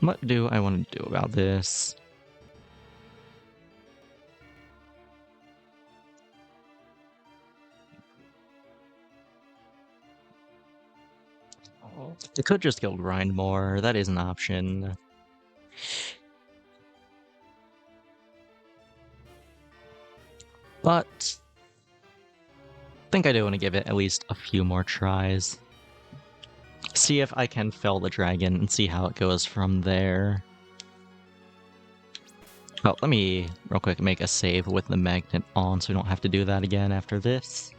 What do I want to do about this? It could just go grind more. That is an option. But I think I do want to give it at least a few more tries. See if I can fell the dragon and see how it goes from there. Oh, let me real quick make a save with the magnet on so we don't have to do that again after this.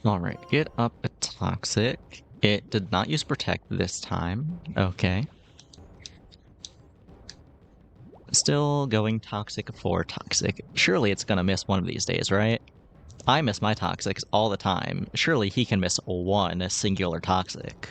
Alright, get up a Toxic. It did not use Protect this time. Okay. Still going Toxic for Toxic. Surely it's gonna miss one of these days, right? I miss my toxics all the time. Surely he can miss one singular toxic.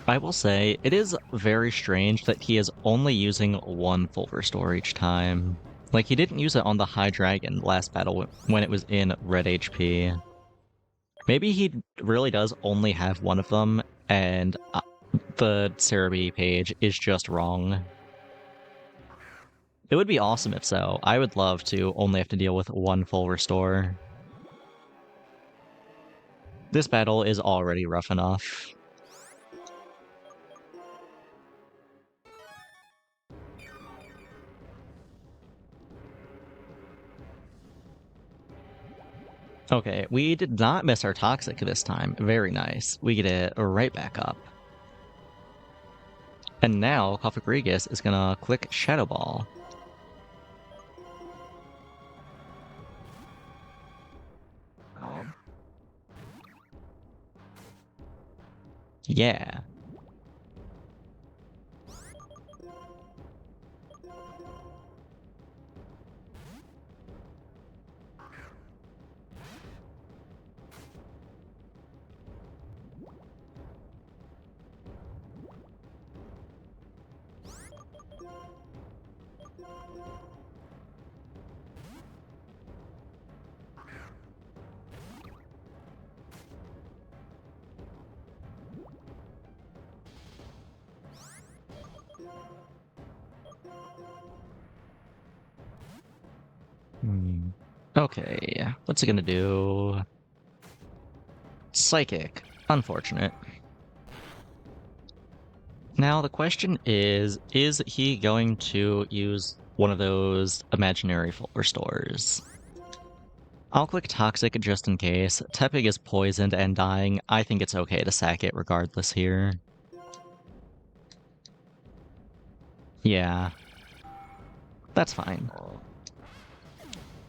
I will say, it is very strange that he is only using one full restore each time. Like, he didn't use it on the High Dragon last battle when it was in red HP. Maybe he really does only have one of them, and the Cerebi page is just wrong. It would be awesome if so. I would love to only have to deal with one full restore. This battle is already rough enough. Okay, we did not miss our Toxic this time. Very nice. We get it right back up. And now, Cofagrigus is gonna click Shadow Ball. Yeah. Okay, what's it gonna do? Psychic. Unfortunate. Now the question is he going to use one of those imaginary full restores? I'll click Toxic just in case. Tepig is poisoned and dying. I think it's okay to sack it regardless here. Yeah. That's fine.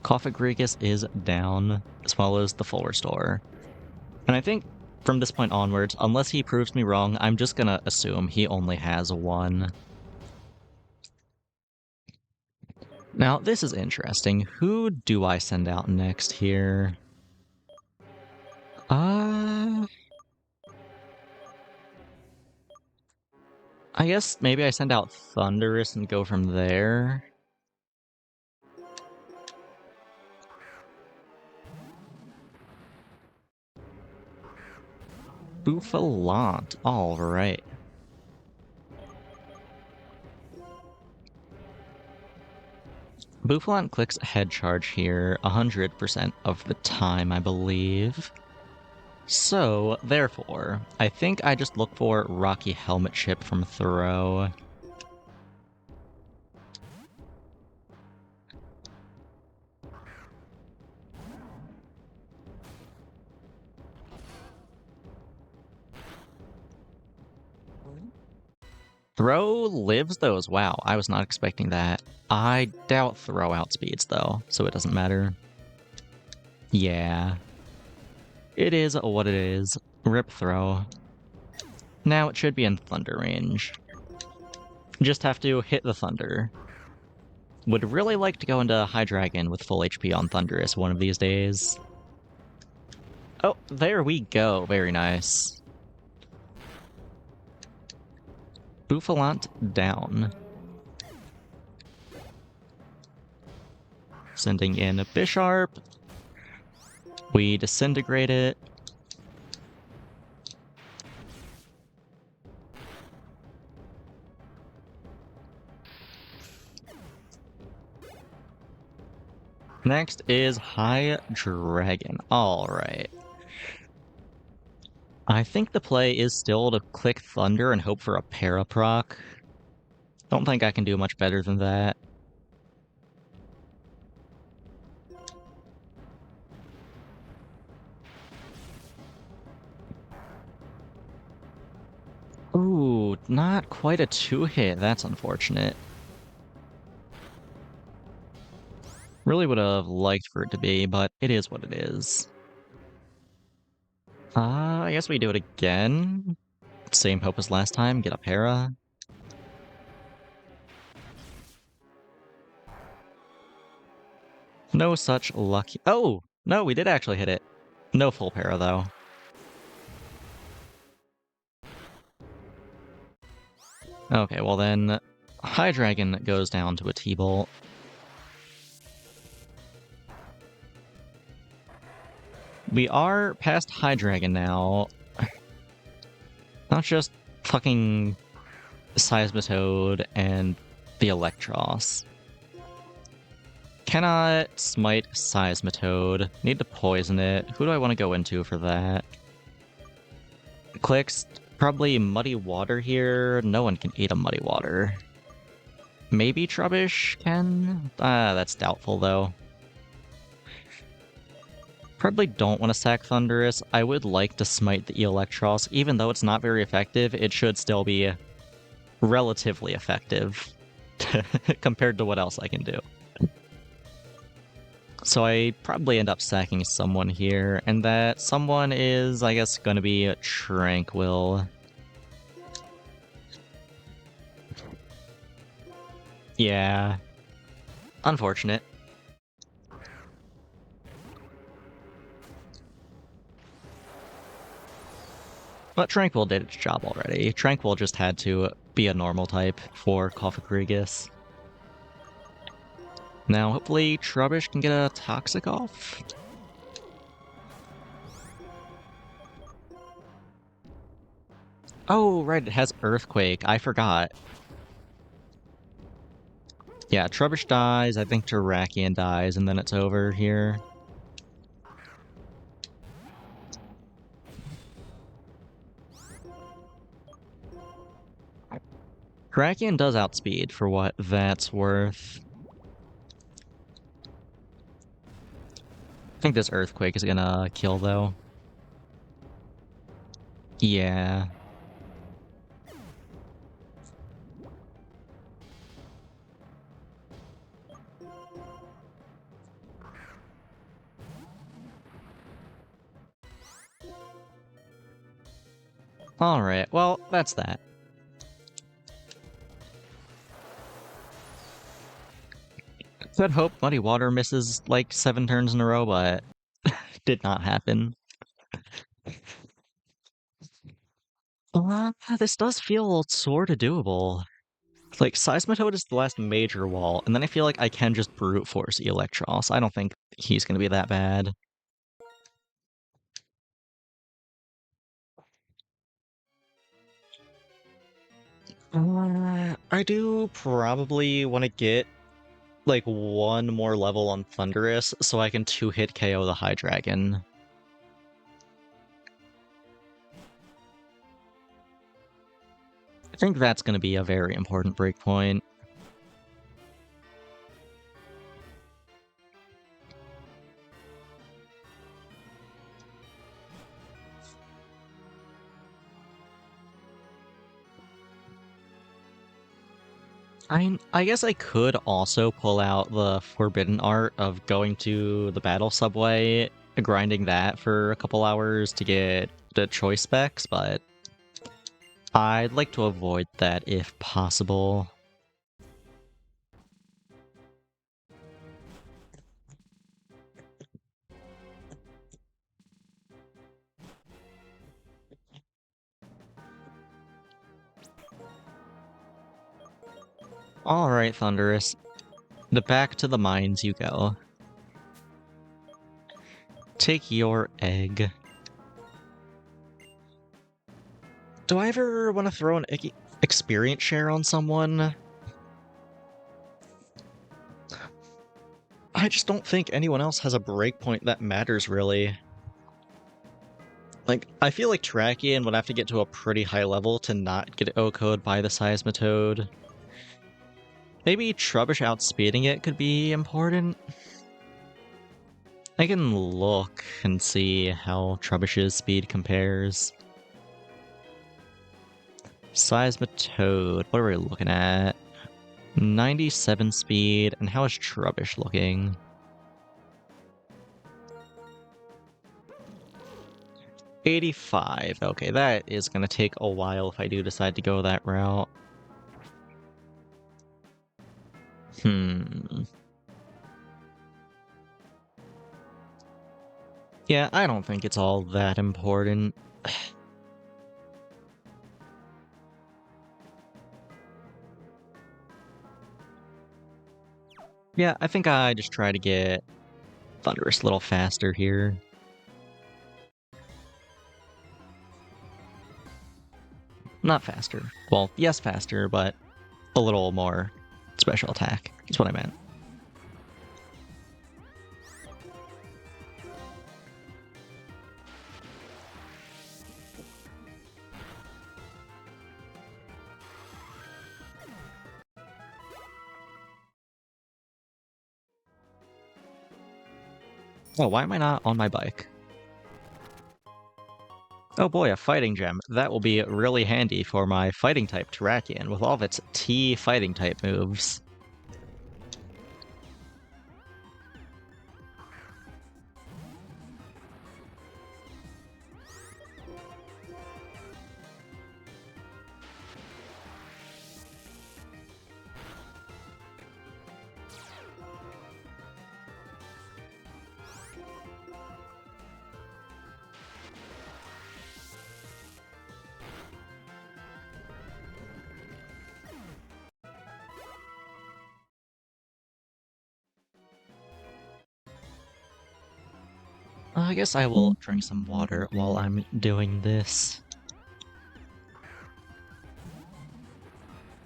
Cofagrigus is down, as well as the full restore. And I think from this point onwards, unless he proves me wrong, I'm just gonna assume he only has one. Now, this is interesting. Who do I send out next here? I guess maybe I send out Thunderous and go from there. Bouffalant, alright. Bouffalant clicks Head Charge here 100% of the time, I believe. So, therefore, I think I just look for Rocky Helmet Chip from Throw. Throw lives those. Wow, I was not expecting that. I doubt Throw outspeeds though, so it doesn't matter. Yeah. It is what it is. Rip Throw. Now it should be in Thunder range. Just have to hit the Thunder. Would really like to go into High Dragon with full HP on Thunderous one of these days. Oh, there we go. Very nice. Bouffalant down. Sending in a Bisharp. We disintegrate it. Next is High Dragon. Alright. I think the play is still to click Thunder and hope for a Paraproc. Don't think I can do much better than that. Ooh, not quite a 2-hit. That's unfortunate. Really would have liked for it to be, but it is what it is. I guess we do it again. Same hope as last time, get a para. No such lucky. Oh! No, we did actually hit it. No full para, though. Okay, well then, High Dragon goes down to a T-Bolt. We are past High Dragon now. Not just fucking Seismitoad and the Electros. Cannot smite Seismitoad. Need to poison it. Who do I want to go into for that? Clicks. Probably Muddy Water here. No one can eat a Muddy Water. Maybe Trubbish can? That's doubtful though. Probably don't want to sack Thundurus. I would like to smite the Electros. Even though it's not very effective, it should still be relatively effective compared to what else I can do. So I probably end up sacking someone here, and that someone is, I guess, going to be Tranquil. Yeah. Unfortunate. But Tranquil did its job already. Tranquil just had to be a normal type for Cofagrigus. Now, hopefully, Trubbish can get a Toxic off. Oh, right, it has Earthquake. I forgot. Yeah, Trubbish dies, I think Terrakion dies, and then it's over here. Terrakion does outspeed, for what that's worth. I think this Earthquake is gonna kill, though. Yeah. Alright, well, that's that. Could hope Muddy Water misses like 7 turns in a row, but did not happen. This does feel sort of doable. Like, Seismitoad is the last major wall, and then I feel like I can just brute force Electros. I don't think he's gonna be that bad. I do probably want to get like one more level on Thundurus so I can 2-hit KO the High Dragon. I think that's going to be a very important breakpoint. I guess I could also pull out the forbidden art of going to the battle subway, grinding that for a couple hours to get the choice specs, but I'd like to avoid that if possible. Alright, Thundurus. Back to the mines you go. Take your egg. Do I ever want to throw an experience share on someone? I just don't think anyone else has a breakpoint that matters, really. Like, I feel like Terrakion would have to get to a pretty high level to not get OHKO'd by the Seismitoad. Maybe Trubbish outspeeding it could be important. I can look and see how Trubbish's speed compares. Seismitoad, what are we looking at? 97 speed, and how is Trubbish looking? 85. Okay, that is gonna take a while if I do decide to go that route. Yeah, I don't think it's all that important. Yeah, I think I just try to get Thunderous a little faster here. Not faster. Well, yes, faster, but a little more special attack. That's what I meant. Oh, why am I not on my bike? Oh boy, a fighting gem. That will be really handy for my fighting type Terrakion with all of its T fighting type moves. I guess I will drink some water while I'm doing this.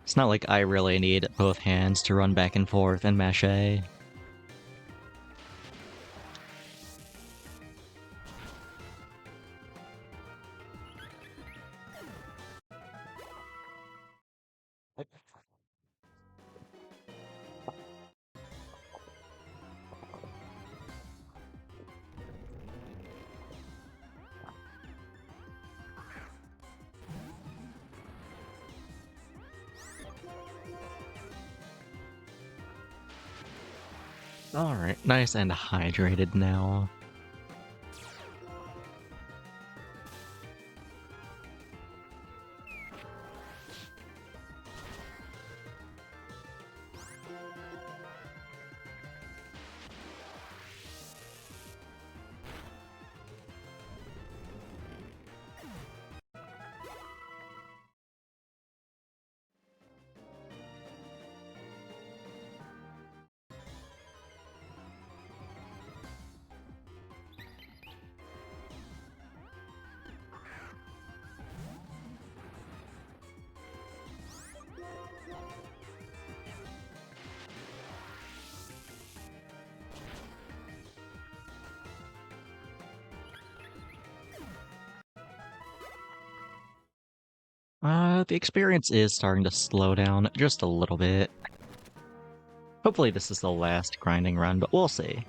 It's not like I really need both hands to run back and forth and mash A. Alright, nice and hydrated now. The experience is starting to slow down just a little bit. Hopefully this is the last grinding run, but we'll see.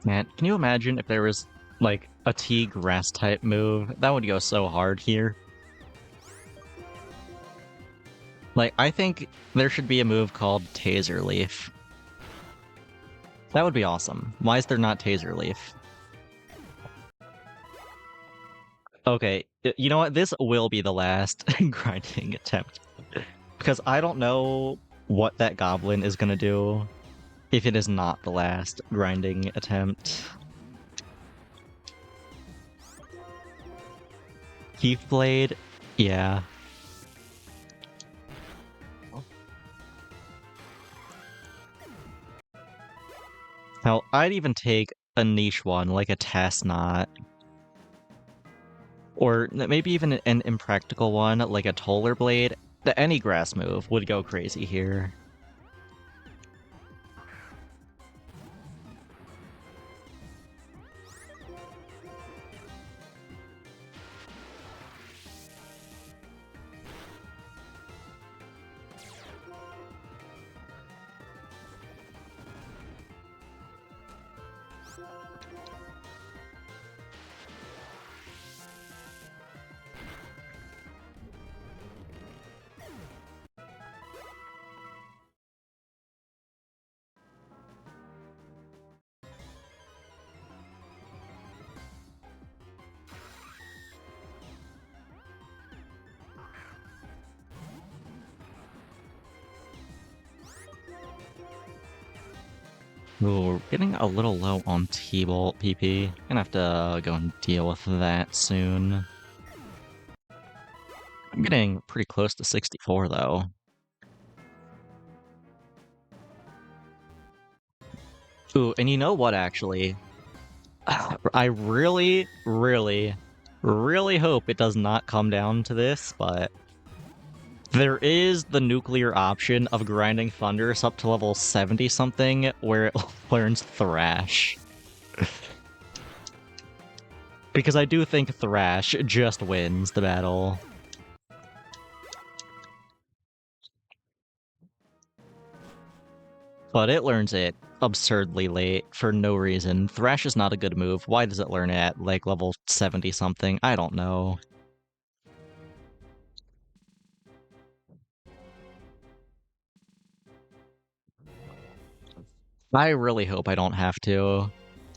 Man, can you imagine if there was, like, a T grass type move? That would go so hard here. Like, I think there should be a move called Taser Leaf. That would be awesome. Why is there not Taser Leaf? Okay, you know what? This will be the last grinding attempt. Because I don't know what that goblin is gonna do if it is not the last grinding attempt. Keyblade, yeah. Hell, I'd even take a niche one, like a Task Knot. Or maybe even an impractical one, like a Toller Blade. Any grass move would go crazy here. Ooh, we're getting a little low on T-Bolt PP. Gonna have to go and deal with that soon. I'm getting pretty close to 64 though. Ooh, and you know what actually? I really, really, really hope it does not come down to this, but there is the nuclear option of grinding Thunderous up to level 70 something where it learns Thrash. Because I do think Thrash just wins the battle. But it learns it absurdly late for no reason. Thrash is not a good move. Why does it learn it at like level 70 something? I don't know. I really hope I don't have to.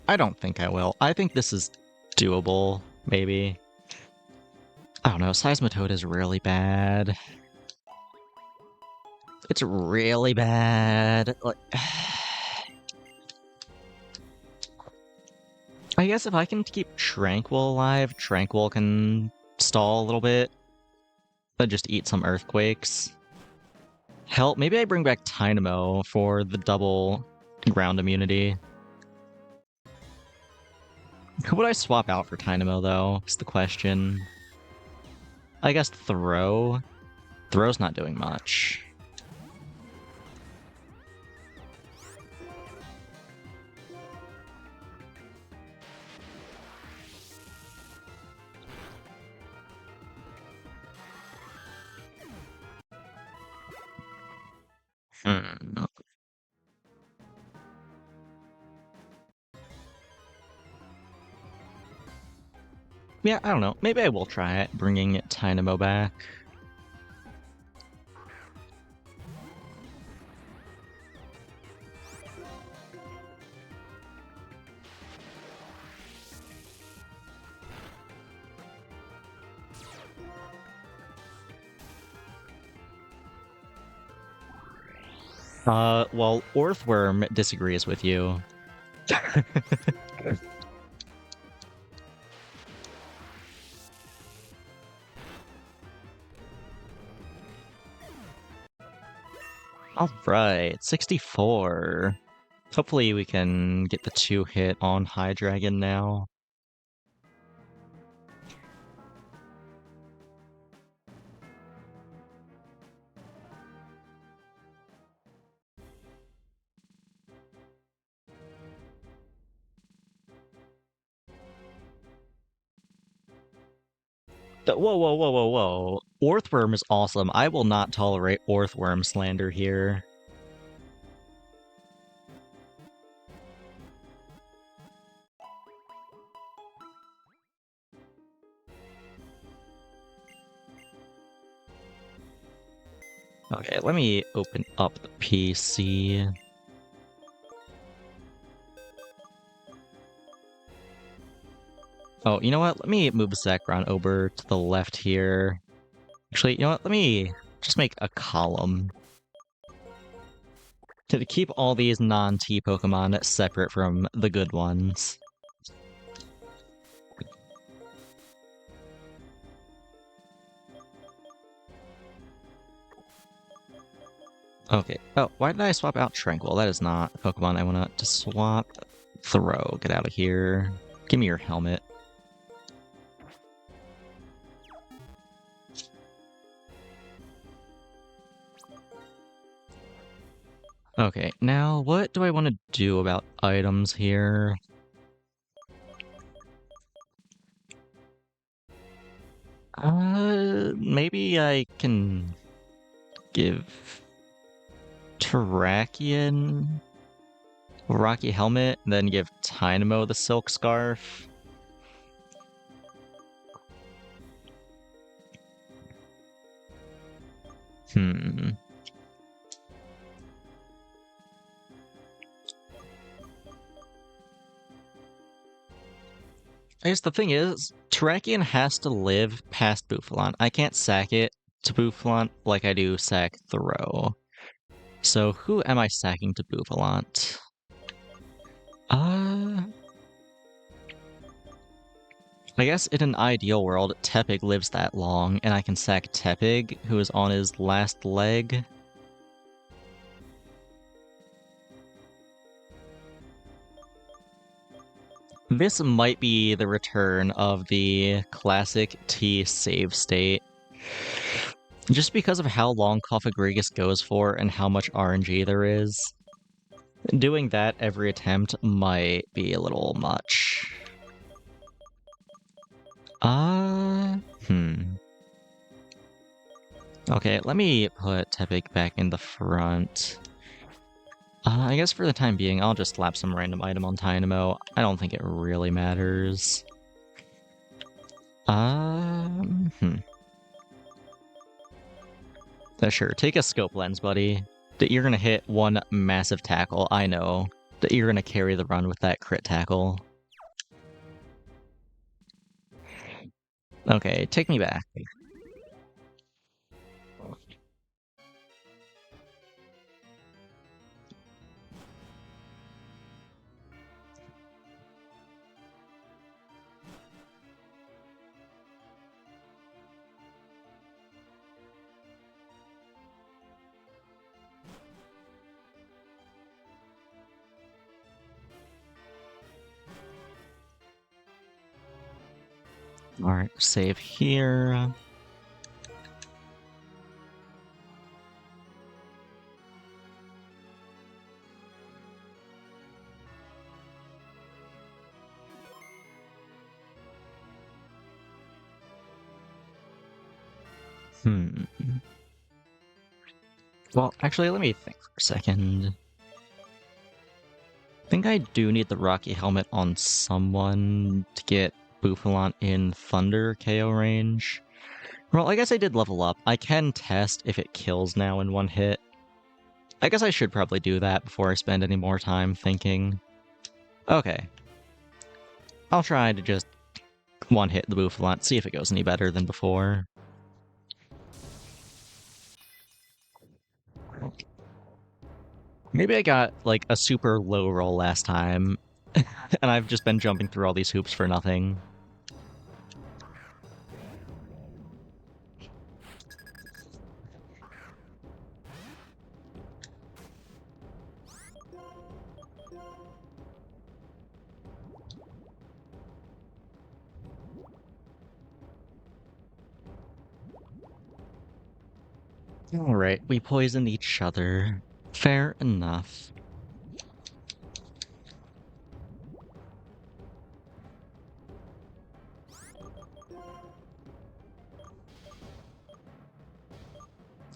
I don't think I will. I think this is doable, maybe. I don't know, Seismitoad is really bad. It's really bad. Like, I guess if I can keep Tranquil alive, Tranquil can stall a little bit. But just eat some Earthquakes. Hell, maybe I bring back Tynamo for the double ground immunity. Who would I swap out for Tynamo, though? Is the question. I guess Throw. Throw's not doing much. Hmm. Yeah, I don't know. Maybe I will try it, bringing Tynamo back. Well, Orthworm disagrees with you. Alright, 64. Hopefully we can get the 2-hit on High Dragon now. Whoa, whoa, whoa, whoa, whoa. Orthworm is awesome. I will not tolerate Orthworm slander here. Okay, let me open up the PC. Oh, you know what? Let me move Zekrom over to the left here. Actually, you know what? Let me just make a column to keep all these non-T Pokemon separate from the good ones. Okay. Oh, why did I swap out Tranquil? That is not a Pokemon I want to swap. Throw. Get out of here. Give me your helmet. Okay, now what do I want to do about items here? Maybe I can give Terrakion Rocky Helmet, and then give Tynamo the Silk Scarf. Hmm. I guess the thing is, Terrakion has to live past Bouffalant. I can't sack it to Bouffalant like I do sack Throw. So who am I sacking to Bouffalant? I guess in an ideal world, Tepig lives that long, and I can sack Tepig, who is on his last leg. This might be the return of the classic T save state. Just because of how long Cofagrigus goes for and how much RNG there is, doing that every attempt might be a little much. Okay, let me put Tepig back in the front. I guess for the time being, I'll just slap some random item on Tynamo. I don't think it really matters. Sure, take a scope lens, buddy. That you're gonna hit one massive tackle. I know that you're gonna carry the run with that crit tackle. Okay, take me back. Alright, save here. Well, actually, let me think for a second. I think I do need the Rocky Helmet on someone to get Bouffalant in Thunder KO range. Well, I guess I did level up. I can test if it kills now in one hit. I guess I should probably do that before I spend any more time thinking. Okay. I'll try to just one-hit the Bouffalant, see if it goes any better than before. Maybe I got, like, a super low roll last time, and I've just been jumping through all these hoops for nothing. Alright, we poisoned each other. Fair enough.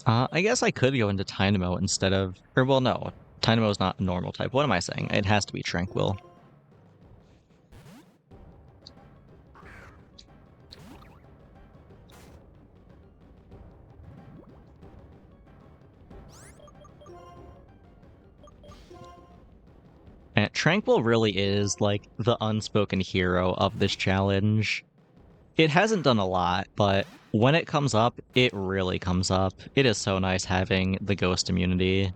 I guess I could go into Tynamo instead of... Or, well, no. Tynamo is not a normal type. What am I saying? It has to be Tranquil. And Tranquil really is, like, the unspoken hero of this challenge. It hasn't done a lot, but when it comes up, it really comes up. It is so nice having the ghost immunity.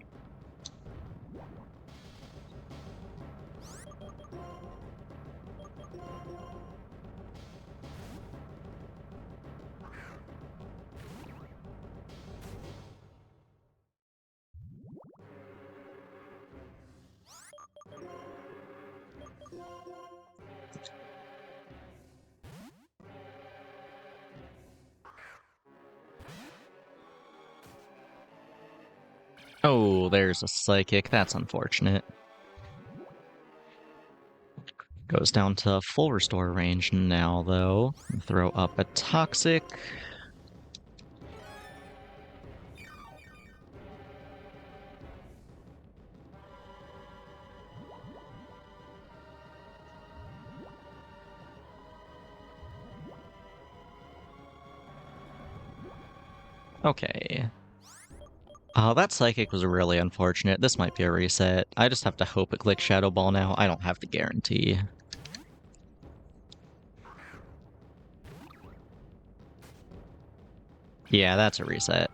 Oh, there's a Psychic. That's unfortunate. Goes down to full restore range now, though. Throw up a Toxic. Okay. That Psychic was really unfortunate. This might be a reset. I just have to hope it clicks Shadow Ball now. I don't have the guarantee. Yeah, that's a reset.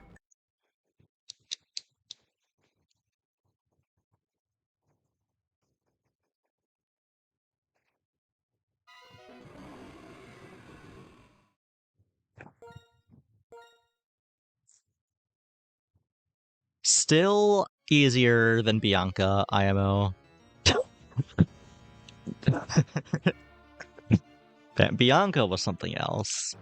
Still easier than Bianca, IMO. Bianca was something else.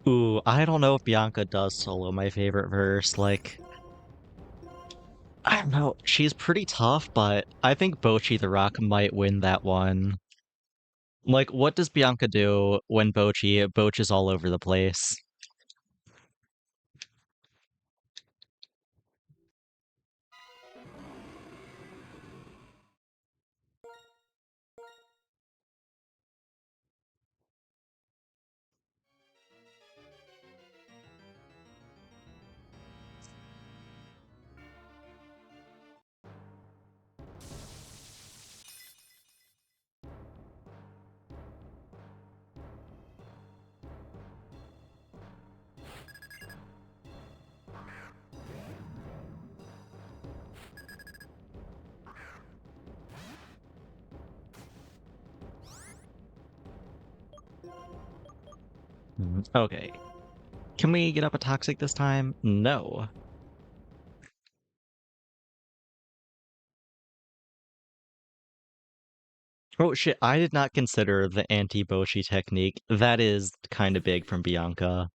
Ooh, I don't know if Bianca does solo my favorite verse. Like, I don't know. She's pretty tough, but I think Bochi the Rock might win that one. Like, what does Bianca do when Boch is all over the place? Okay. Can we get up a Toxic this time? No. Oh shit, I did not consider the anti-Bochi technique. That is kind of big from Bianca.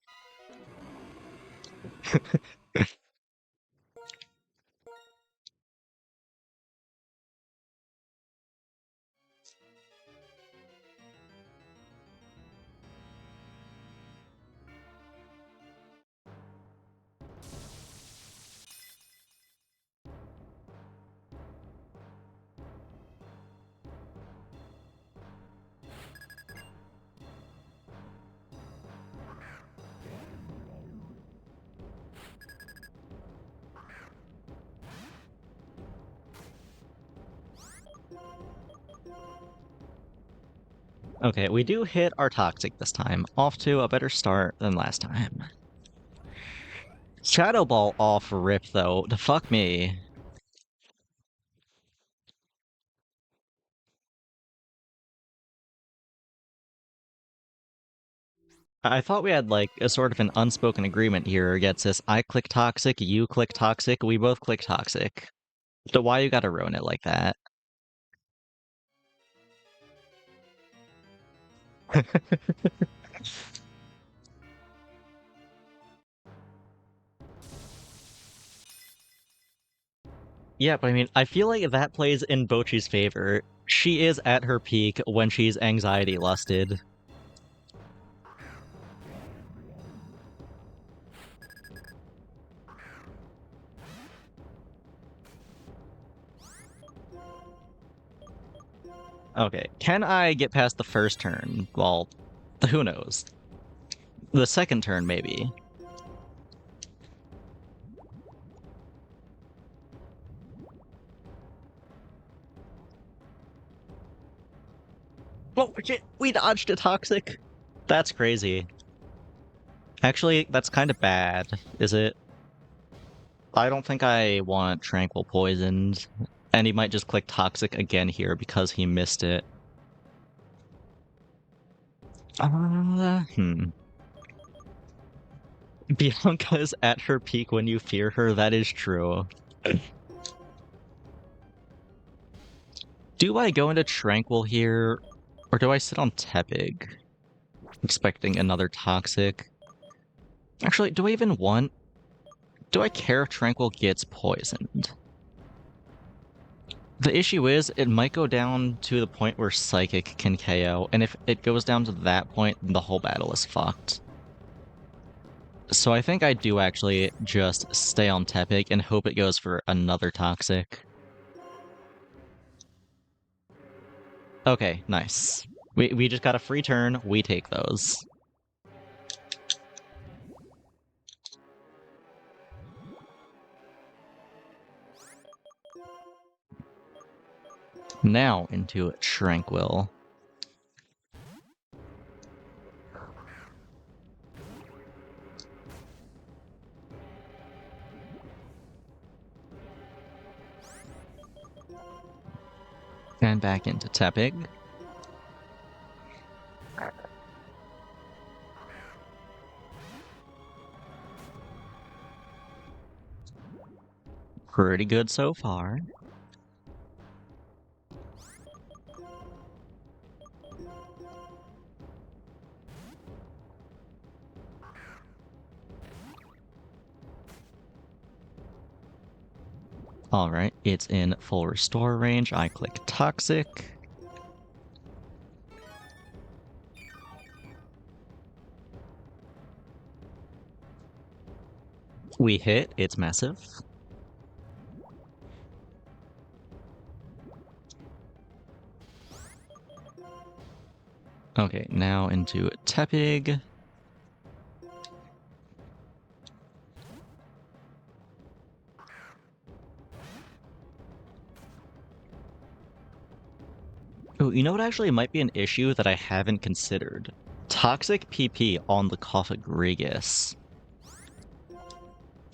Okay, we do hit our Toxic this time. Off to a better start than last time. Shadow Ball off rip, though. The fuck me. I thought we had, like, a sort of an unspoken agreement here. Gets this, I click Toxic, you click Toxic, we both click Toxic. So why you gotta ruin it like that? Yeah, but I mean, I feel like that plays in Bochi's favor. She is at her peak when she's anxiety lusted. Okay, can I get past the first turn? Well, who knows? The second turn, maybe. Oh, shit, we dodged a Toxic. That's crazy. Actually, that's kind of bad, is it? I don't think I want Tranquil poisoned. And he might just click Toxic again here because he missed it. Bianca is at her peak when you fear her, that is true. Do I go into Tranquil here, or do I sit on Tepig? Expecting another Toxic. Actually, do I even want... Do I care if Tranquil gets poisoned? The issue is, it might go down to the point where Psychic can KO, and if it goes down to that point, the whole battle is fucked. So I think I do actually just stay on Tepig and hope it goes for another Toxic. Okay, nice. We just got a free turn, we take those. Now into Tranquil. And back into Tepig. Pretty good so far. Alright, it's in full restore range. I click Toxic. We hit, it's massive. Okay, now into Tepig. Oh, you know what actually might be an issue that I haven't considered? Toxic PP on the Cophagrigus.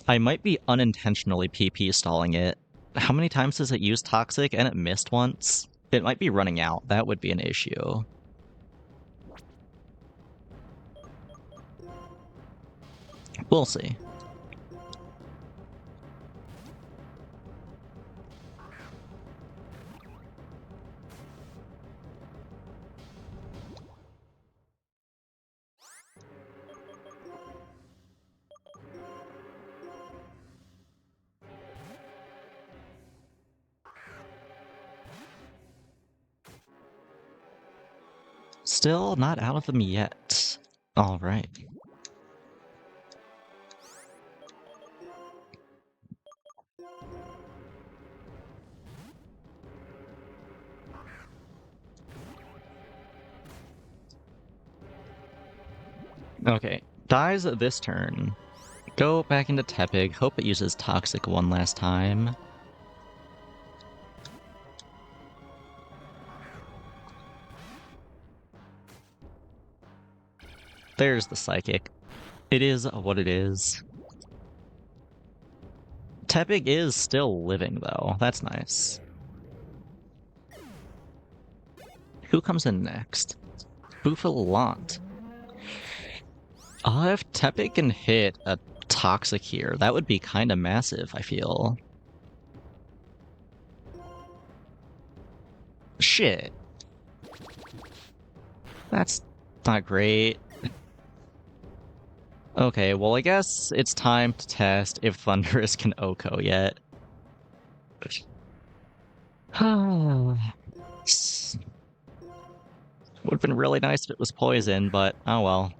I might be unintentionally PP stalling it. How many times does it use Toxic and it missed once? It might be running out. That would be an issue. We'll see. Still not out of them yet. Alright. Okay, dies this turn. Go back into Tepig, hope it uses Toxic one last time. There's the Psychic. It is what it is. Tepig is still living, though. That's nice. Who comes in next? Bouffalant. If Tepig can hit a Toxic here, that would be kind of massive, I feel. Shit. That's not great. Okay, well I guess it's time to test if Thunderous can OHKO yet. Would've been really nice if it was poison, but oh well.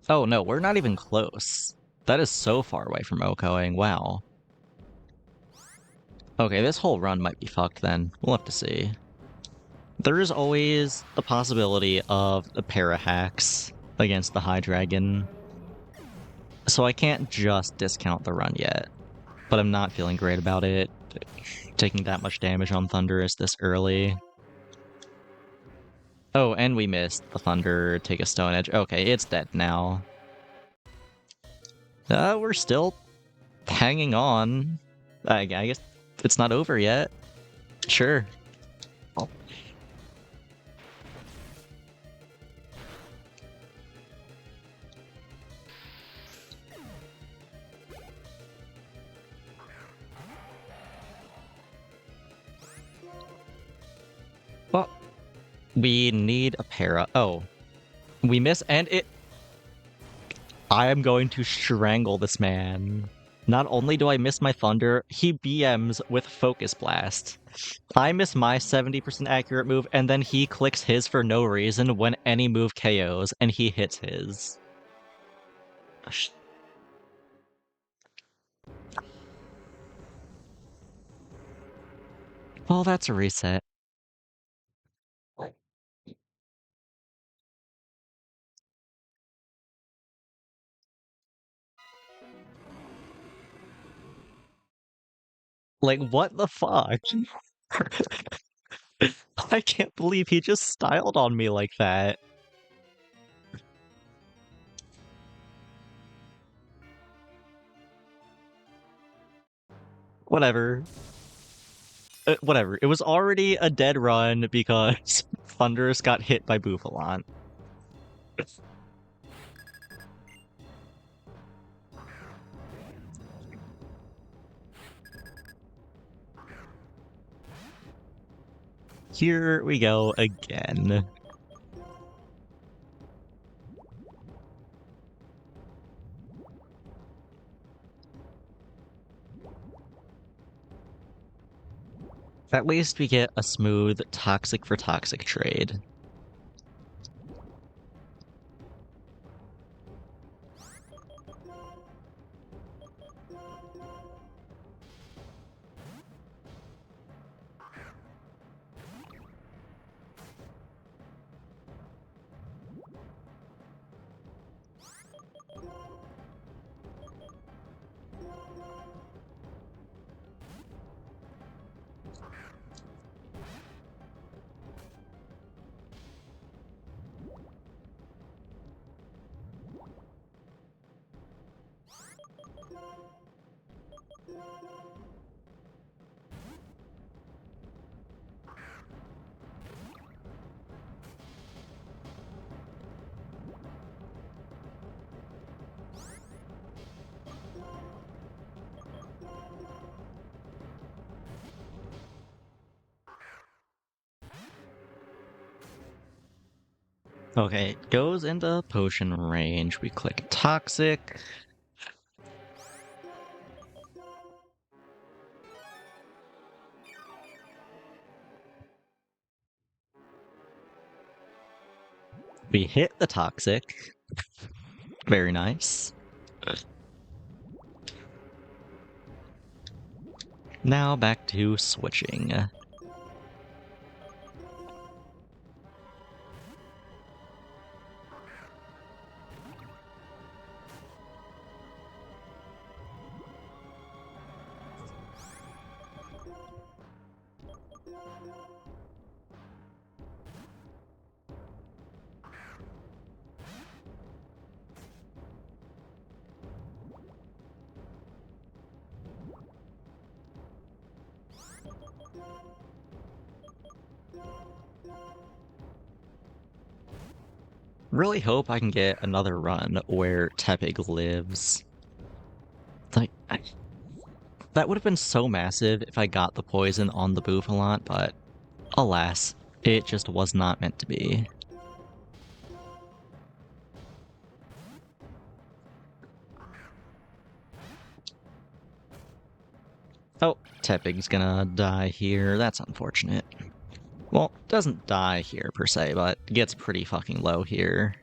Oh no, we're not even close. That is so far away from OHKOing, wow. Okay, this whole run might be fucked then. We'll have to see. There is always the possibility of the para-hacks against the High Dragon. So I can't just discount the run yet. But I'm not feeling great about it. Taking that much damage on Thunderous this early. Oh, and we missed the Thunder, take a Stone Edge. Okay, it's dead now. We're still hanging on. I guess it's not over yet. Sure. Oh. Well, we need a para. Oh, we miss, and it. I am going to strangle this man. Not only do I miss my Thunder, he BMs with Focus Blast. I miss my 70% accurate move, and then he clicks his for no reason when any move KOs, and he hits his. Well, that's a reset. Like, what the fuck? I can't believe he just styled on me like that. Whatever. Whatever. It was already a dead run because Thunderous got hit by Buffalant. Here we go again. At least we get a smooth toxic for toxic trade. Okay, it goes into potion range. We click toxic. We hit the toxic. Very nice. Now back to switching. Really hope I can get another run where Tepig lives. Like, that would have been so massive if I got the poison on the Buffalant, but alas, it just was not meant to be. Oh, Tepig's gonna die here. That's unfortunate. Well, doesn't die here per se, but gets pretty fucking low here.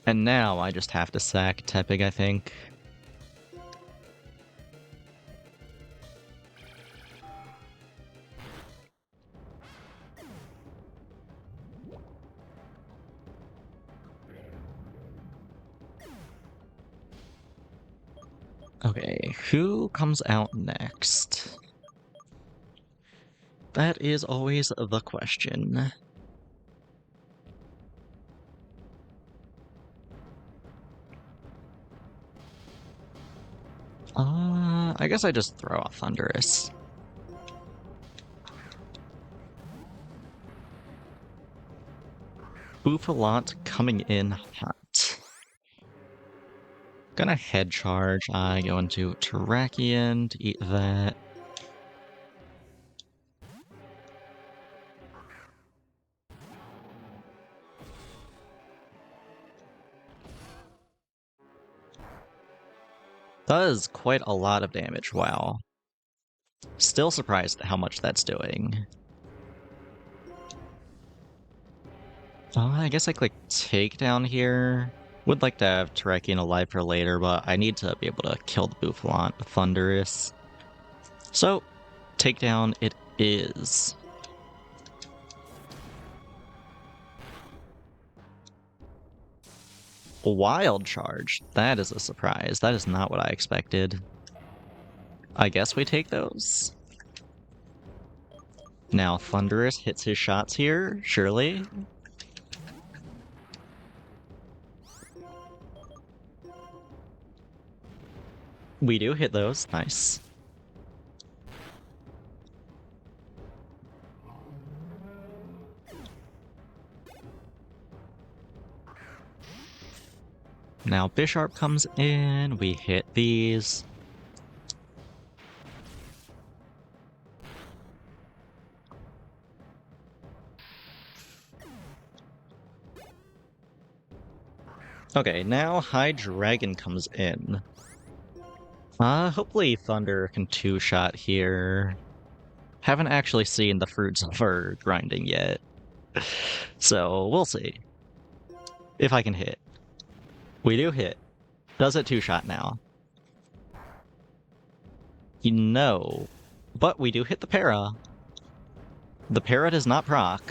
And now I just have to sack Tepig, I think. Okay, who comes out next? That is always the question. I guess I just throw out Thunderous. Bouffalant coming in hot. Gonna head charge. I go into Terrakion to eat that. Does quite a lot of damage, wow. Still surprised at how much that's doing. I guess I click Takedown here. Would like to have Terrakion alive for later, but I need to be able to kill the Bouffalant with Thunderous. So, Takedown it is. Wild Charge. That is a surprise. That is not what I expected. I guess we take those. Now Thunderous hits his shots here, surely. We do hit those, nice. Now Bisharp comes in, we hit these. Okay, now Hydreigon comes in. Hopefully Thunder can two-shot here. Haven't actually seen the fruits of her grinding yet. So, we'll see. If I can hit. We do hit. Does it two-shot now? No. But we do hit the para. The para does not proc.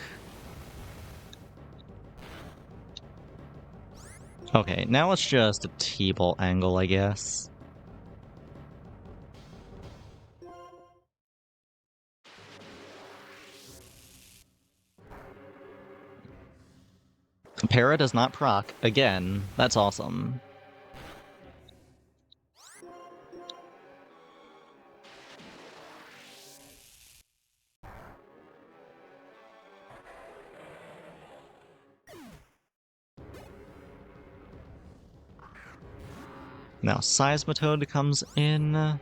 Okay, now it's just a T-bolt angle, I guess. Para does not proc. Again, that's awesome. Now Seismitoad comes in.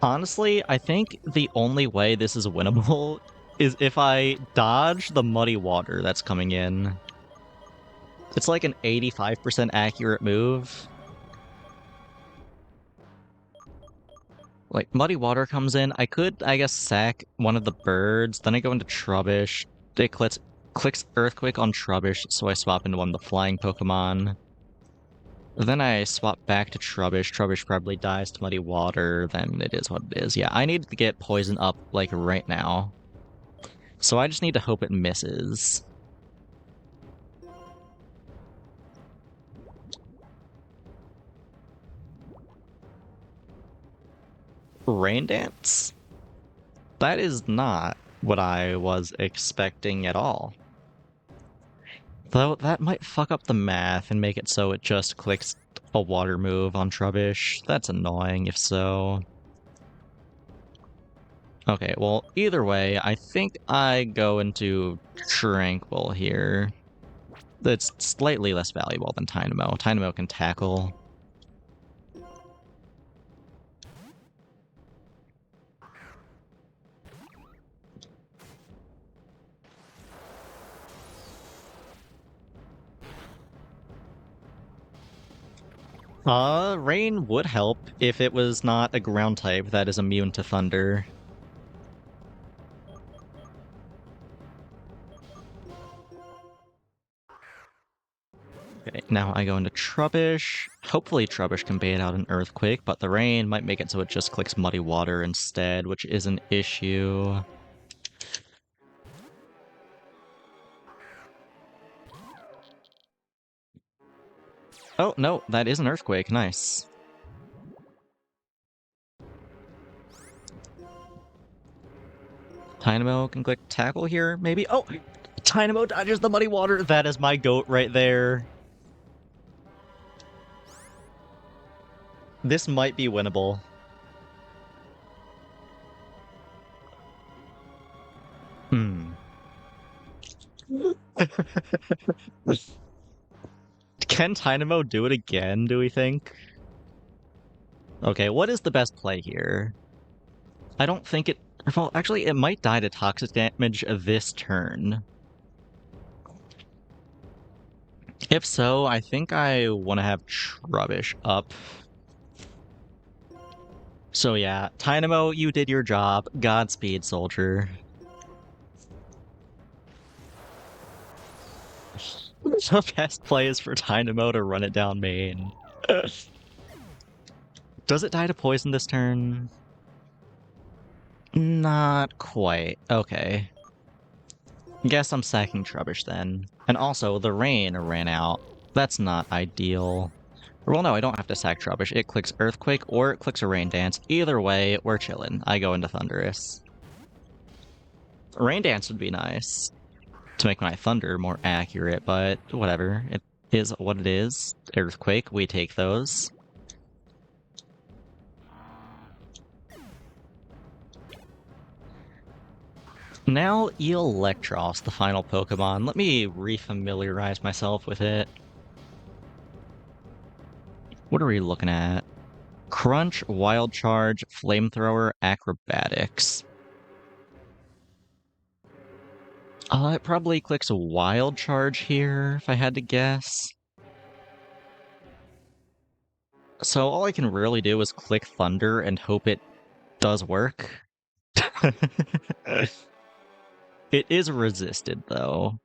Honestly, I think the only way this is winnable is if I dodge the Muddy Water that's coming in. It's like an 85% accurate move. Like, Muddy Water comes in, I could, I guess, sack one of the birds, then I go into Trubbish. It clicks Earthquake on Trubbish, so I swap into one of the flying Pokemon. Then I swap back to Trubbish. Trubbish probably dies to Muddy Water, then it is what it is. Yeah, I need to get Poison up, like, right now. So I just need to hope it misses. Rain Dance? That is not what I was expecting at all. Though that might fuck up the math and make it so it just clicks a water move on Trubbish. That's annoying if so. Okay, well, either way, I think I go into Tranquil here. That's slightly less valuable than Tynamo. Tynamo can tackle. Rain would help if it was not a ground type that is immune to thunder. Okay, now I go into Trubbish. Hopefully Trubbish can bait out an Earthquake, but the rain might make it so it just clicks Muddy Water instead, which is an issue. Oh, no, that is an Earthquake. Nice. Dynamo can click tackle here, maybe? Oh! Dynamo dodges the muddy water! That is my goat right there. This might be winnable. Can Dynamo do it again, do we think? Okay, what is the best play here? I don't think it... Well, actually, it might die to toxic damage this turn. If so, I think I want to have Trubbish up. So yeah, Dynamo, you did your job. Godspeed, soldier. The best play is for Dynamo to run it down main. Does it die to poison this turn? Not quite. Okay. Guess I'm sacking Trubbish then. And also, the rain ran out. That's not ideal. Well, no, I don't have to sack Trubbish. It clicks Earthquake or it clicks a Rain Dance. Either way, we're chillin'. I go into Thunderous. Rain Dance would be nice to make my Thunder more accurate, but whatever. It is what it is. Earthquake, we take those. Now Electros, the final Pokemon. Let me refamiliarize myself with it. What are we looking at? Crunch, Wild Charge, Flamethrower, Acrobatics. It probably clicks a Wild Charge here, if I had to guess. So all I can really do is click Thunder and hope it does work. It is resisted, though.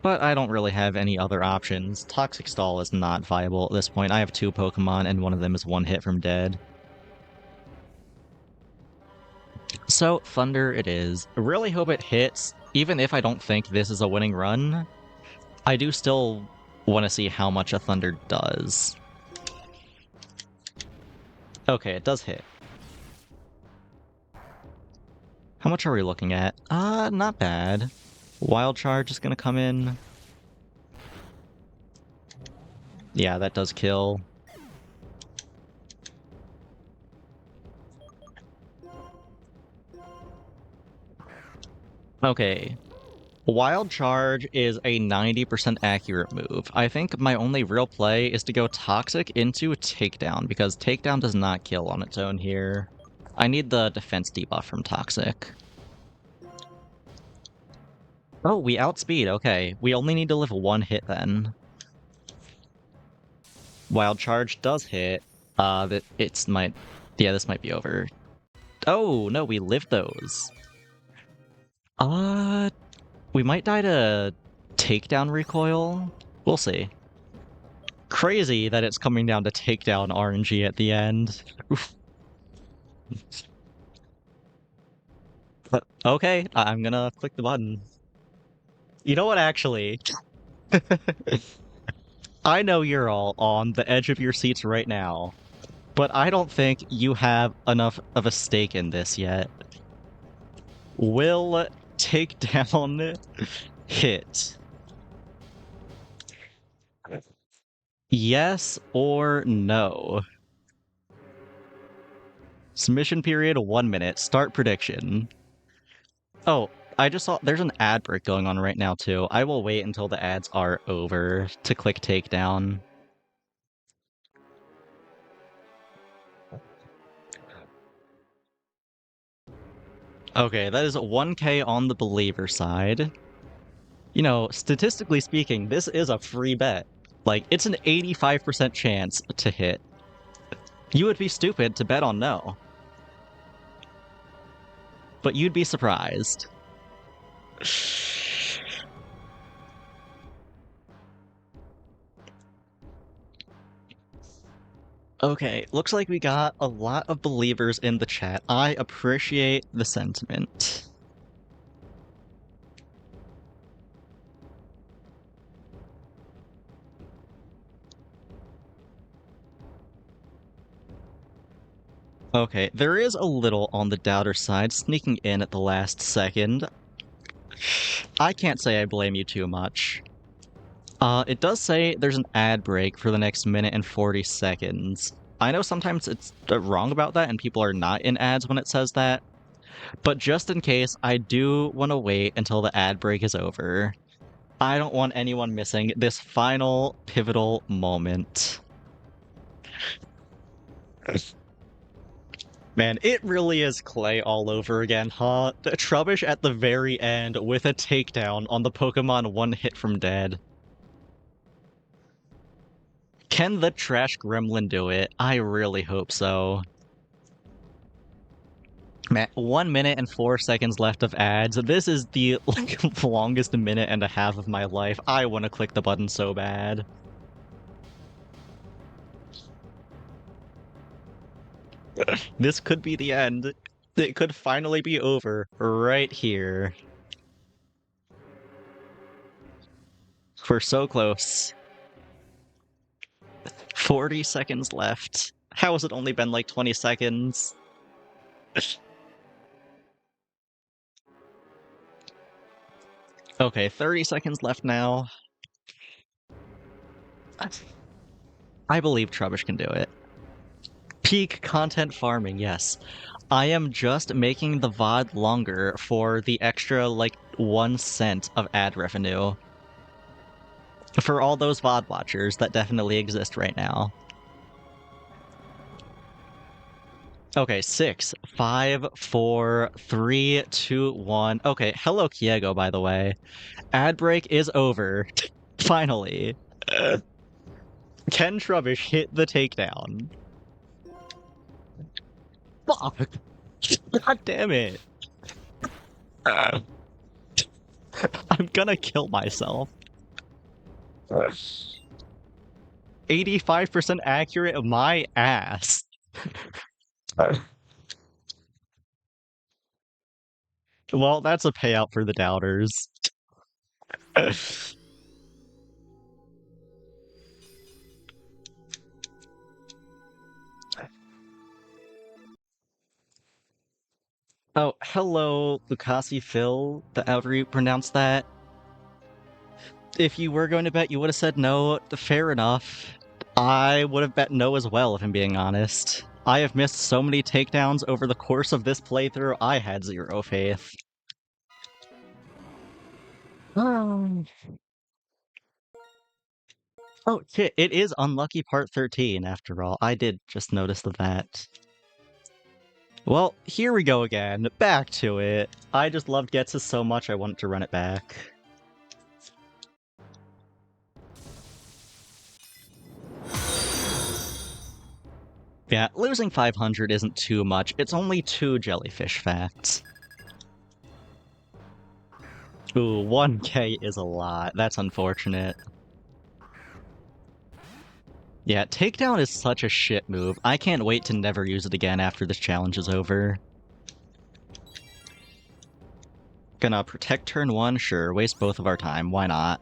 But I don't really have any other options. Toxic Stall is not viable at this point. I have 2 Pokemon, and one of them is 1 hit from dead. So, Thunder it is. I really hope it hits, even if I don't think this is a winning run. I do still want to see how much a Thunder does. Okay, it does hit. How much are we looking at? Not bad. Wild Charge is gonna come in. Yeah, that does kill. Okay. Wild Charge is a 90% accurate move. I think my only real play is to go Toxic into Takedown, because Takedown does not kill on its own here. I need the defense debuff from Toxic. Oh, we outspeed, okay. We only need to live 1 hit then. Wild Charge does hit. This might be over. Oh, no, we lived those. We might die to Takedown Recoil? We'll see. Crazy that it's coming down to Takedown RNG at the end. But, okay, I'm gonna click the button. You know what, actually? I know you're all on the edge of your seats right now, but I don't think you have enough of a stake in this yet. Will Takedown hit? Yes or no? Submission period 1 minute. Start prediction. Oh, I just saw there's an ad break going on right now too. I will wait until the ads are over to click takedown. Okay, that is 1K on the believer side. You know, statistically speaking, this is a free bet. Like, it's an 85% chance to hit. You would be stupid to bet on no. But you'd be surprised. Okay, looks like we got a lot of believers in the chat. I appreciate the sentiment. Okay, there is a little on the doubter side sneaking in at the last second. I can't say I blame you too much. It does say there's an ad break for the next minute and 40 seconds. I know sometimes it's wrong about that and people are not in ads when it says that, but just in case, I do want to wait until the ad break is over. I don't want anyone missing this final pivotal moment. Man, it really is Clay all over again, huh? Trubbish at the very end with a takedown on the Pokemon one hit from dead. Can the Trash Gremlin do it? I really hope so. Man, 1 minute and 4 seconds left of ads. This is the longest minute and a half of my life. I want to click the button so bad. This could be the end. It could finally be over right here. We're so close. 40 seconds left. How has it only been like 20 seconds? Okay, 30 seconds left now. I believe Trubbish can do it. Peak content farming, yes. I am just making the VOD longer for the extra, like, 1 cent of ad revenue. For all those VOD watchers that definitely exist right now. Okay, 6, 5, 4, 3, 2, 1. Okay, hello Kiego, by the way. Ad break is over. Finally. Can Trubbish hit the takedown? Fuck! God damn it! I'm gonna kill myself. 85% accurate, my ass. Well, that's a payout for the doubters. Oh, hello, Lucasi Phil, however you pronounce that. If you were going to bet, you would have said no. Fair enough. I would have bet no as well, if I'm being honest. I have missed so many takedowns over the course of this playthrough, I had zero faith. Oh shit, it is Unlucky Part 13 after all. I did just notice that. Well, here we go again. Back to it. I just loved Getsus so much I wanted to run it back. Yeah, losing 500 isn't too much. It's only 2 jellyfish facts. Ooh, 1k is a lot. That's unfortunate. Yeah, takedown is such a shit move. I can't wait to never use it again after this challenge is over. Gonna protect turn 1, sure. Waste both of our time, why not?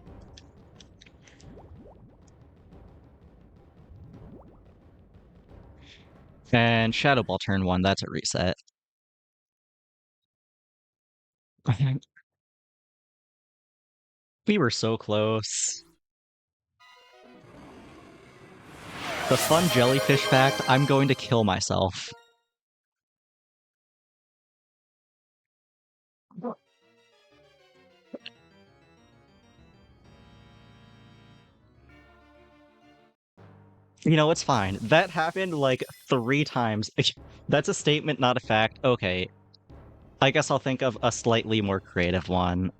And Shadow Ball turn 1, that's a reset. We were so close. The fun jellyfish fact, I'm going to kill myself. You know, it's fine. That happened like 3 times. That's a statement, not a fact. Okay. I guess I'll think of a slightly more creative one.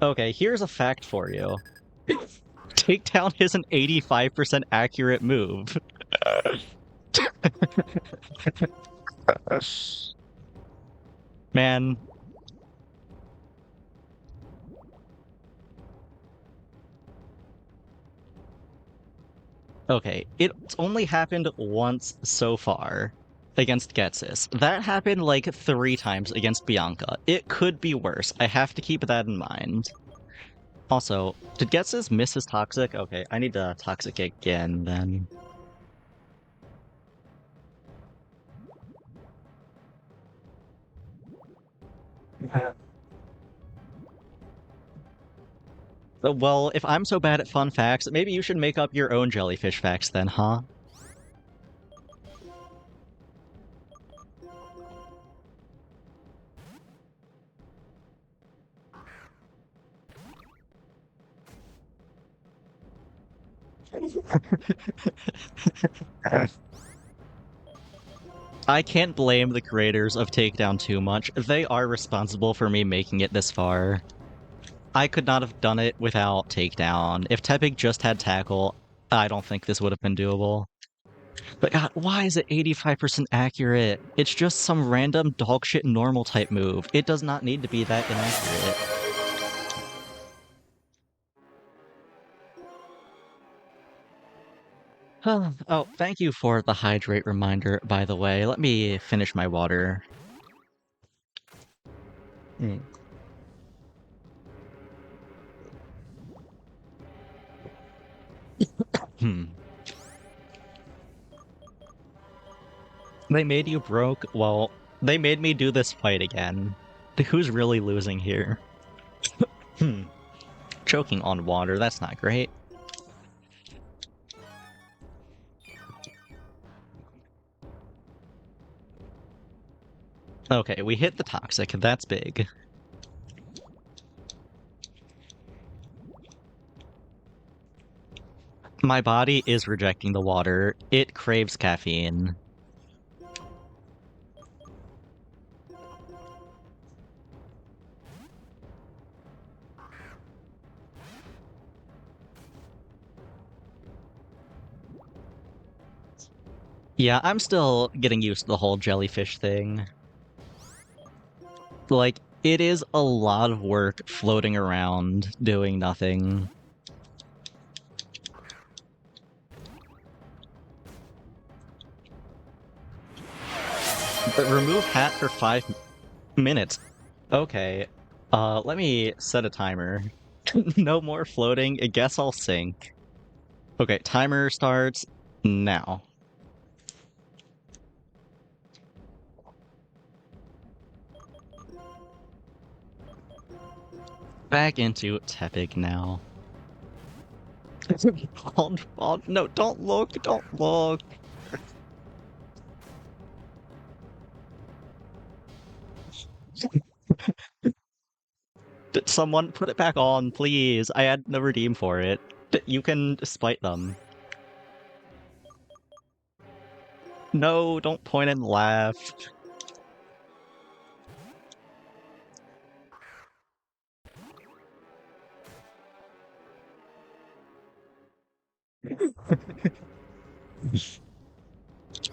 Okay, here's a fact for you. Takedown is an 85% accurate move. Man. Okay, it's only happened once so far against Getsis. That happened like 3 times against Bianca. It could be worse. I have to keep that in mind. Also, did Getz's miss his toxic? Okay, I need to toxic again then. Well, if I'm so bad at fun facts, maybe you should make up your own jellyfish facts then, huh? I can't blame the creators of Takedown too much. They are responsible for me making it this far. I could not have done it without Takedown. If Tepig just had Tackle, I don't think this would have been doable. But God, why is it 85% accurate? It's just some random dogshit normal type move. It does not need to be that inaccurate. Oh, thank you for the hydrate reminder, by the way. Let me finish my water. Hmm. Hmm. They made you broke? Well, they made me do this fight again. Who's really losing here? Hmm. Choking on water, that's not great. Okay, we hit the toxic, that's big. My body is rejecting the water. It craves caffeine. Yeah, I'm still getting used to the whole jellyfish thing. Like, it is a lot of work floating around, doing nothing. But remove hat for 5 minutes. Okay. Let me set a timer. No more floating. I guess I'll sink. Okay, timer starts now. Back into Tepig now. Oh, no, don't look, don't look. Someone put it back on, please. I had no redeem for it. You can spite them. No, don't point and laugh.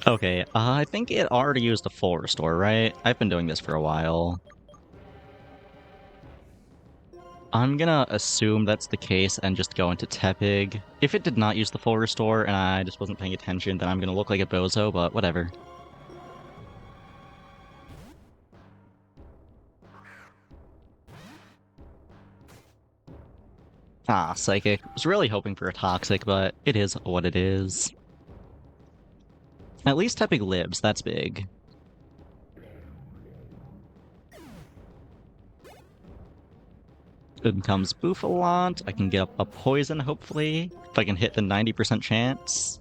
Okay, I think it already used a full restore, right? I've been doing this for a while. I'm gonna assume that's the case and just go into Tepig. If it did not use the full restore and I just wasn't paying attention, then I'm gonna look like a bozo, but whatever. Ah, Psychic. Was really hoping for a Toxic, but it is what it is. At least Tepig lives, that's big. In comes Bouffalant. I can get a poison, hopefully, if I can hit the 90% chance.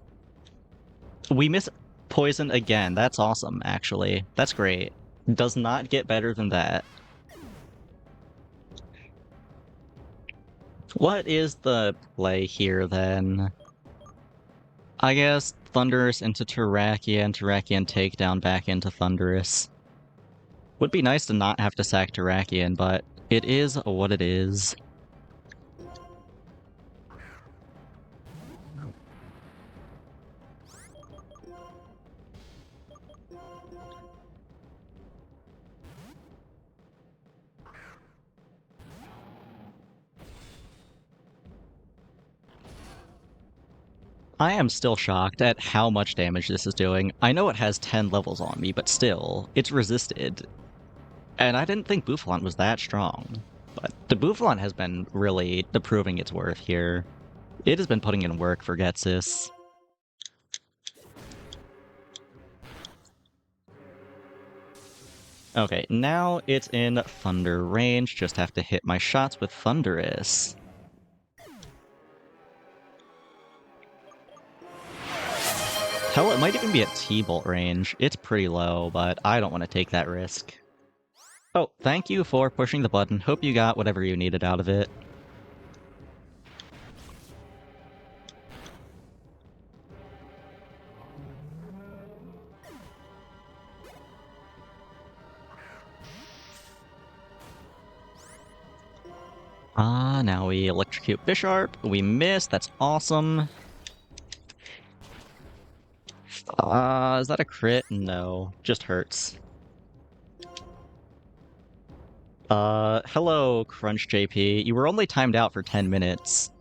We miss poison again. That's awesome, actually. That's great. Does not get better than that. What is the play here, then? I guess Thundurus into Terrakion, and Terrakion takedown back into Thundurus. Would be nice to not have to sack Terrakion, but it is what it is. I am still shocked at how much damage this is doing. I know it has 10 levels on me, but still, it's resisted. And I didn't think Bouffalant was that strong. But the Buffon has been really proving its worth here. It has been putting in work for Getsis. Okay, now it's in Thunder range. Just have to hit my shots with Thunderous. Hell, it might even be at T-Bolt range. It's pretty low, but I don't want to take that risk. Oh, thank you for pushing the button. Hope you got whatever you needed out of it. Now we electrocute Bisharp. We miss. That's awesome. Is that a crit? No. Just hurts. Hello, Crunch JP. You were only timed out for 10 minutes.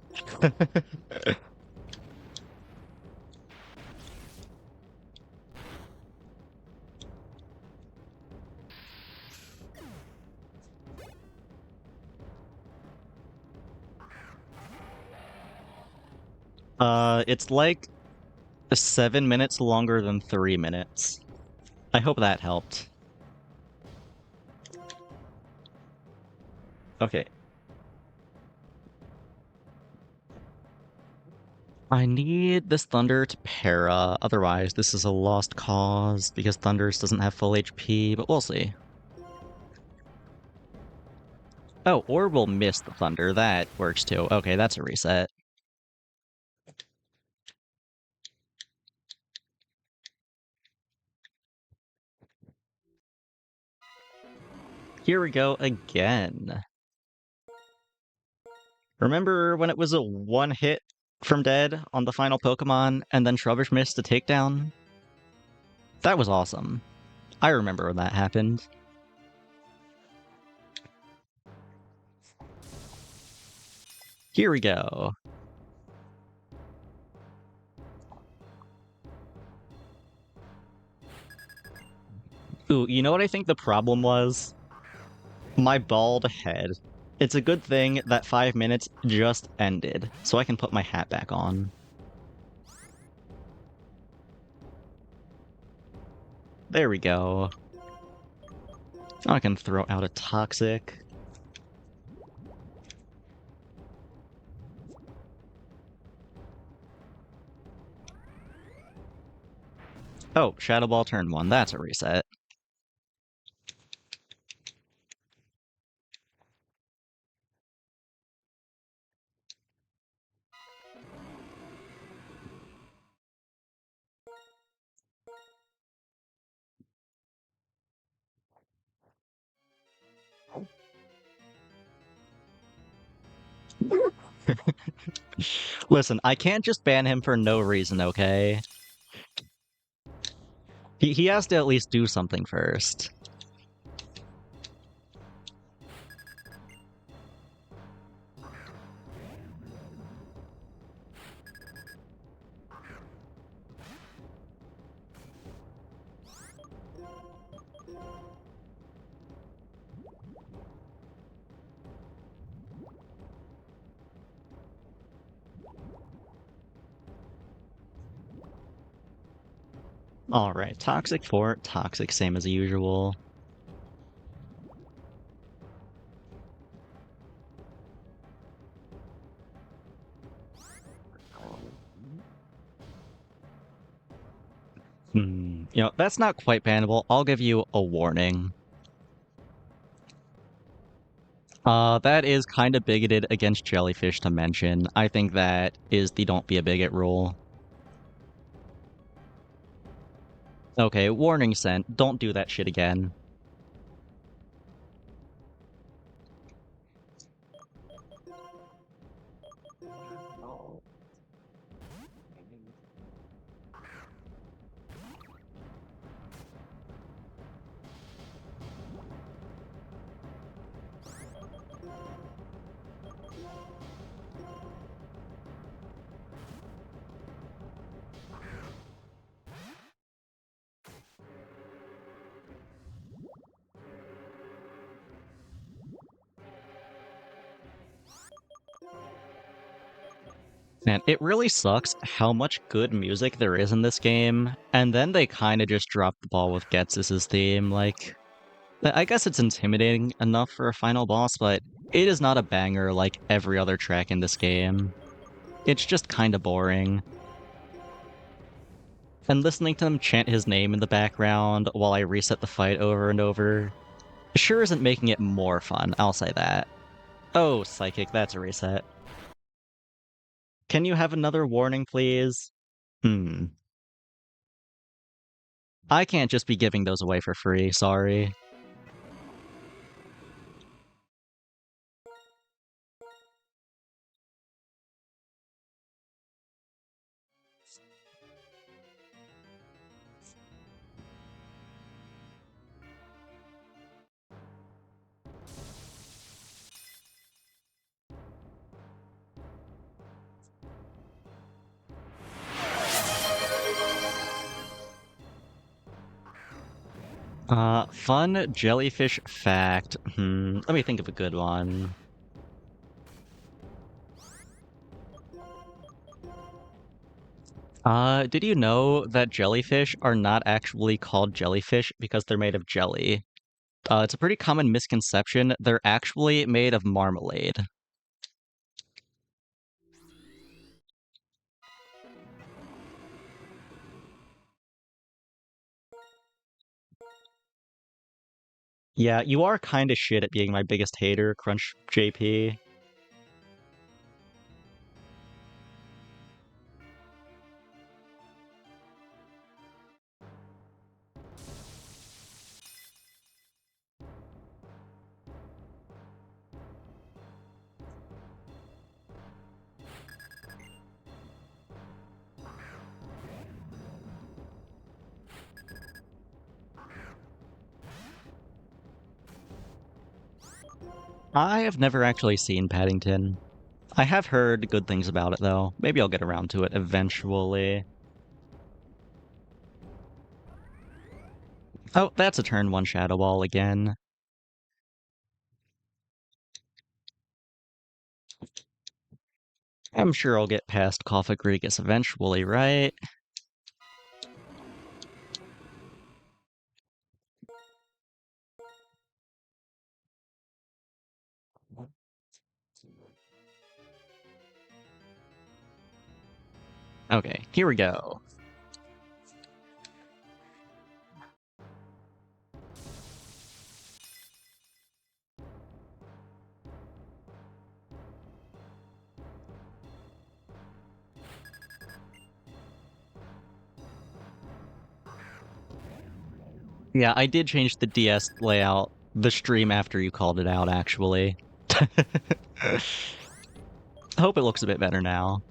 It's like 7 minutes longer than 3 minutes. I hope that helped. Okay. I need this Thunder to para, otherwise this is a lost cause, because Thunders doesn't have full HP, but we'll see. Oh, or we'll miss the Thunder, that works too. Okay, that's a reset. Here we go again. Remember when it was a one hit from dead on the final Pokemon, and then Trubbish missed a takedown? That was awesome. I remember when that happened. Here we go. Ooh, you know what I think the problem was? My bald head. It's a good thing that 5 minutes just ended, so I can put my hat back on. There we go. I can throw out a Toxic. Oh, Shadow Ball turn 1, that's a reset. Listen, I can't just ban him for no reason, okay? He has to at least do something first. Alright, Toxic Fort, Toxic same as usual. You know, that's not quite bannable. I'll give you a warning. That is kind of bigoted against Jellyfish to mention. I think that is the don't be a bigot rule. Okay, warning sent. Don't do that shit again. Man, it really sucks how much good music there is in this game, and then they kind of just drop the ball with Ghetsis' theme. Like, I guess it's intimidating enough for a final boss, but it is not a banger like every other track in this game. It's just kind of boring. And listening to them chant his name in the background while I reset the fight over and over sure isn't making it more fun, I'll say that. Oh, Psychic, that's a reset. Can you have another warning, please? Hmm. I can't just be giving those away for free, sorry. Fun jellyfish fact. Let me think of a good one. Did you know that jellyfish are not actually called jellyfish because they're made of jelly? It's a pretty common misconception. They're actually made of marmalade. Yeah, you are kind of shit at being my biggest hater, Crunch JP. I have never actually seen Paddington. I have heard good things about it, though. Maybe I'll get around to it eventually. Oh, that's a turn one Shadow Ball again. I'm sure I'll get past Cophagrigus eventually, right? Okay, here we go. Yeah, I did change the DS layout the stream after you called it out, actually. I hope it looks a bit better now.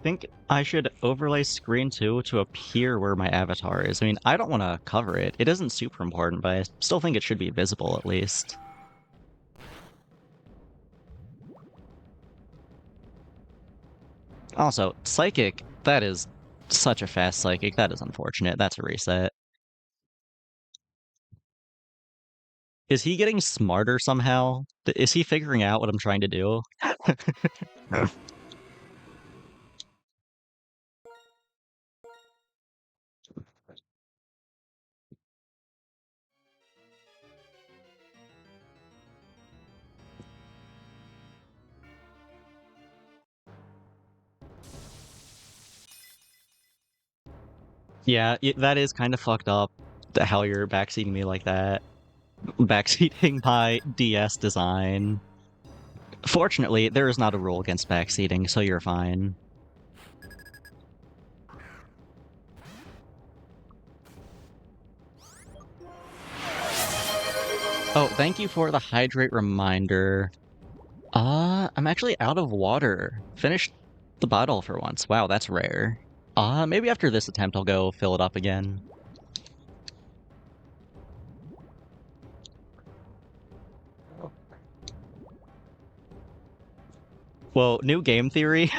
Think I should overlay screen 2 to appear where my avatar is. I mean, I don't want to cover it. It isn't super important, but I still think it should be visible at least. Also, Psychic, that is such a fast Psychic. That is unfortunate. That's a reset. Is he getting smarter somehow? Is he figuring out what I'm trying to do? Yeah, that is kind of fucked up how you're backseating me like that. Backseating my DS design. Fortunately, there is not a rule against backseating, so you're fine. Oh, thank you for the hydrate reminder. I'm actually out of water. Finished the bottle for once. Wow, that's rare. Maybe after this attempt I'll go fill it up again. Well, new game theory.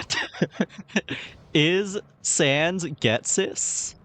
Is Sans Getsis?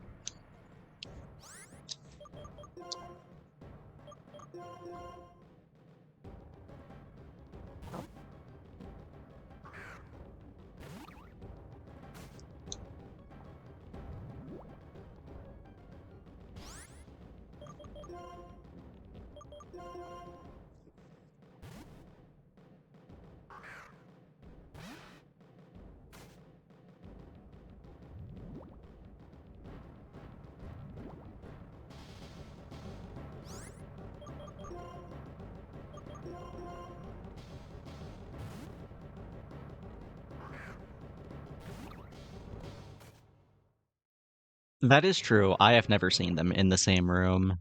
That is true. I have never seen them in the same room.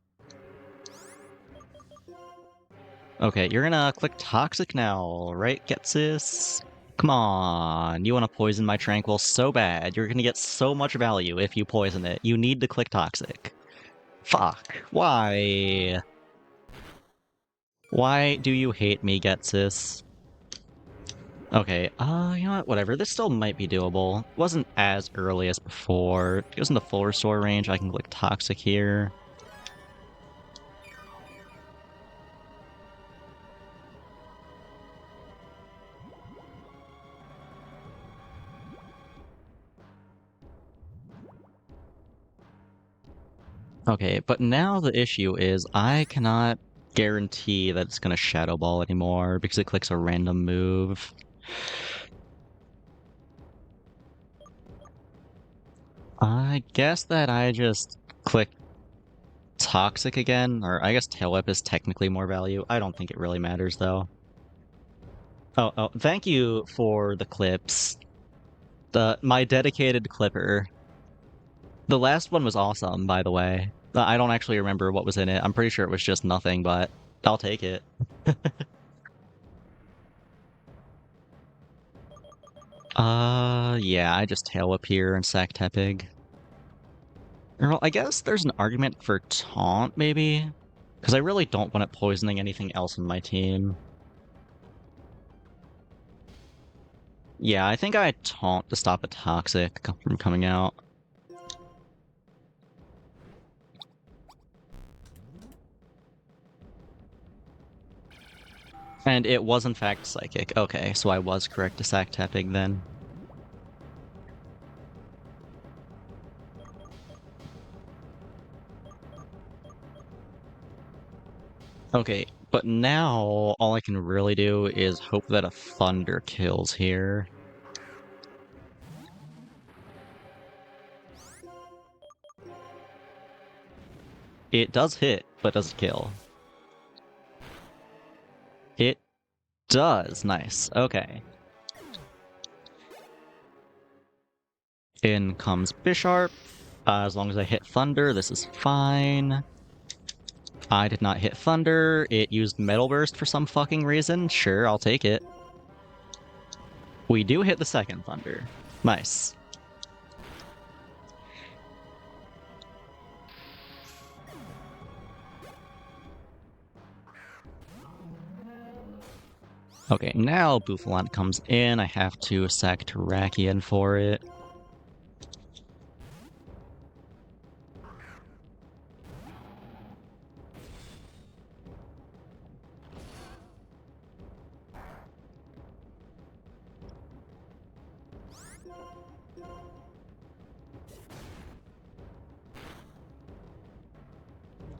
Okay, you're gonna click Toxic now, right, Getsis? Come on, you want to poison my Tranquil so bad. You're gonna get so much value if you poison it. You need to click Toxic. Fuck. Why? Why do you hate me, Getsis? Okay, you know what, whatever. This still might be doable. It wasn't as early as before. It goes in the full restore range. I can click Toxic here. Okay, but now the issue is I cannot guarantee that it's going to Shadow Ball anymore because it clicks a random move. I guess that I just click Toxic again, or I guess Tail Whip is technically more value. I don't think it really matters, though. Oh, thank you for the clips. My dedicated clipper. The last one was awesome, by the way. I don't actually remember what was in it. I'm pretty sure it was just nothing, but I'll take it. Yeah, I just Tail Whip here and sack Tepig. Well, I guess there's an argument for Taunt, maybe? Because I really don't want it poisoning anything else in my team. Yeah, I think I Taunt to stop a Toxic from coming out. And it was in fact Psychic. Okay, so I was correct to sack Tepig then. Okay, but now all I can really do is hope that a Thunder kills here. It does hit, but doesn't kill. It does. Nice. Okay. In comes Bisharp. As long as I hit Thunder, this is fine. I did not hit Thunder. It used Metal Burst for some fucking reason. Sure, I'll take it. We do hit the second Thunder. Nice. Okay, now Bouffalant comes in. I have to sack Terrakion for it.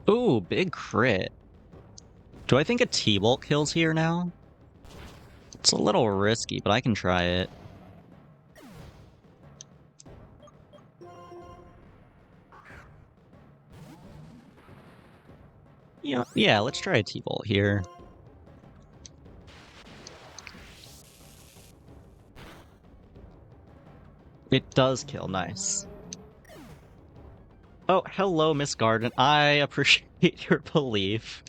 Ooh, big crit. Do I think a T-Bolt kills here now? It's a little risky, but I can try it. Yeah, let's try a T-Bolt here. It does kill, nice. Oh, hello, Miss Garden. I appreciate your belief.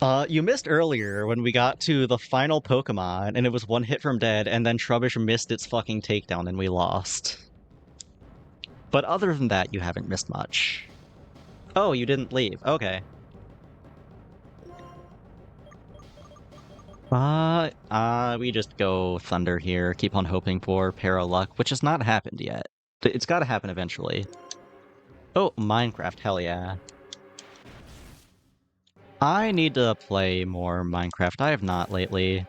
You missed earlier when we got to the final Pokemon and it was one hit from dead, and then Trubbish missed its fucking takedown and we lost. But other than that, you haven't missed much. Oh, you didn't leave. Okay. We just go Thunder here, keep on hoping for Para Luck, which has not happened yet. It's gotta happen eventually. Oh, Minecraft, hell yeah. I need to play more Minecraft. I have not lately.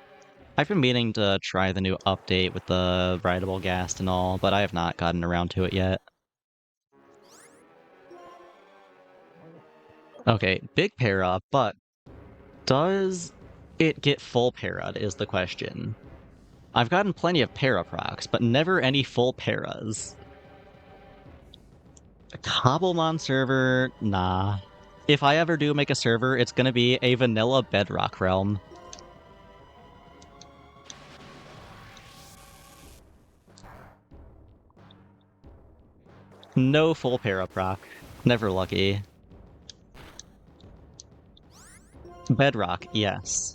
I've been meaning to try the new update with the rideable ghast and all, but I have not gotten around to it yet. Okay, big para, but does it get full para'd is the question. I've gotten plenty of para procs, but never any full paras. A Cobblemon server? Nah. If I ever do make a server, it's gonna be a vanilla Bedrock realm. No full para proc. Never lucky. Bedrock, yes.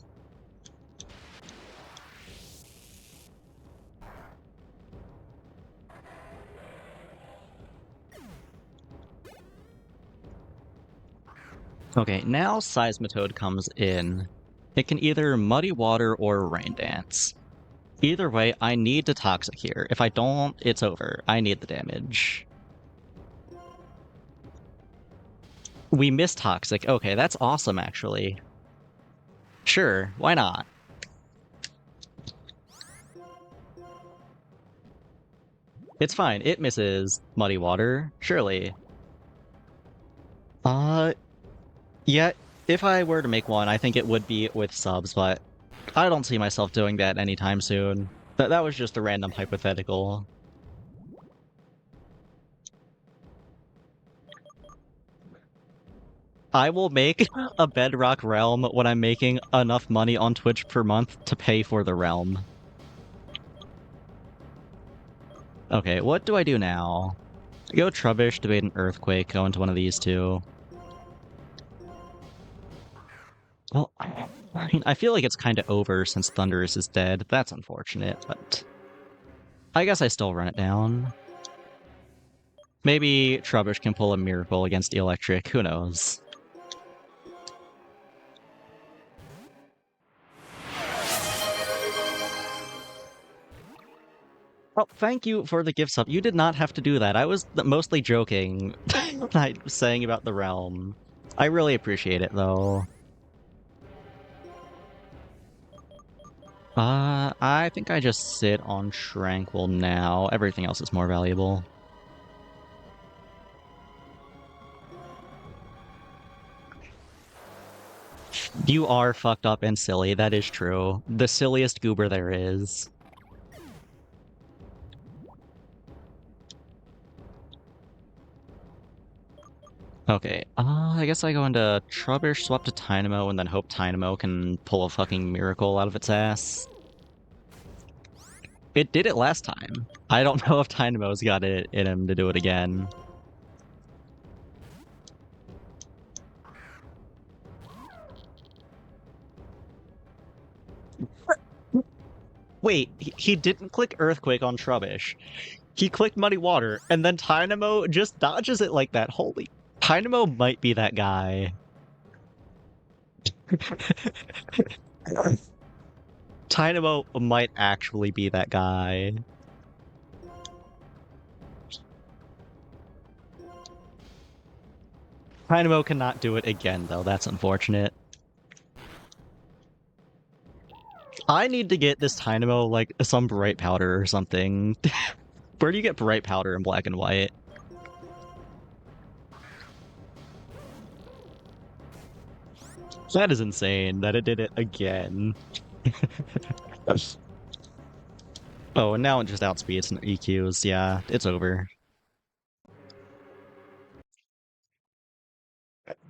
Okay, now Seismitoad comes in. It can either Muddy Water or Rain Dance. Either way, I need to Toxic here. If I don't, it's over. I need the damage. We missed Toxic. Okay, that's awesome, actually. Sure, why not? It's fine. It misses Muddy Water, surely. Yeah, if I were to make one, I think it would be with subs, but I don't see myself doing that anytime soon. That was just a random hypothetical. I will make a Bedrock realm when I'm making enough money on Twitch per month to pay for the realm. Okay, what do I do now? Go Trubbish, debate an Earthquake, go into one of these two. Well, I mean, I feel like it's kind of over since Thundurus is dead. That's unfortunate, but I guess I still run it down. Maybe Trubbish can pull a miracle against Electric, who knows? Well, thank you for the gift sub. You did not have to do that. I was mostly joking when I was saying about the realm. I really appreciate it, though. I think I just sit on Tranquil now. Everything else is more valuable. You are fucked up and silly, that is true. The silliest goober there is. Okay, I guess I go into Trubbish, swap to Tynamo, and then hope Tynamo can pull a fucking miracle out of its ass. It did it last time. I don't know if Tynamo's got it in him to do it again. Wait, he didn't click Earthquake on Trubbish. He clicked Muddy Water, and then Tynamo just dodges it like that. Holy... Tynamo might be that guy. Tynamo might actually be that guy. Dynamo cannot do it again, though. That's unfortunate. I need to get this Dynamo, like, some bright powder or something. Where do you get bright powder in black and white? That is insane that it did it again. Oh, and now it just outspeeds and EQs. Yeah, it's over.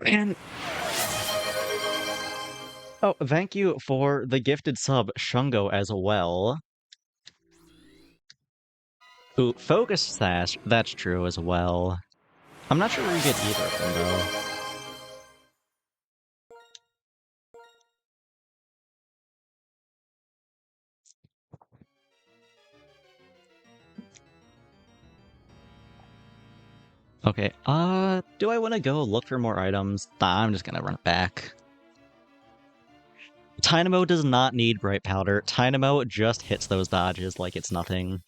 And oh, thank you for the gifted sub, Shungo, as well. Ooh, Focus Sash, that's true as well. I'm not sure where you get either of them, though. Okay, do I want to go look for more items? Nah, I'm just gonna run it back. Dynamo does not need Bright Powder. Dynamo just hits those dodges like it's nothing.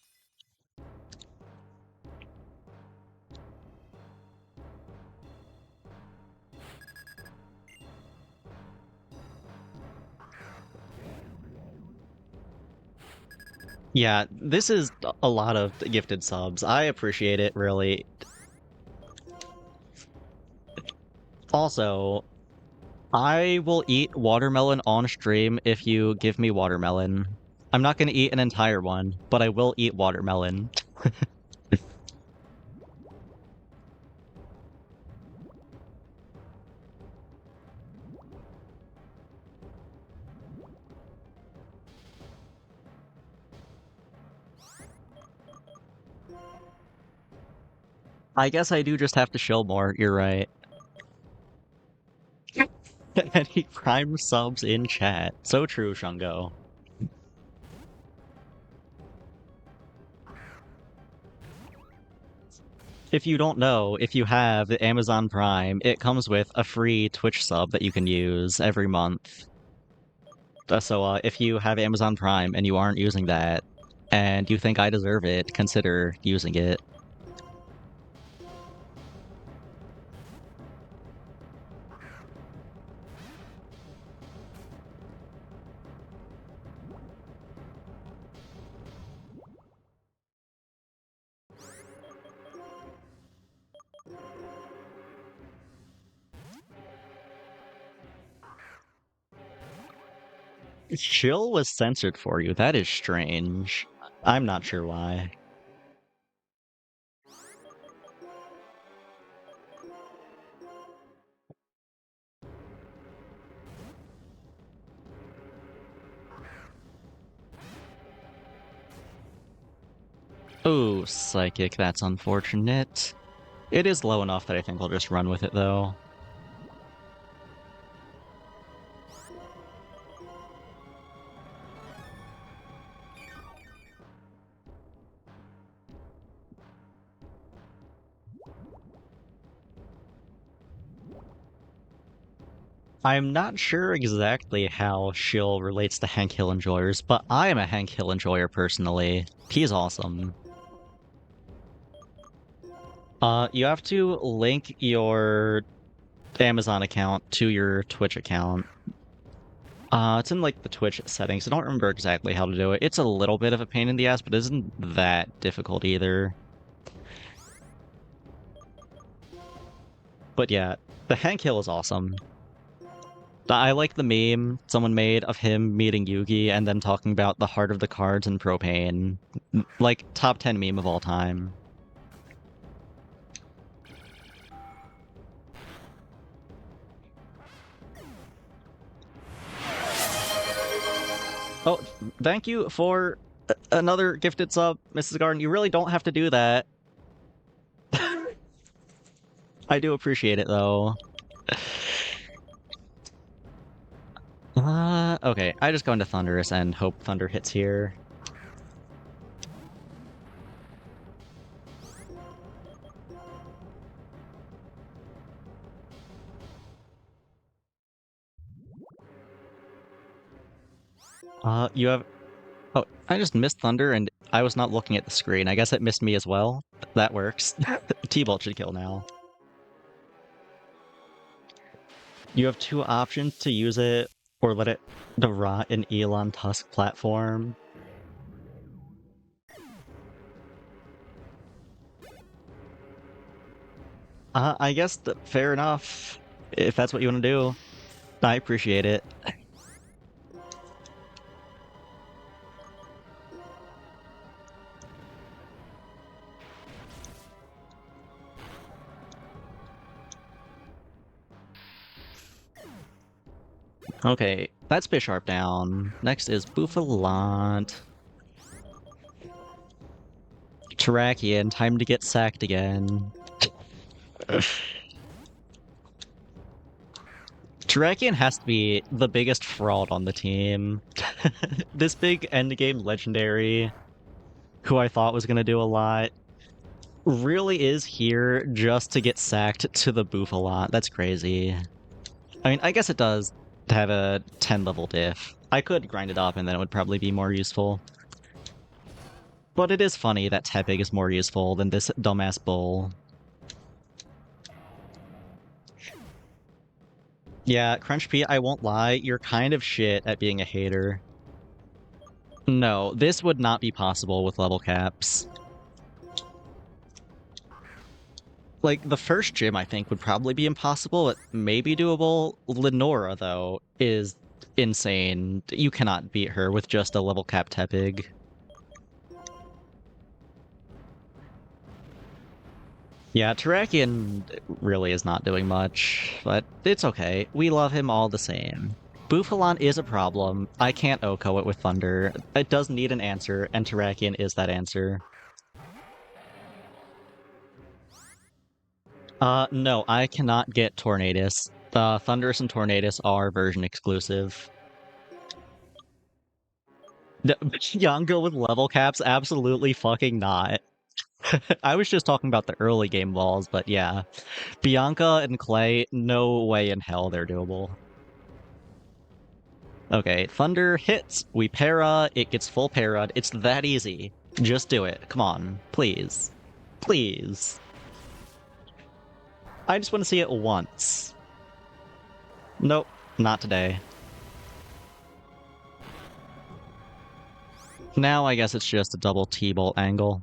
Yeah, this is a lot of gifted subs. I appreciate it, really. Also, I will eat watermelon on stream if you give me watermelon. I'm not going to eat an entire one, but I will eat watermelon. I guess I do just have to chill more, you're right. Any prime subs in chat. So true, Shungo. If you don't know, if you have Amazon Prime, it comes with a free Twitch sub that you can use every month. So if you have Amazon Prime and you aren't using that, and you think I deserve it, consider using it. Chill was censored for you. That is strange. I'm not sure why. Oh, Psychic, that's unfortunate. It is low enough that I think I'll just run with it, though. I'm not sure exactly how Shill relates to Hank Hill enjoyers, but I am a Hank Hill enjoyer personally. He's awesome. You have to link your Amazon account to your Twitch account. It's in like the Twitch settings. I don't remember exactly how to do it. It's a little bit of a pain in the ass, but it isn't that difficult either. But yeah, the Hank Hill is awesome. I like the meme someone made of him meeting Yugi and then talking about the heart of the cards and propane. Like, top 10 meme of all time. Oh, thank you for another gifted sub, Mrs. Garden. You really don't have to do that. I do appreciate it, though. Okay. I just go into Thunderous and hope Thunder hits here. You have... Oh, I just missed Thunder and I was not looking at the screen. I guess it missed me as well. That works. T-Bolt should kill now. You have two options to use it or let it rot in Elon Tusk platform. I guess fair enough. If that's what you want to do, I appreciate it. Okay, that's Bisharp down. Next is Bouffalant. Terrakion, time to get sacked again. Terrakion has to be the biggest fraud on the team. This big endgame legendary, who I thought was going to do a lot, really is here just to get sacked to the booth a lot. That's crazy. I mean, I guess it does have a 10 level diff. I could grind it up and then it would probably be more useful. But it is funny that Tepig is more useful than this dumbass bull. Yeah, Crunch P, I won't lie, you're kind of shit at being a hater. No, this would not be possible with level caps. Like, the first gym, I think, would probably be impossible. It may be doable. Lenora, though, is insane. You cannot beat her with just a level cap Tepig. Yeah, Terrakion really is not doing much, but it's okay. We love him all the same. Bufalon is a problem. I can't OHKO it with Thunder. It does need an answer, and Terrakion is that answer. No, I cannot get Tornadus. Thundurus and Tornadus are version exclusive. Bianca with level caps? Absolutely fucking not. I was just talking about the early game balls, but yeah. Bianca and Clay, no way in hell they're doable. Okay, Thunder hits, we para, it gets full para'd. It's that easy. Just do it. Come on. Please. Please. I just want to see it once. Nope, not today. Now I guess it's just a double T-bolt angle.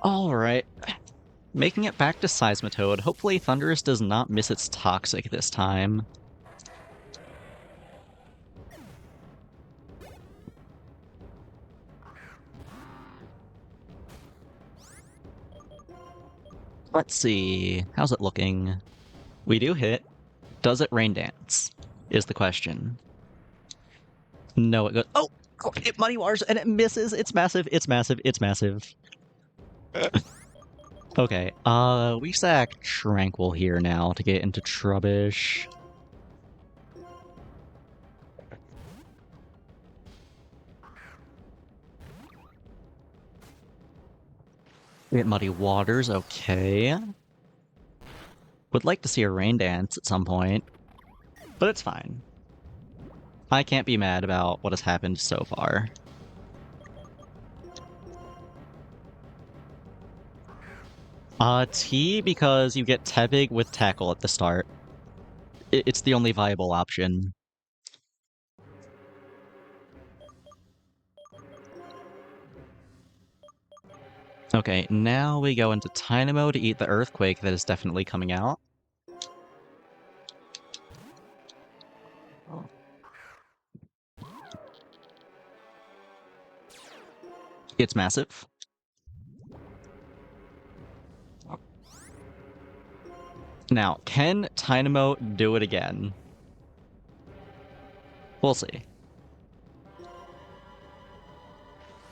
Alright. Making it back to Seismitoad. Hopefully Thundurus does not miss its Toxic this time. Let's see. How's it looking? We do hit. Does it Rain Dance? Is the question. No, it goes. Oh! It Muddy Waters and it misses! It's massive, it's massive, it's massive. Okay, we sack Tranquil here now to get into Trubbish. We get Muddy Waters, okay. Would like to see a Rain Dance at some point, but it's fine. I can't be mad about what has happened so far. T because you get Tepig with Tackle at the start. It's the only viable option. Okay, now we go into Tynamo to eat the Earthquake that is definitely coming out. It's massive. Now, can Tynamo do it again? We'll see.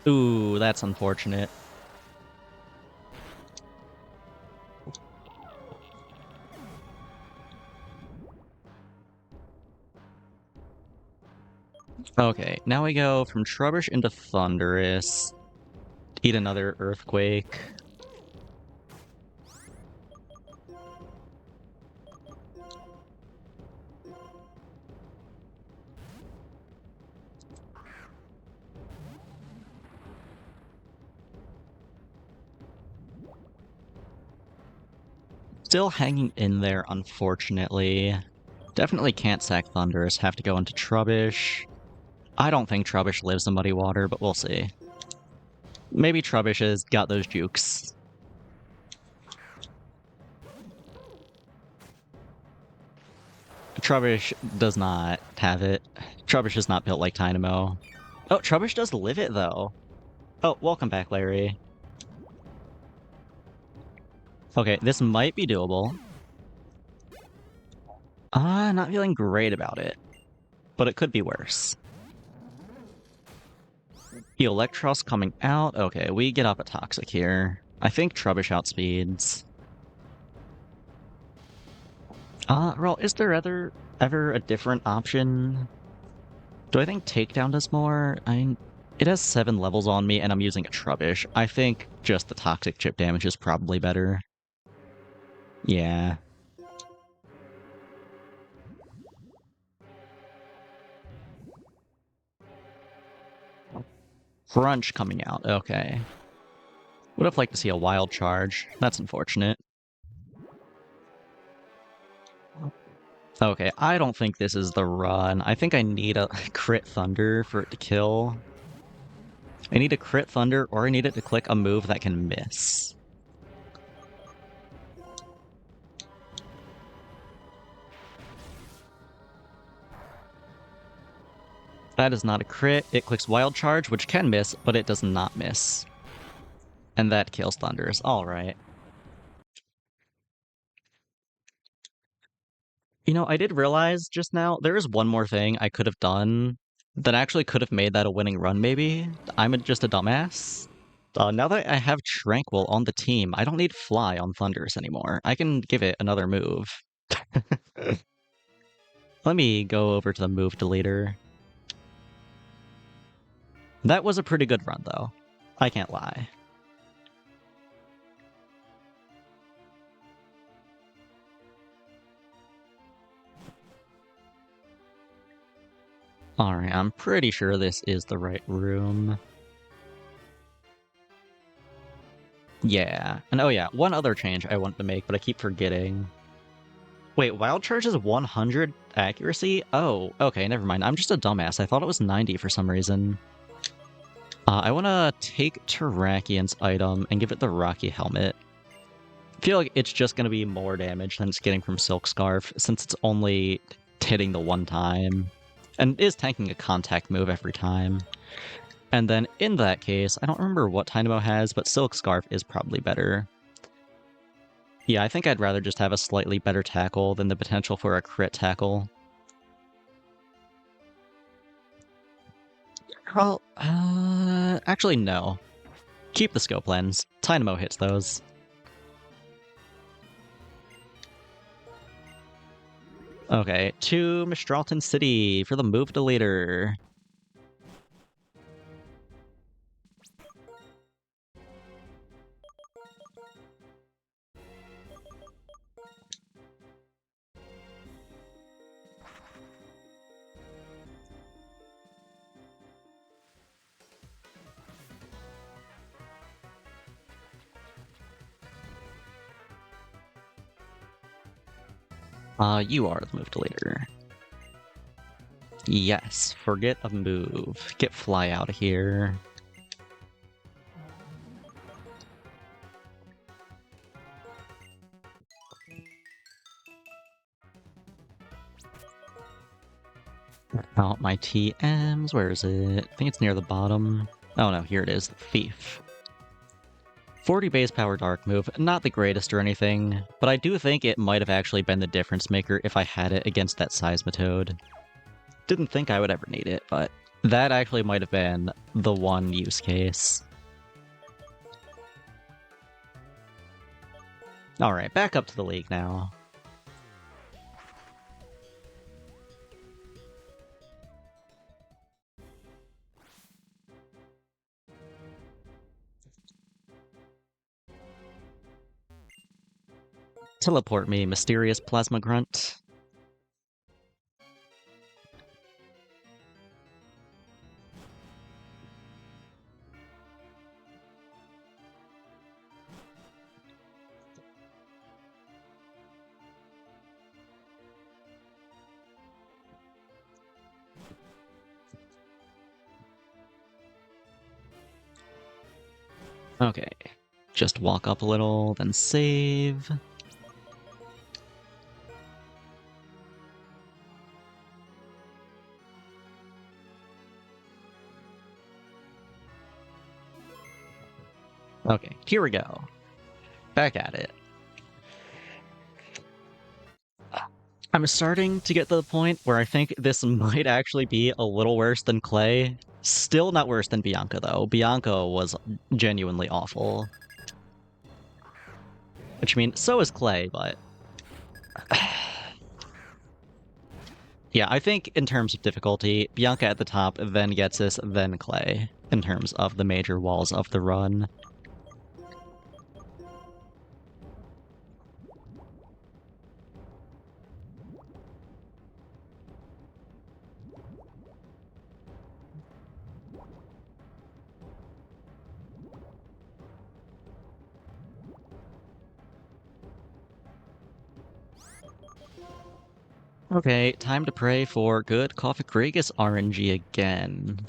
Ooh, that's unfortunate. Okay, now we go from Trubbish into Thundurus. Eat another Earthquake. Still hanging in there, unfortunately. Definitely can't sack Thundurus, have to go into Trubbish. I don't think Trubbish lives in Muddy Water, but we'll see. Maybe Trubbish has got those jukes. Trubbish does not have it. Trubbish is not built like Tynamo. Oh, Trubbish does live it, though. Oh, welcome back, Larry. Okay, this might be doable. Not feeling great about it. But it could be worse. Electros coming out. Okay, we get up a Toxic here. I think Trubbish outspeeds. Well, is there ever a different option? Do I think Takedown does more? It has 7 levels on me, and I'm using a Trubbish. I think just the Toxic Chip damage is probably better. Yeah. Crunch coming out, okay. Would have liked to see a Wild Charge. That's unfortunate. Okay, I don't think this is the run. I think I need a crit Thunder for it to kill. I need a crit Thunder, or I need it to click a move that can miss. That is not a crit. It clicks Wild Charge, which can miss, but it does not miss. And that kills Thunders. Alright. You know, I did realize just now, there is one more thing I could have done that actually could have made that a winning run, maybe. Just a dumbass. Now that I have Tranquil on the team, I don't need Fly on Thunders anymore. I can give it another move. Let me go over to the move deleter. That was a pretty good run, though. I can't lie. Alright, I'm pretty sure this is the right room. Yeah. And oh yeah, one other change I want to make, but I keep forgetting. Wait, Wild Charge is 100 accuracy? Oh, okay, never mind. I'm just a dumbass. I thought it was 90 for some reason. I want to take Terrakian's item and give it the Rocky Helmet. I feel like it's just going to be more damage than it's getting from Silk Scarf, since it's only hitting the one time, and is tanking a contact move every time. And then in that case, I don't remember what Dynamo has, but Silk Scarf is probably better. Yeah, I think I'd rather just have a slightly better tackle than the potential for a crit tackle. Well, actually no. Keep the scope lens. Dynamo hits those. Okay, to Mistralton City for the move deleter. You are the move deleter. Yes, forget a move. Get Fly out of here. Out my TMs, where is it? I think it's near the bottom. Oh no, here it is, Thief. 40 base power dark move, not the greatest or anything, but I do think it might have actually been the difference maker if I had it against that Seismitoad. Didn't think I would ever need it, but that actually might have been the one use case. Alright, back up to the league now. Teleport me, Mysterious Plasma Grunt. Okay, just walk up a little, then save. Okay, here we go. Back at it. I'm starting to get to the point where I think this might actually be a little worse than Clay. Still not worse than Bianca, though. Bianca was genuinely awful. Which, I mean, so is Clay, but... Yeah, I think in terms of difficulty, Bianca at the top, then Getsis, then Clay, in terms of the major walls of the run. Okay, time to pray for good Coffee RNG again.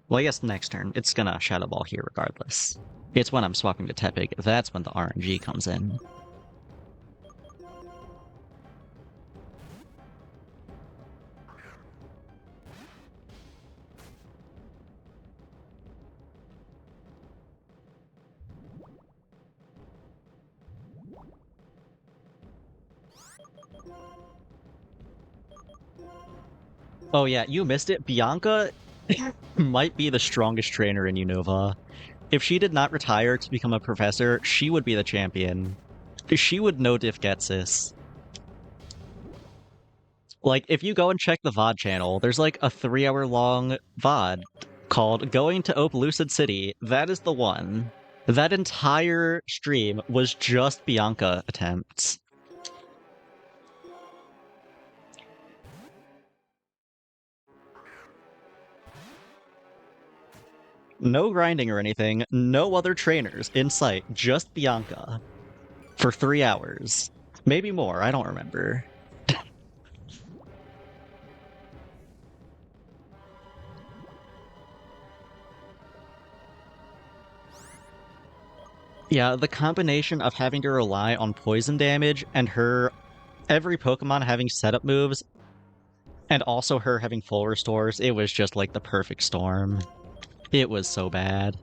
Well, I guess next turn, it's gonna Shadow Ball here regardless. It's when I'm swapping to Tepig, that's when the RNG comes in. Oh yeah, you missed it. Bianca might be the strongest trainer in Unova. If she did not retire to become a professor, she would be the champion. She would no diff Getsis. Like, if you go and check the VOD channel, there's like a 3-hour long VOD called Going to Opelucid City. That is the one. That entire stream was just Bianca attempts. No grinding or anything, no other trainers in sight, just Bianca. For 3 hours. Maybe more, I don't remember. Yeah, the combination of having to rely on poison damage and her every Pokemon having setup moves and also her having full restores, it was just like the perfect storm. It was so bad.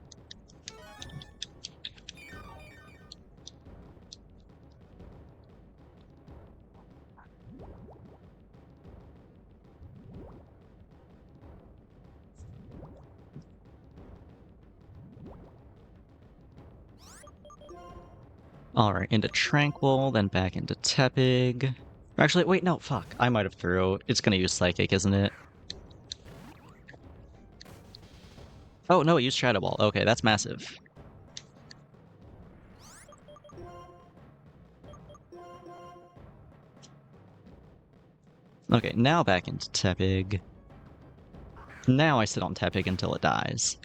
Alright, into Tranquil, then back into Tepig. Actually, wait, no, fuck. I might have threw. It's gonna use Psychic, isn't it? Oh, no, it used Shadow Ball. Okay, that's massive. Okay, now back into Tepig. Now I sit on Tepig until it dies.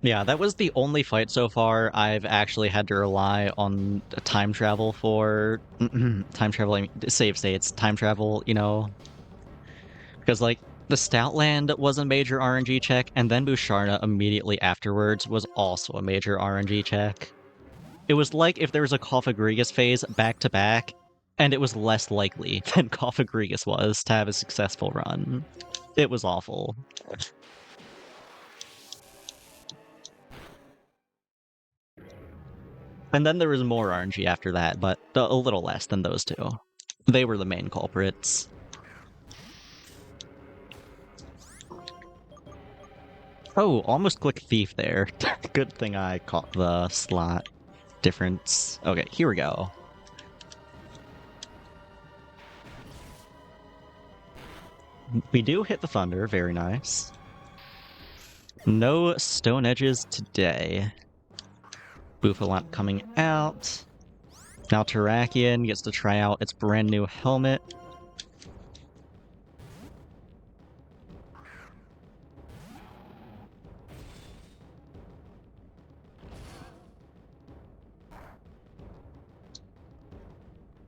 Yeah, that was the only fight so far I've actually had to rely on time travel for. Time travel, I mean, save states, time travel, you know? Because, like, the Stoutland was a major RNG check, and then Busharna immediately afterwards was also a major RNG check. It was like if there was a Coffagrigus phase back to back, and it was less likely than Coffagrigus was to have a successful run. It was awful. And then there was more RNG after that, but a little less than those two. They were the main culprits. Oh, almost click Thief there. Good thing I caught the slot difference. Okay, here we go. We do hit the Thunder, very nice. No Stone Edges today. Bouffalant coming out. Now Terrakion gets to try out its brand new helmet.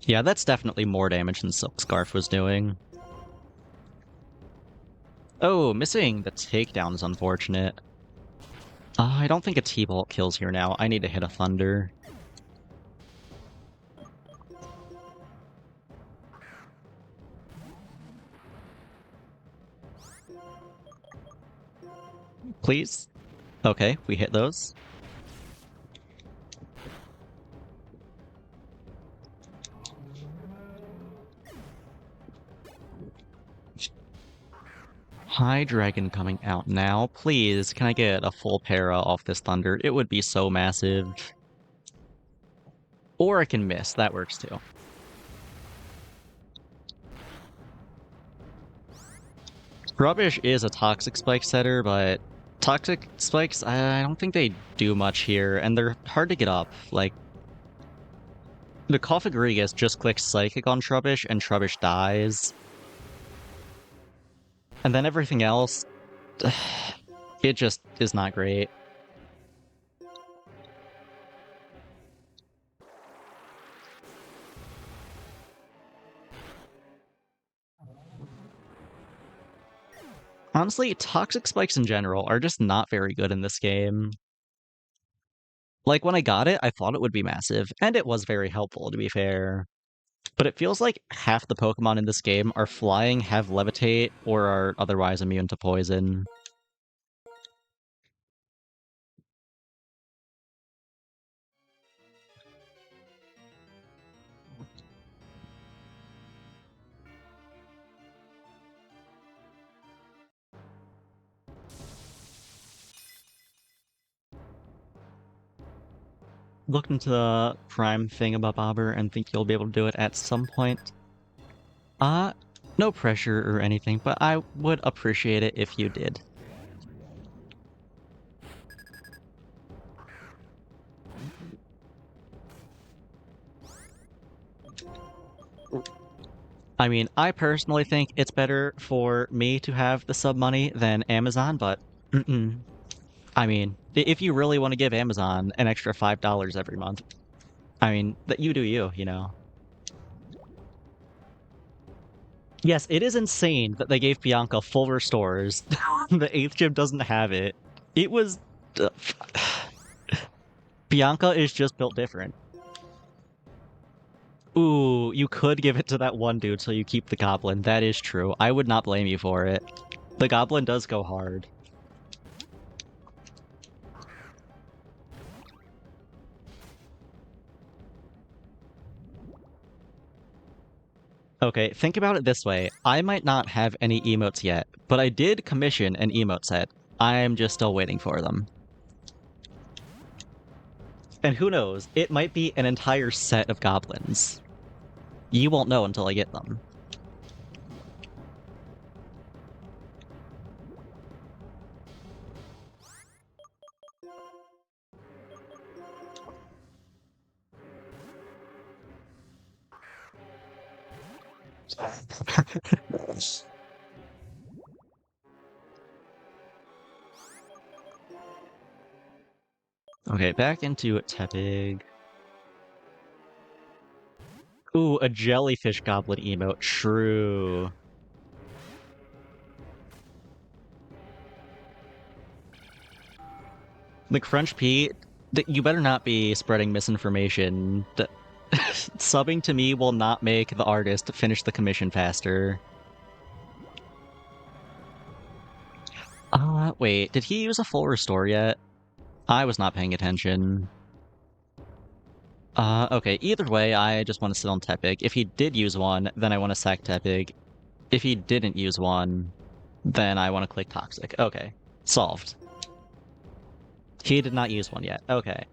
Yeah, that's definitely more damage than Silk Scarf was doing. Oh, missing the takedown is unfortunate. I don't think a T-Bolt kills here now. I need to hit a Thunder. Please? Okay, we hit those. Dragon coming out now. Please, can I get a full para off this Thunder? It would be so massive. Or I can miss. That works too. Rubbish is a Toxic Spike setter, but Toxic Spikes, I don't think they do much here, and they're hard to get up. Like, the Koffagrigus just clicks Psychic on Trubbish, and Trubbish dies. And then everything else, it just is not great. Honestly, Toxic Spikes in general are just not very good in this game. Like, when I got it, I thought it would be massive, and it was very helpful, to be fair. But it feels like half the Pokemon in this game are flying, have Levitate, or are otherwise immune to poison. Look into the Prime Thingamabobber and think you'll be able to do it at some point. No pressure or anything, but I would appreciate it if you did. I mean, I personally think it's better for me to have the sub money than Amazon, but I mean, if you really want to give Amazon an extra $5 every month, I mean, that you do you, you know. Yes, it is insane that they gave Bianca full restores. The 8th gym doesn't have it. It was... Bianca is just built different. Ooh, you could give it to that one dude so you keep the Goblin. That is true. I would not blame you for it. The Goblin does go hard. Okay, think about it this way. I might not have any emotes yet, but I did commission an emote set. I'm just still waiting for them. And who knows, it might be an entire set of goblins. You won't know until I get them. Okay, back into Tepig. Ooh, a jellyfish goblin emote. True. The Crunch P, you better not be spreading misinformation. Subbing to me will not make the artist finish the commission faster. Wait, did he use a full restore yet? I was not paying attention. Okay, either way, I just want to sit on Tepig. If he did use one, then I want to sack Tepig. If he didn't use one, then I want to click Toxic. Okay, solved. He did not use one yet. Okay.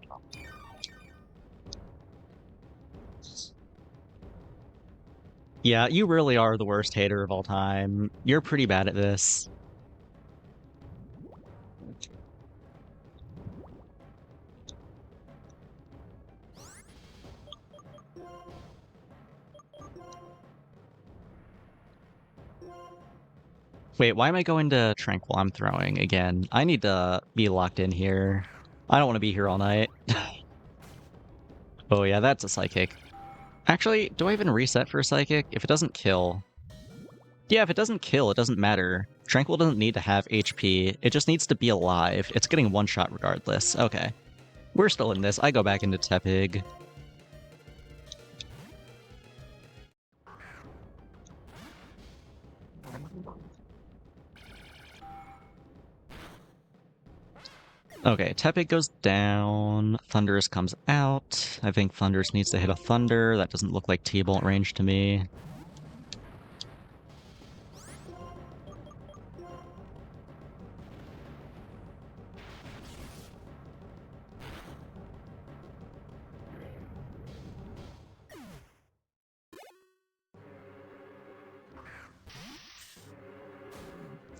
Yeah, you really are the worst hater of all time. You're pretty bad at this. Wait, why am I going to Tranquil? I'm throwing again. I need to be locked in here. I don't want to be here all night. Oh yeah, that's a Psychic. Actually, do I even reset for a Psychic? If it doesn't kill... Yeah, if it doesn't kill, it doesn't matter. Tranquil doesn't need to have HP. It just needs to be alive. It's getting one shot regardless. Okay. We're still in this. I go back into Tepig. Okay, Tepig goes down. Thundurus comes out. I think Thundurus needs to hit a Thunder. That doesn't look like T-Bolt range to me.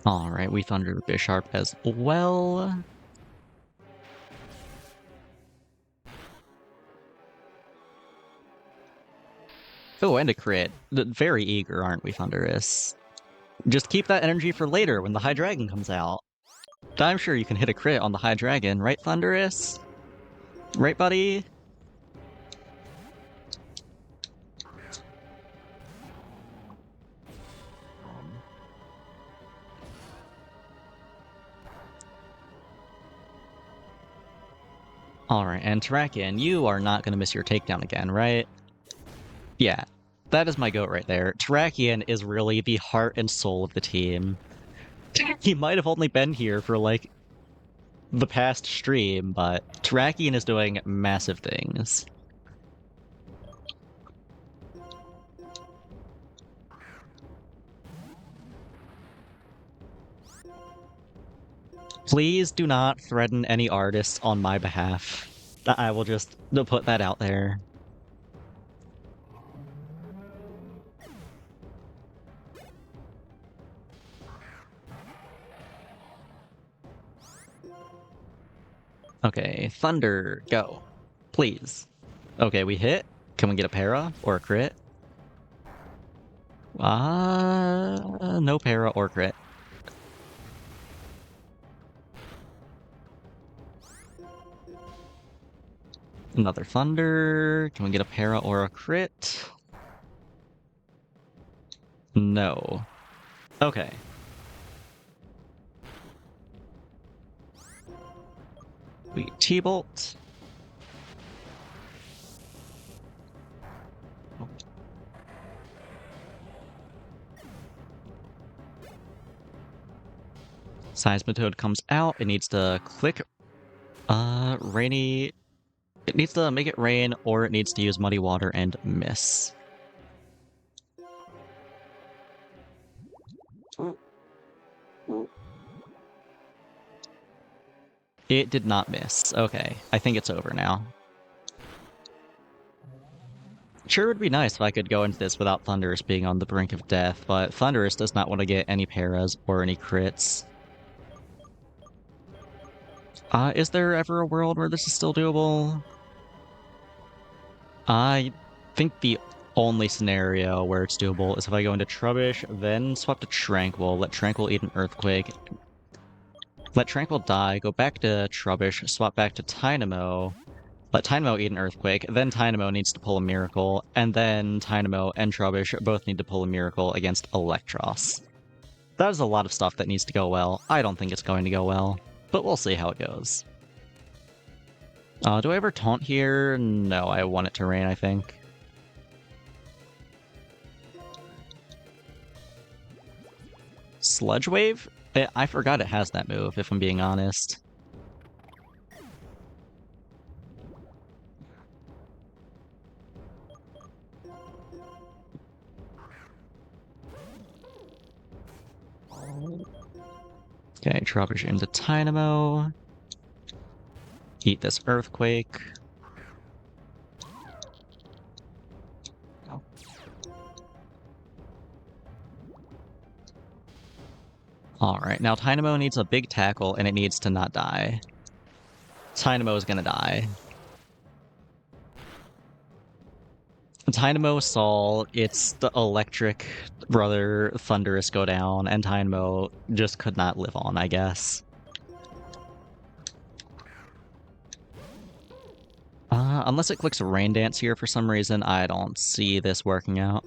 Alright, we Thunder Bisharp as well. Oh, and a crit. Very eager, aren't we, Thunderous? Just keep that energy for later when the High Dragon comes out. I'm sure you can hit a crit on the High Dragon, right, Thunderous? Right, buddy? Alright, and Terrakion, you are not going to miss your takedown again, right? Yeah, that is my goat right there. Terrakion is really the heart and soul of the team. He might have only been here for, like, the past stream, but Terrakion is doing massive things. Please do not threaten any artists on my behalf. I will just put that out there. Okay, Thunder, go. Please. Okay, we hit. Can we get a para or a crit? No para or crit. Another Thunder. Can we get a para or a crit? No. Okay. We T-Bolt. Seismitoad comes out. It needs to click Rainy. It needs to make it rain, or it needs to use Muddy Water and miss. It did not miss. Okay, I think it's over now. Sure would be nice if I could go into this without Thunderous being on the brink of death, but Thunderous does not want to get any paras or any crits. Is there ever a world where this is still doable? I think the only scenario where it's doable is if I go into Trubbish, then swap to Tranquil, let Tranquil eat an Earthquake, let Tranquil die, go back to Trubbish, swap back to Tynamo, let Tynamo eat an Earthquake, then Tynamo needs to pull a Miracle, and then Tynamo and Trubbish both need to pull a Miracle against Electros. That is a lot of stuff that needs to go well. I don't think it's going to go well, but we'll see how it goes. Do I ever taunt here? No, I want it to rain, I think. Sludge Wave? I forgot it has that move, if I'm being honest. Okay, Trubbish into Tynamo. Eat this Earthquake. Alright, now Tynamo needs a big tackle, and it needs to not die. Tynamo is gonna die. Tynamo saw its the electric brother Thunderous go down, and Tynamo just could not live on, I guess. Unless it clicks Rain Dance here for some reason, I don't see this working out.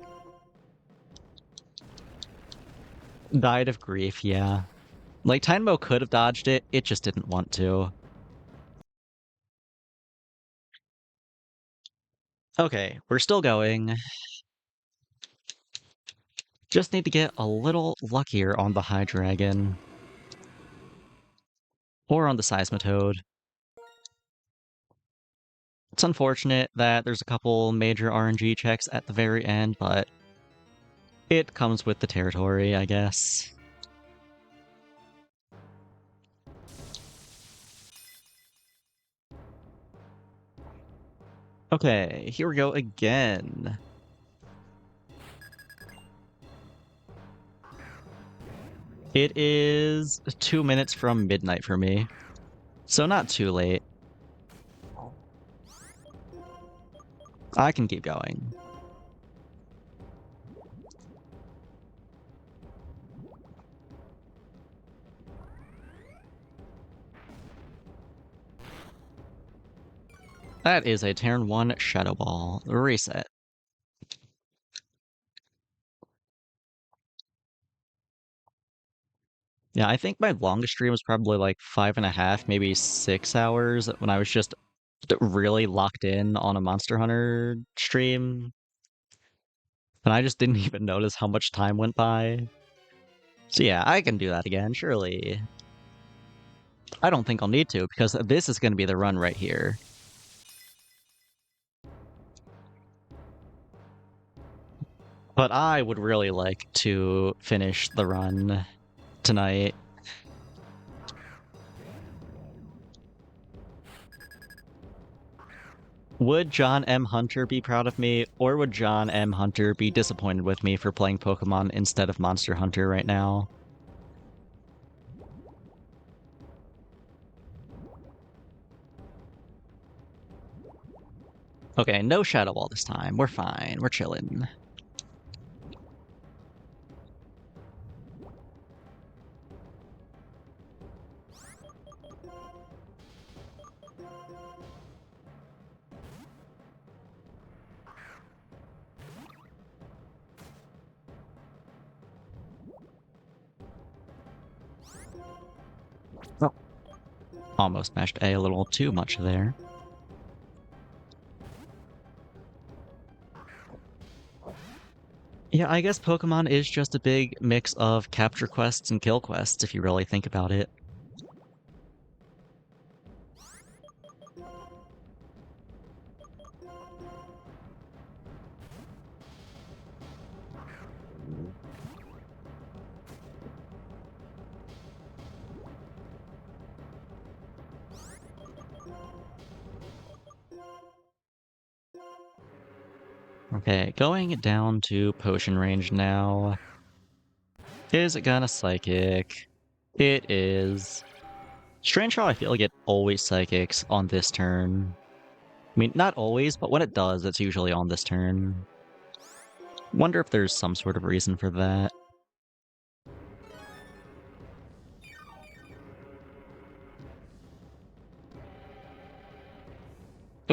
Died of grief, yeah. Like, Tynamo could have dodged it, it just didn't want to. Okay, we're still going. Just need to get a little luckier on the High Dragon. Or on the Seismitoad. It's unfortunate that there's a couple major RNG checks at the very end, but it comes with the territory, I guess. Okay, here we go again. It is 2 minutes from midnight for me, so not too late. I can keep going. That is a turn 1 Shadow Ball. Reset. Yeah, I think my longest stream was probably like 5.5, maybe 6 hours when I was just really locked in on a Monster Hunter stream. And I just didn't even notice how much time went by. So yeah, I can do that again, surely. I don't think I'll need to, because this is going to be the run right here. But I would really like to finish the run tonight. Would John M. Hunter be proud of me, or would John M. Hunter be disappointed with me for playing Pokemon instead of Monster Hunter right now? Okay, no Shadow Ball this time. We're fine. We're chilling. Oh. Almost mashed A little too much there. Yeah, I guess Pokemon is just a big mix of capture quests and kill quests, if you really think about it. Okay, going down to potion range now. Is it gonna Psychic? It is. Strange how I feel like it always Psychics on this turn. I mean, not always, but when it does, it's usually on this turn. Wonder if there's some sort of reason for that.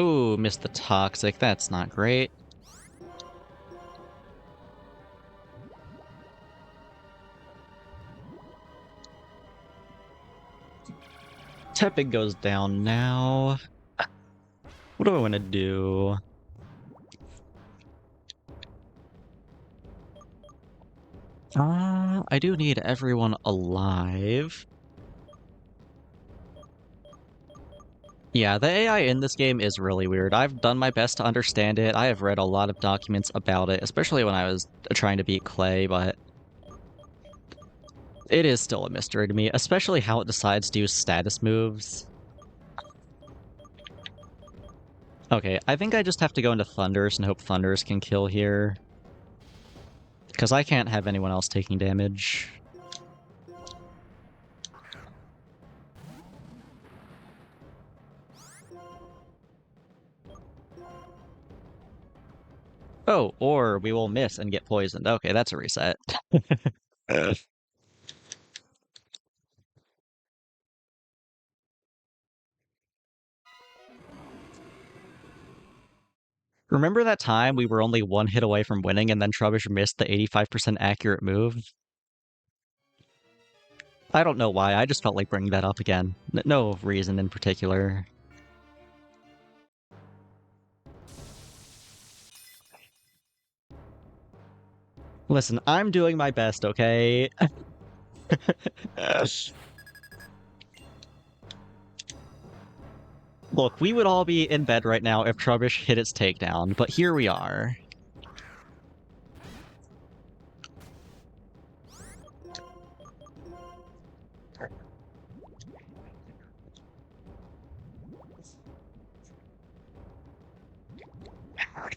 Ooh, missed the Toxic. That's not great. Tepig goes down now. What do I want to do? I do need everyone alive. Yeah, the AI in this game is really weird. I've done my best to understand it. I have read a lot of documents about it, especially when I was trying to beat Clay, but it is still a mystery to me, especially how it decides to use status moves. Okay, I think I just have to go into Thunders and hope Thunders can kill here. Because I can't have anyone else taking damage. Oh, or we will miss and get poisoned. Okay, that's a reset. Remember that time we were only one hit away from winning and then Trubbish missed the 85% accurate move? I don't know why, I just felt like bringing that up again. No reason in particular. Listen, I'm doing my best, okay? Look, we would all be in bed right now if Trubbish hit its takedown, but here we are.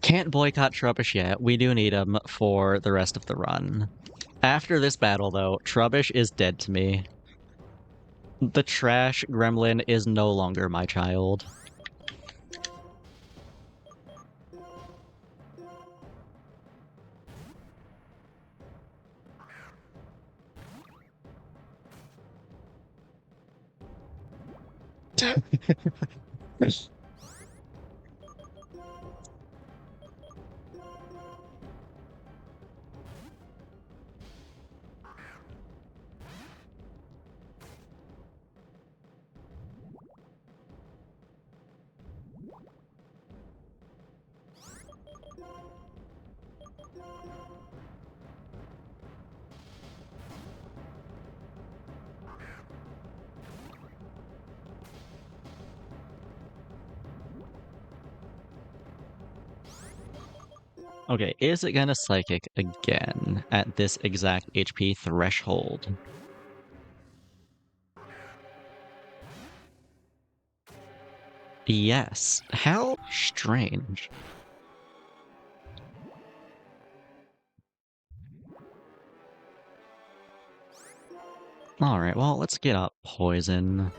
Can't boycott Trubbish yet. We do need him for the rest of the run. After this battle, though, Trubbish is dead to me. The trash gremlin is no longer my child. Okay, is it gonna Psychic again at this exact HP threshold? Yes. How strange. Alright, well, let's get up Poison.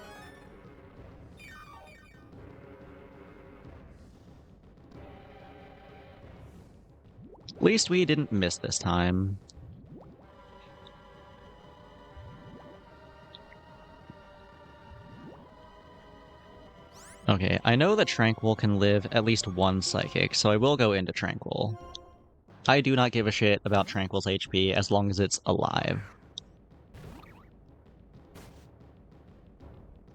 At least we didn't miss this time. Okay, I know that Tranquil can live at least one Psychic, so I will go into Tranquil. I do not give a shit about Tranquil's HP as long as it's alive.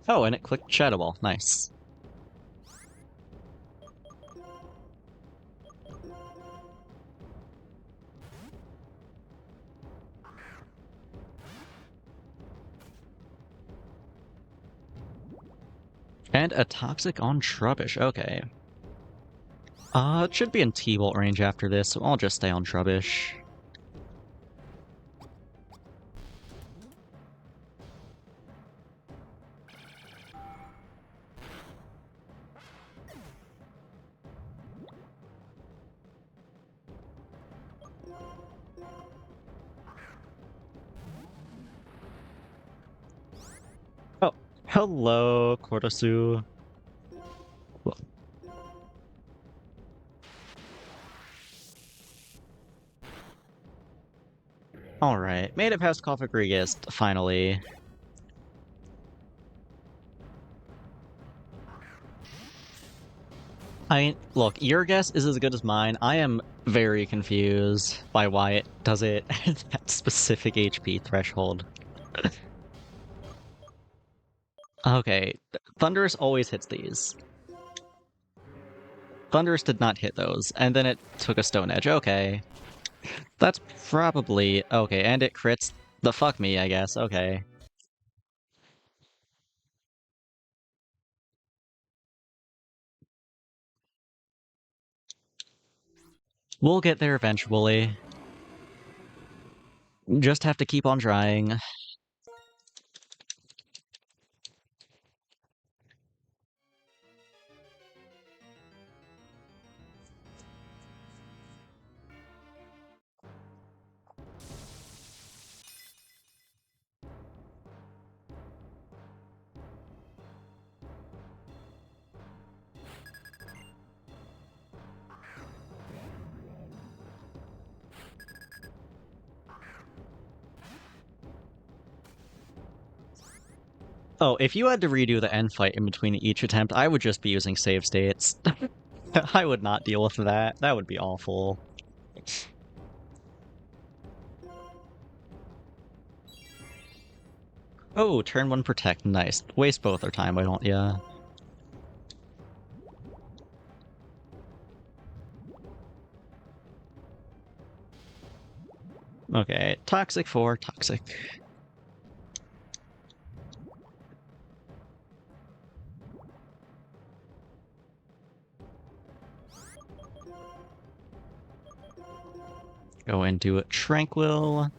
Oh, and it clicked Shadow Ball. Nice. And a Toxic on Trubbish. Okay. It should be in T-Bolt range after this, so I'll just stay on Trubbish. Oh, hello, Cordosu. Alright, made it past Cofagrigus, finally. Look, your guess is as good as mine. I am very confused by why it does it at that specific HP threshold. Okay, Thunderous always hits these. Thunderous did not hit those, and then it took a Stone Edge. Okay. That's probably... Okay, and it crits the fuck me, I guess. Okay. We'll get there eventually. Just have to keep on trying. Oh, if you had to redo the end fight in between each attempt, I would just be using save states. I would not deal with that. That would be awful. Oh, turn 1 protect. Nice. Waste both our time, why don't ya? Okay, Toxic 4, Toxic. Go into it, Tranquil.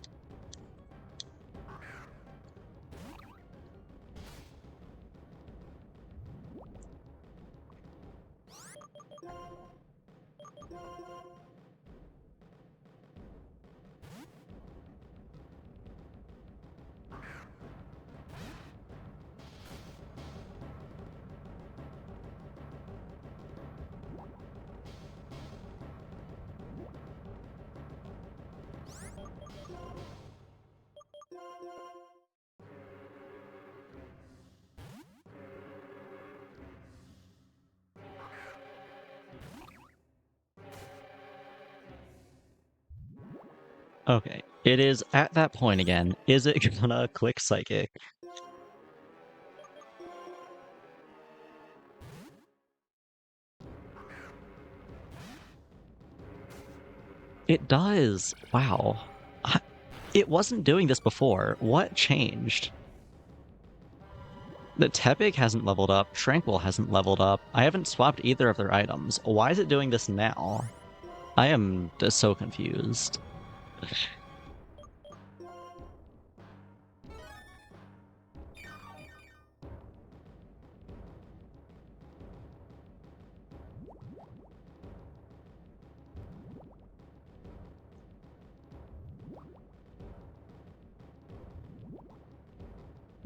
Okay, it is at that point again. Is it gonna click Psychic? It does. Wow. It wasn't doing this before. What changed? The Tepig hasn't leveled up. Tranquil hasn't leveled up. I haven't swapped either of their items. Why is it doing this now? I am just so confused.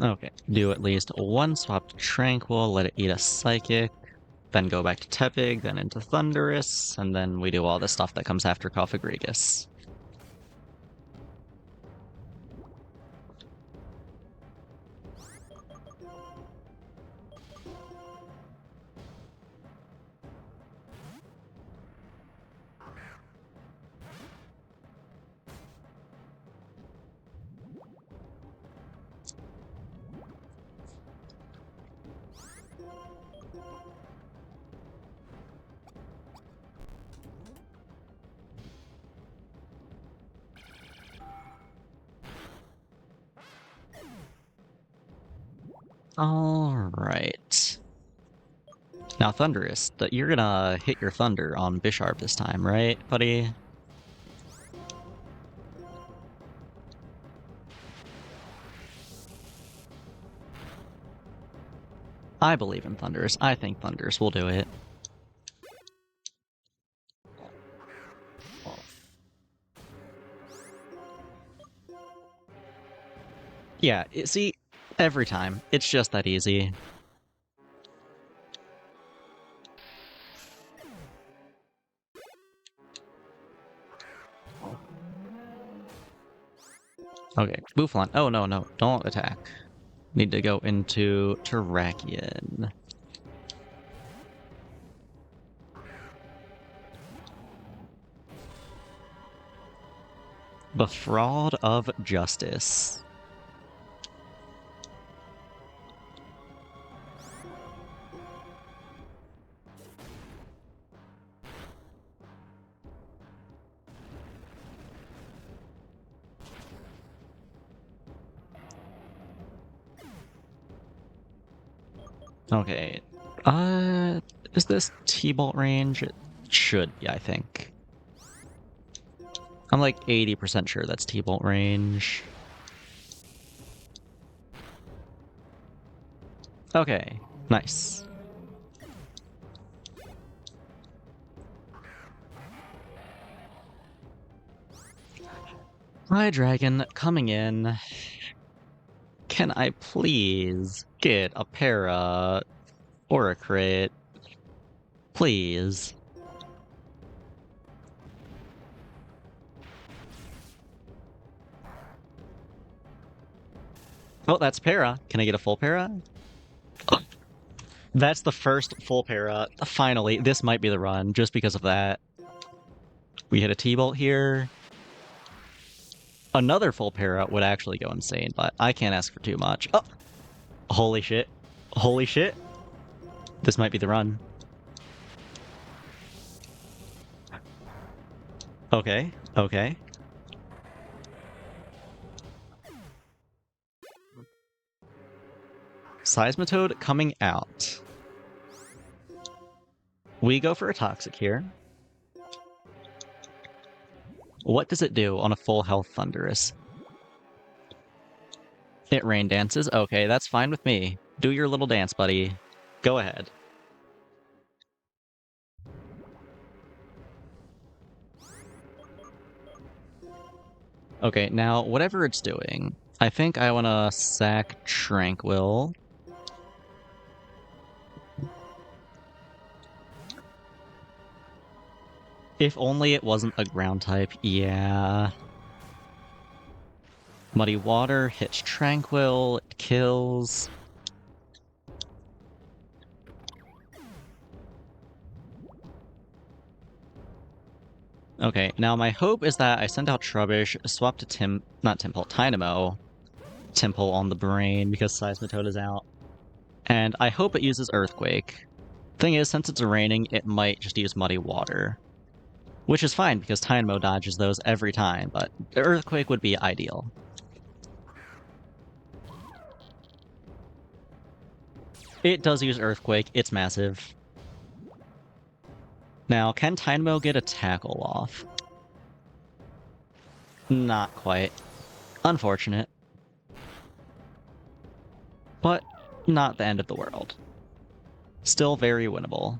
Okay, do at least one swap to Tranquil, let it eat a Psychic, then go back to Tepig, then into Thunderous, and then we do all the stuff that comes after Cophagrigus. Alright. Now, Thunderous, you're gonna hit your Thunder on Bisharp this time, right, buddy? I believe in Thunderous. I think Thunderous will do it. Yeah, see, every time. It's just that easy. Okay, Buffalon. Oh, no, don't attack. Need to go into Terrakion. The Fraud of Justice. Okay. Is this T-Bolt range? It should be, I think. I'm like 80% sure that's T-Bolt range. Okay, nice. Hi, Dragon, coming in. Can I please get a para or a crit? Please. Oh, that's para. Can I get a full para? Oh, that's the first full para. Finally, this might be the run, just because of that. We hit a T-Bolt here. Another full para would actually go insane, but I can't ask for too much. Oh! Holy shit. Holy shit. This might be the run. Okay, okay. Seismitoad coming out. We go for a Toxic here. What does it do on a full health Thunderous? It rain dances? Okay, that's fine with me. Do your little dance, buddy. Go ahead. Okay, now, whatever it's doing, I think I want to sack Tranquil. If only it wasn't a ground type, yeah. Muddy Water hits Tranquil, it kills. Okay, now my hope is that I send out Trubbish, swap to Tynamo, Temple on the brain because Seismitoad is out. And I hope it uses Earthquake. Thing is, since it's raining, it might just use Muddy Water. Which is fine because Tynamo dodges those every time, but the Earthquake would be ideal. It does use Earthquake, it's massive. Now, can Tynamo get a tackle off? Not quite. Unfortunate. But not the end of the world. Still very winnable.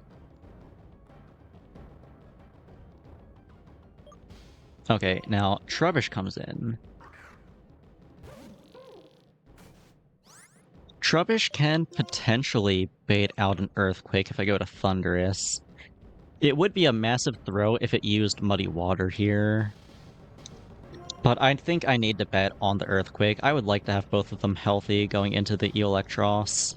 Okay, now Trubbish comes in. Trubbish can potentially bait out an Earthquake if I go to Thunderous. It would be a massive throw if it used Muddy Water here. But I think I need to bet on the Earthquake. I would like to have both of them healthy going into the Electros.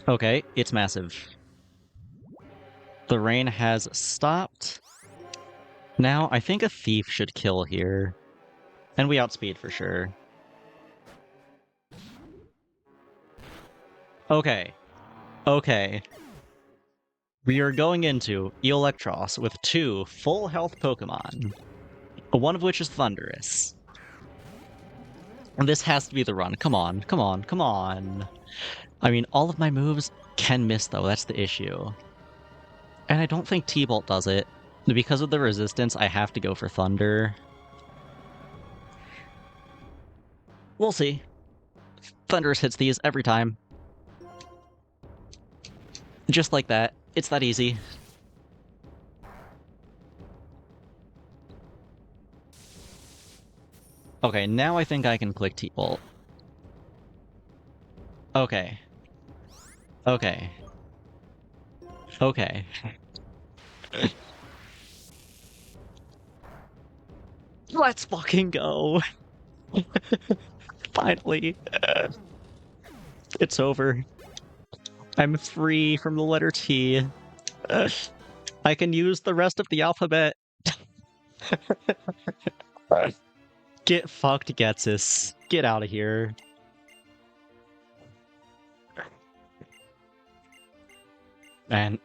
Okay, it's massive. The rain has stopped. Now, I think a Thief should kill here. And we outspeed for sure. Okay. Okay. We are going into Electros with 2 full health Pokemon. One of which is Thunderous. And this has to be the run. Come on, come on, come on. I mean, all of my moves can miss, though. That's the issue. And I don't think T-Bolt does it. Because of the resistance, I have to go for Thunder. We'll see. Thunderous hits these every time. Just like that. It's that easy. Okay, now I think I can click T-Bolt. Okay. Okay. Okay. Let's fucking go! Finally. It's over. I'm free from the letter T. I can use the rest of the alphabet. Get fucked, Getsus. Get out of here. Man.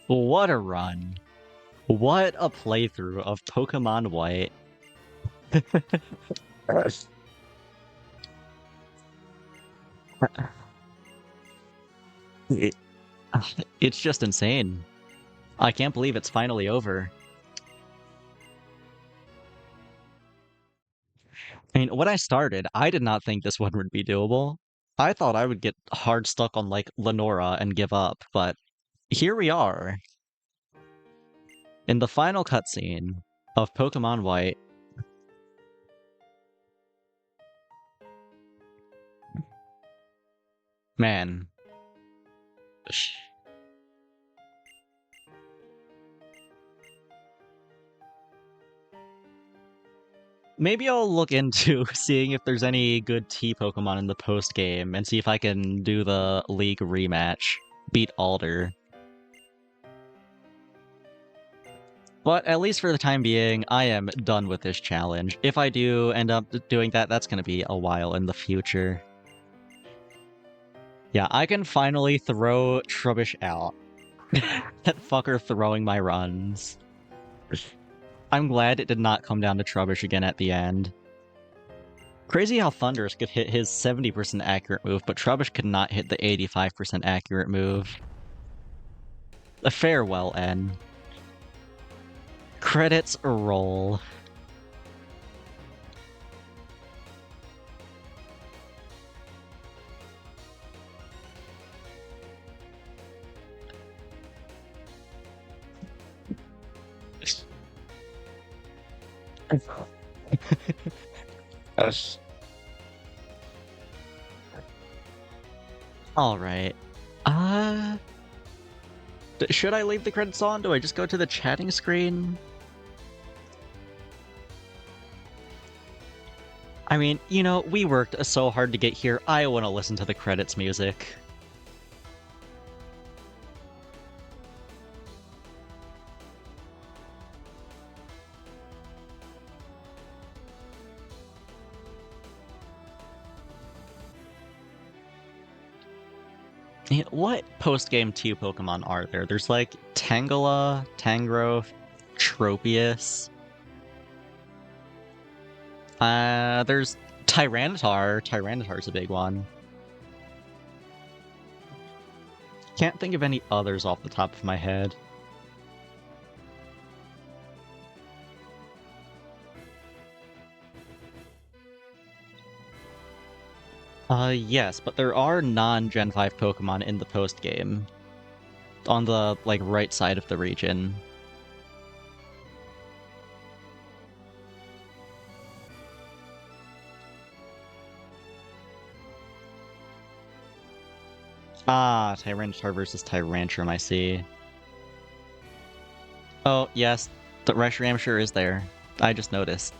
What a run. What a playthrough of Pokemon White. It's just insane. I can't believe it's finally over. I mean, when I started, I did not think this one would be doable. I thought I would get hard stuck on, like, Lenora and give up, but here we are. In the final cutscene of Pokemon White. Man. Maybe I'll look into seeing if there's any good T Pokemon in the post game and see if I can do the League rematch. Beat Alder. But at least for the time being, I am done with this challenge. If I do end up doing that, that's going to be a while in the future. Yeah, I can finally throw Trubbish out. That fucker throwing my runs. I'm glad it did not come down to Trubbish again at the end. Crazy how Thunderous could hit his 70% accurate move, but Trubbish could not hit the 85% accurate move. A farewell, N. Credits roll. Alright. Should I leave the credits on? Do I just go to the chatting screen? I mean, we worked so hard to get here, I want to listen to the credits music. Yeah, what post-game 2 Pokemon are there? There's like Tangela, Tangrowth, Tropius. There's Tyranitar. Tyranitar's a big one. Can't think of any others off the top of my head. Yes, but there are non-Gen 5 Pokemon in the post-game. On the, right side of the region. Ah, Tyranitar versus Tyrantrum, I see. Oh, yes, the Reshiram sure is there. I just noticed.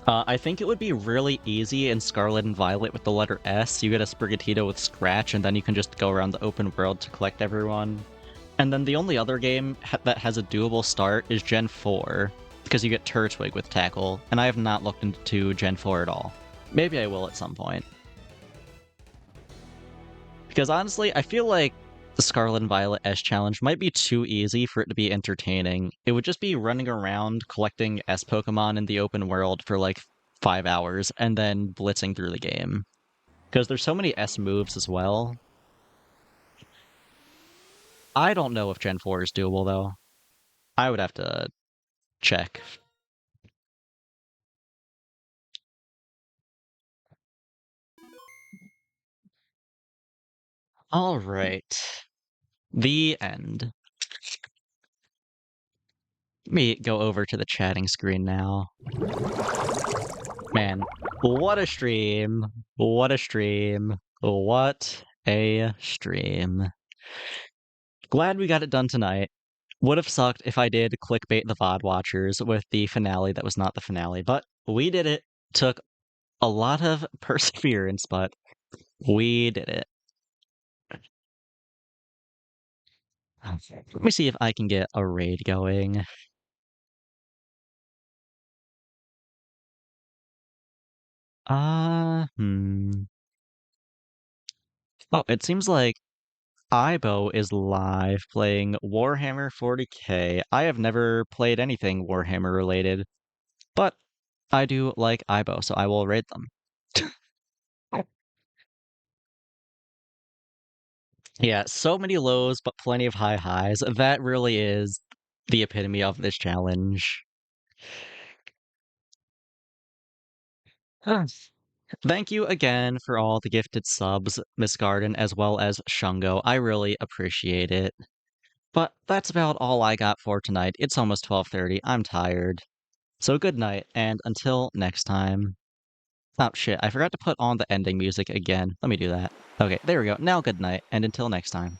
I think it would be really easy in Scarlet and Violet with the letter S. You get a Sprigatito with Scratch, and then you can just go around the open world to collect everyone. And then the only other game that has a doable start is Gen 4, because you get Turtwig with Tackle, and I have not looked into Gen 4 at all. Maybe I will at some point. Because honestly, I feel like the Scarlet and Violet S challenge might be too easy for it to be entertaining. It would just be running around collecting S Pokemon in the open world for like 5 hours and then blitzing through the game. Because there's so many S moves as well. I don't know if Gen 4 is doable though. I would have to check. Alright. The end. Let me go over to the chatting screen now. Man, what a stream. What a stream. What a stream. Glad we got it done tonight. Would have sucked if I did clickbait the VOD watchers with the finale that was not the finale, but we did it. Took a lot of perseverance, but we did it. Let me see if I can get a raid going. Oh, it seems like Ibo is live playing Warhammer 40K. I have never played anything Warhammer related, but I do like Ibo, so I will raid them. Yeah, so many lows, but plenty of high highs. That really is the epitome of this challenge. Huh. Thank you again for all the gifted subs, Miss Garden, as well as Shungo. I really appreciate it. But that's about all I got for tonight. It's almost 12:30. I'm tired. So good night, and until next time. Oh shit, I forgot to put on the ending music again. Let me do that. Okay, there we go. Now good night, and until next time.